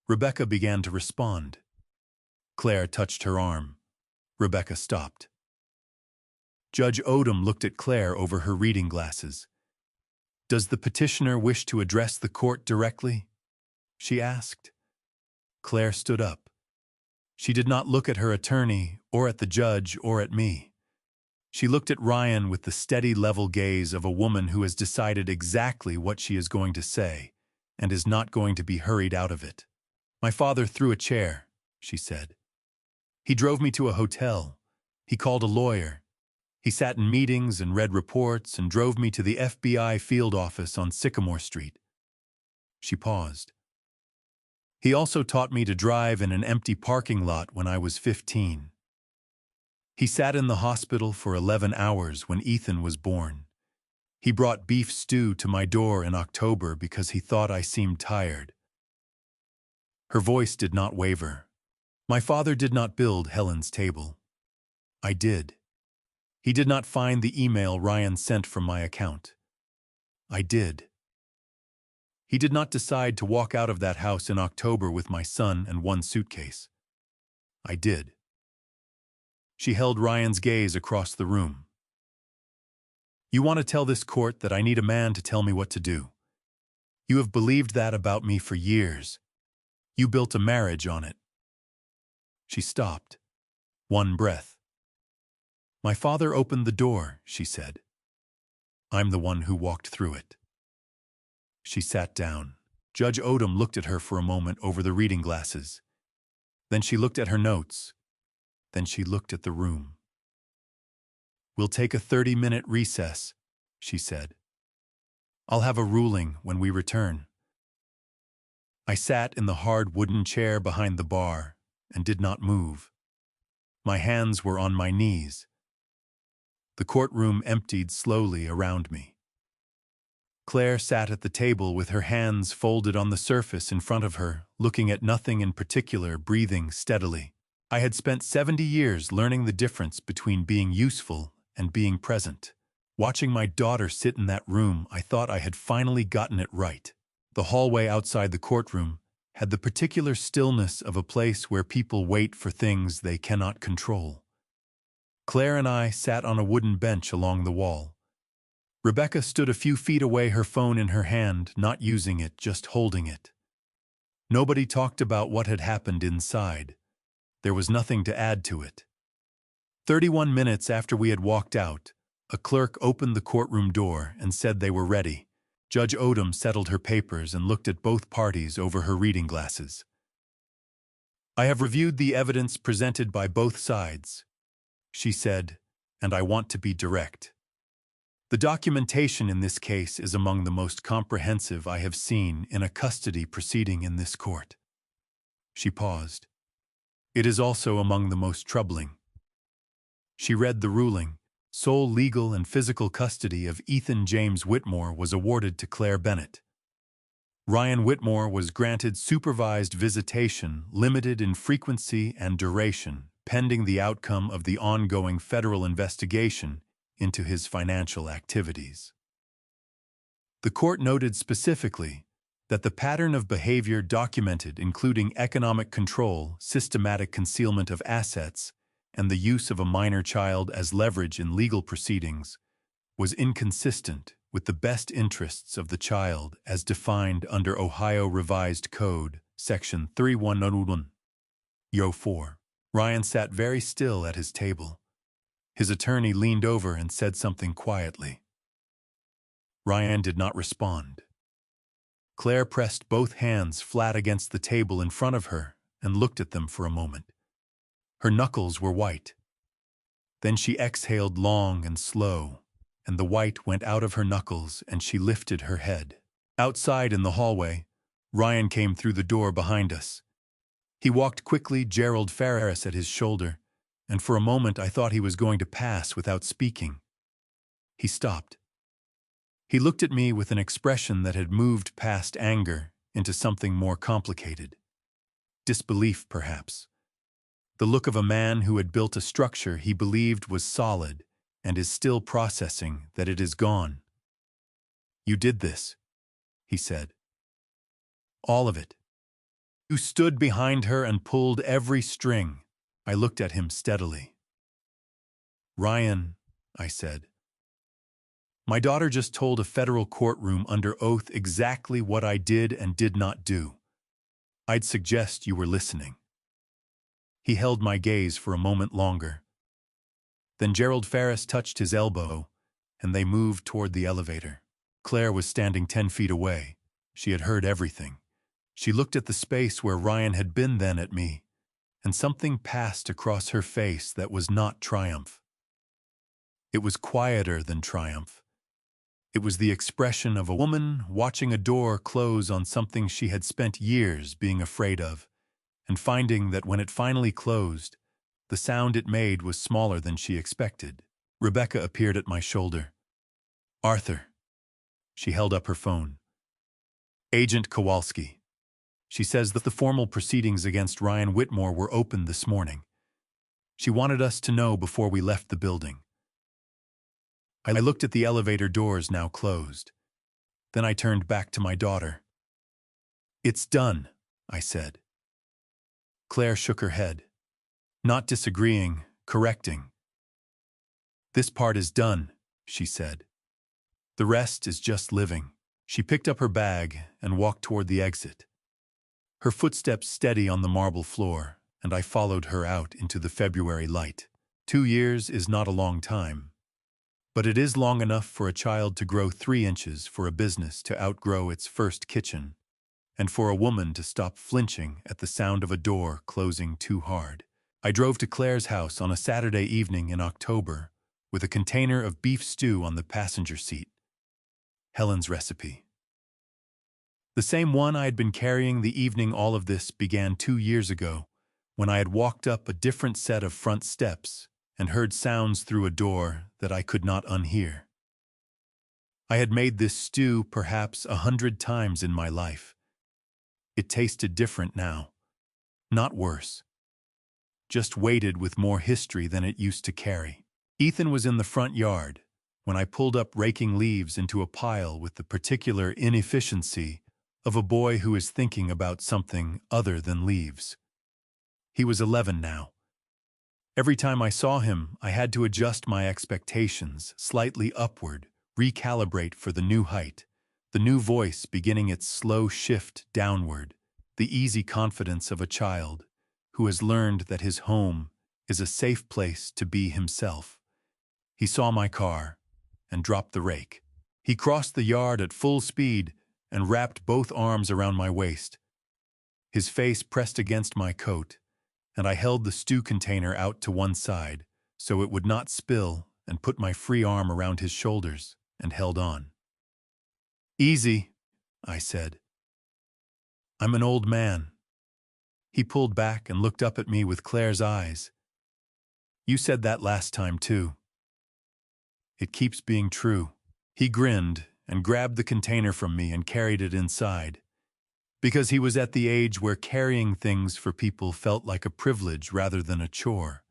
Rebecca began to respond. Claire touched her arm. Rebecca stopped. Judge Odom looked at Claire over her reading glasses. Does the petitioner wish to address the court directly? She asked. Claire stood up. She did not look at her attorney, or at the judge, or at me. She looked at Ryan with the steady, level gaze of a woman who has decided exactly what she is going to say, and is not going to be hurried out of it. My father threw a chair, she said. He drove me to a hotel. He called a lawyer. He sat in meetings and read reports and drove me to the FBI field office on Sycamore Street. She paused. He also taught me to drive in an empty parking lot when I was 15. He sat in the hospital for 11 hours when Ethan was born. He brought beef stew to my door in October because he thought I seemed tired. Her voice did not waver. My father did not build Helen's table. I did. He did not find the email Ryan sent from my account. I did. He did not decide to walk out of that house in October with my son and one suitcase. I did. She held Ryan's gaze across the room. You want to tell this court that I need a man to tell me what to do. You have believed that about me for years. You built a marriage on it. She stopped. One breath. My father opened the door, she said. I'm the one who walked through it. She sat down. Judge Odom looked at her for a moment over the reading glasses. Then she looked at her notes. Then she looked at the room. We'll take a 30-minute recess, she said. I'll have a ruling when we return. I sat in the hard wooden chair behind the bar and did not move. My hands were on my knees. The courtroom emptied slowly around me. Claire sat at the table with her hands folded on the surface in front of her, looking at nothing in particular, breathing steadily. I had spent 70 years learning the difference between being useful and being present. Watching my daughter sit in that room, I thought I had finally gotten it right. The hallway outside the courtroom had the particular stillness of a place where people wait for things they cannot control. Claire and I sat on a wooden bench along the wall. Rebecca stood a few feet away, her phone in her hand, not using it, just holding it. Nobody talked about what had happened inside. There was nothing to add to it. 31 minutes after we had walked out, a clerk opened the courtroom door and said they were ready. Judge Odom settled her papers and looked at both parties over her reading glasses. "I have reviewed the evidence presented by both sides," she said, "and I want to be direct. The documentation in this case is among the most comprehensive I have seen in a custody proceeding in this court." She paused. "It is also among the most troubling." She read the ruling. Sole legal and physical custody of Ethan James Whitmore was awarded to Claire Bennett. Ryan Whitmore was granted supervised visitation, limited in frequency and duration, pending the outcome of the ongoing federal investigation into his financial activities. The court noted specifically that the pattern of behavior documented, including economic control, systematic concealment of assets, and the use of a minor child as leverage in legal proceedings, was inconsistent with the best interests of the child as defined under Ohio Revised Code, Section 3101. Yo 4. Ryan sat very still at his table. His attorney leaned over and said something quietly. Ryan did not respond. Claire pressed both hands flat against the table in front of her and looked at them for a moment. Her knuckles were white. Then she exhaled long and slow, and the white went out of her knuckles and she lifted her head. Outside in the hallway, Ryan came through the door behind us. He walked quickly, Gerald Ferris at his shoulder, and for a moment I thought he was going to pass without speaking. He stopped. He looked at me with an expression that had moved past anger into something more complicated. Disbelief, perhaps. The look of a man who had built a structure he believed was solid and is still processing that it is gone. "You did this," he said. "All of it. You stood behind her and pulled every string." I looked at him steadily. "Ryan," I said, "my daughter just told a federal courtroom under oath exactly what I did and did not do. I'd suggest you were listening." He held my gaze for a moment longer. Then Gerald Ferris touched his elbow, and they moved toward the elevator. Claire was standing 10 feet away. She had heard everything. She looked at the space where Ryan had been then at me, and something passed across her face that was not triumph. It was quieter than triumph. It was the expression of a woman watching a door close on something she had spent years being afraid of, and finding that when it finally closed, the sound it made was smaller than she expected. Rebecca appeared at my shoulder. "Arthur." She held up her phone. "Agent Kowalski. She says that the formal proceedings against Ryan Whitmore were opened this morning. She wanted us to know before we left the building." I looked at the elevator doors now closed. Then I turned back to my daughter. "It's done," I said. Claire shook her head. Not disagreeing, correcting. "This part is done," she said. "The rest is just living." She picked up her bag and walked toward the exit. Her footsteps steady on the marble floor, and I followed her out into the February light. 2 years is not a long time, but it is long enough for a child to grow 3 inches, for a business to outgrow its first kitchen, and for a woman to stop flinching at the sound of a door closing too hard. I drove to Claire's house on a Saturday evening in October with a container of beef stew on the passenger seat. Helen's recipe. The same one I had been carrying the evening all of this began 2 years ago, when I had walked up a different set of front steps and heard sounds through a door that I could not unhear. I had made this stew perhaps 100 times in my life. It tasted different now. Not worse. Just weighted with more history than it used to carry. Ethan was in the front yard when I pulled up, raking leaves into a pile with the particular inefficiency of a boy who is thinking about something other than leaves. He was 11 now. Every time I saw him, I had to adjust my expectations slightly upward, recalibrate for the new height, the new voice beginning its slow shift downward, the easy confidence of a child who has learned that his home is a safe place to be himself. He saw my car and dropped the rake. He crossed the yard at full speed and wrapped both arms around my waist. His face pressed against my coat, and I held the stew container out to one side so it would not spill, and put my free arm around his shoulders and held on. "Easy," I said. "I'm an old man." He pulled back and looked up at me with Claire's eyes. "You said that last time too." "It keeps being true." He grinned and grabbed the container from me and carried it inside, because he was at the age where carrying things for people felt like a privilege rather than a chore,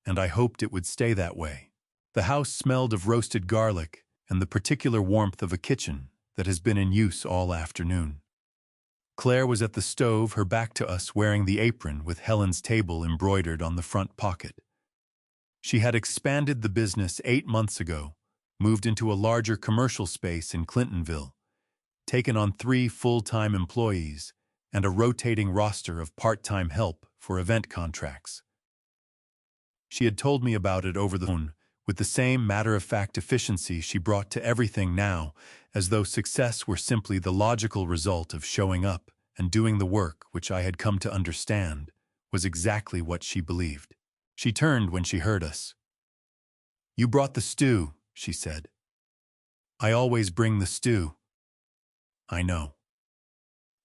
and I hoped it would stay that way. The house smelled of roasted garlic and the particular warmth of a kitchen that has been in use all afternoon. Claire was at the stove, her back to us, wearing the apron with Helen's table embroidered on the front pocket. She had expanded the business 8 months ago, moved into a larger commercial space in Clintonville, taken on 3 full-time employees, and a rotating roster of part-time help for event contracts. She had told me about it over the phone, with the same matter-of-fact efficiency she brought to everything now, as though success were simply the logical result of showing up and doing the work which I had come to understand was exactly what she believed. She turned when she heard us. "You brought the stew," she said. "I always bring the stew." "I know."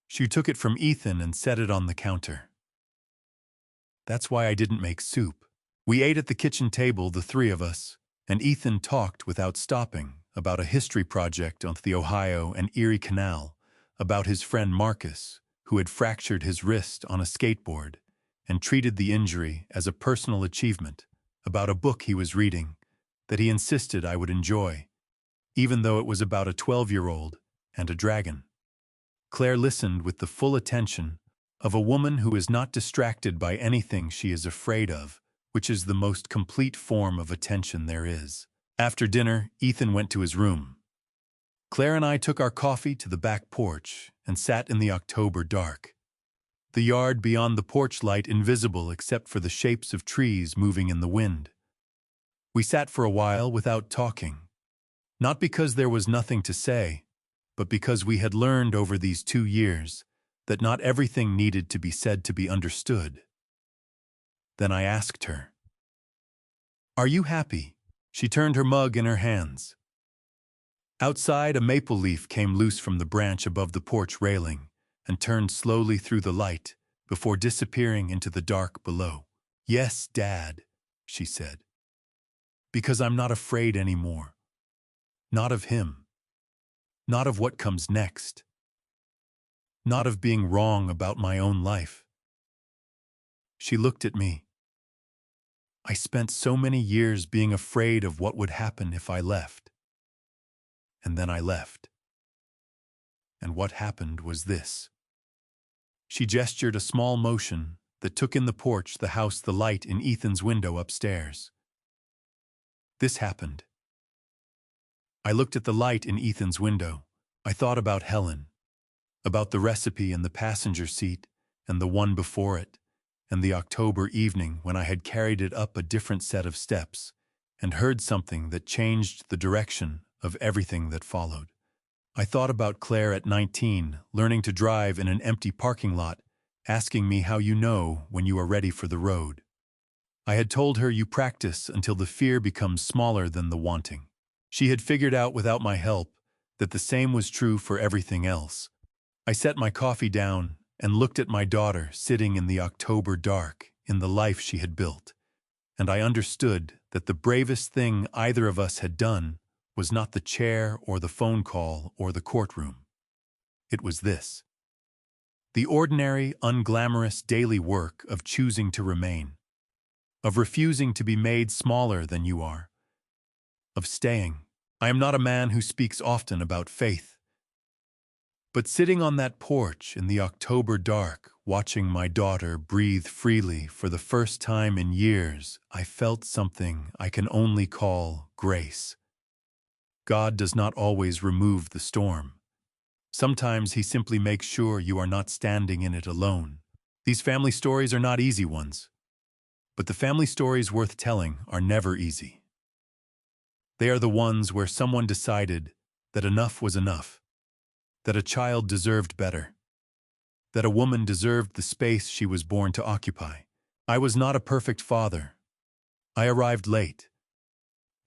She took it from Ethan and set it on the counter. "That's why I didn't make soup." We ate at the kitchen table, the 3 of us, and Ethan talked without stopping about a history project on the Ohio and Erie Canal, about his friend Marcus, who had fractured his wrist on a skateboard and treated the injury as a personal achievement, about a book he was reading that he insisted I would enjoy, even though it was about a 12-year-old and a dragon. Claire listened with the full attention of a woman who is not distracted by anything she is afraid of, which is the most complete form of attention there is. After dinner, Ethan went to his room. Claire and I took our coffee to the back porch and sat in the October dark, the yard beyond the porch light invisible except for the shapes of trees moving in the wind. We sat for a while without talking, not because there was nothing to say, but because we had learned over these 2 years that not everything needed to be said to be understood. Then I asked her, "Are you happy?" She turned her mug in her hands. Outside, a maple leaf came loose from the branch above the porch railing and turned slowly through the light before disappearing into the dark below. "Yes, Dad," she said, "because I'm not afraid anymore. Not of him. Not of what comes next. Not of being wrong about my own life." She looked at me. "I spent so many years being afraid of what would happen if I left. And then I left. And what happened was this." She gestured a small motion that took in the porch, the house, the light in Ethan's window upstairs. "This happened." I looked at the light in Ethan's window. I thought about Helen, about the recipe in the passenger seat and the one before it, and the October evening when I had carried it up a different set of steps and heard something that changed the direction of everything that followed. I thought about Claire at 19, learning to drive in an empty parking lot, asking me how you know when you are ready for the road. I had told her you practice until the fear becomes smaller than the wanting. She had figured out without my help that the same was true for everything else. I set my coffee down and looked at my daughter sitting in the October dark in the life she had built, and I understood that the bravest thing either of us had done was not the chair or the phone call or the courtroom. It was this: the ordinary, unglamorous daily work of choosing to remain, of refusing to be made smaller than you are, of staying. I am not a man who speaks often about faith, but sitting on that porch in the October dark, watching my daughter breathe freely for the first time in years, I felt something I can only call grace. God does not always remove the storm. Sometimes he simply makes sure you are not standing in it alone. These family stories are not easy ones, but the family stories worth telling are never easy. They are the ones where someone decided that enough was enough, that a child deserved better, that a woman deserved the space she was born to occupy. I was not a perfect father. I arrived late.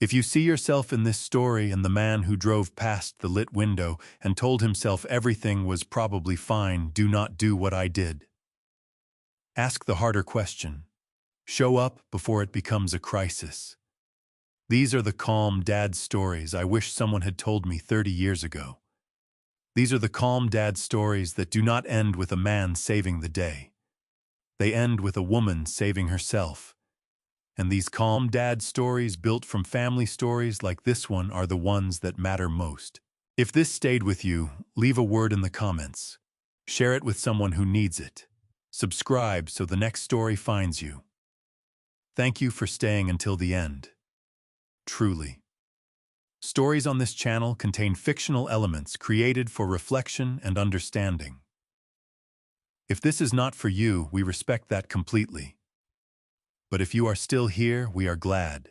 If you see yourself in this story and the man who drove past the lit window and told himself everything was probably fine, do not do what I did. Ask the harder question. Show up before it becomes a crisis. These are the calm dad stories I wish someone had told me 30 years ago. These are the calm dad stories that do not end with a man saving the day. They end with a woman saving herself. And these calm dad stories built from family stories like this one are the ones that matter most. If this stayed with you, leave a word in the comments. Share it with someone who needs it. Subscribe so the next story finds you. Thank you for staying until the end. Truly. Stories on this channel contain fictional elements created for reflection and understanding. If this is not for you, we respect that completely. But if you are still here, we are glad.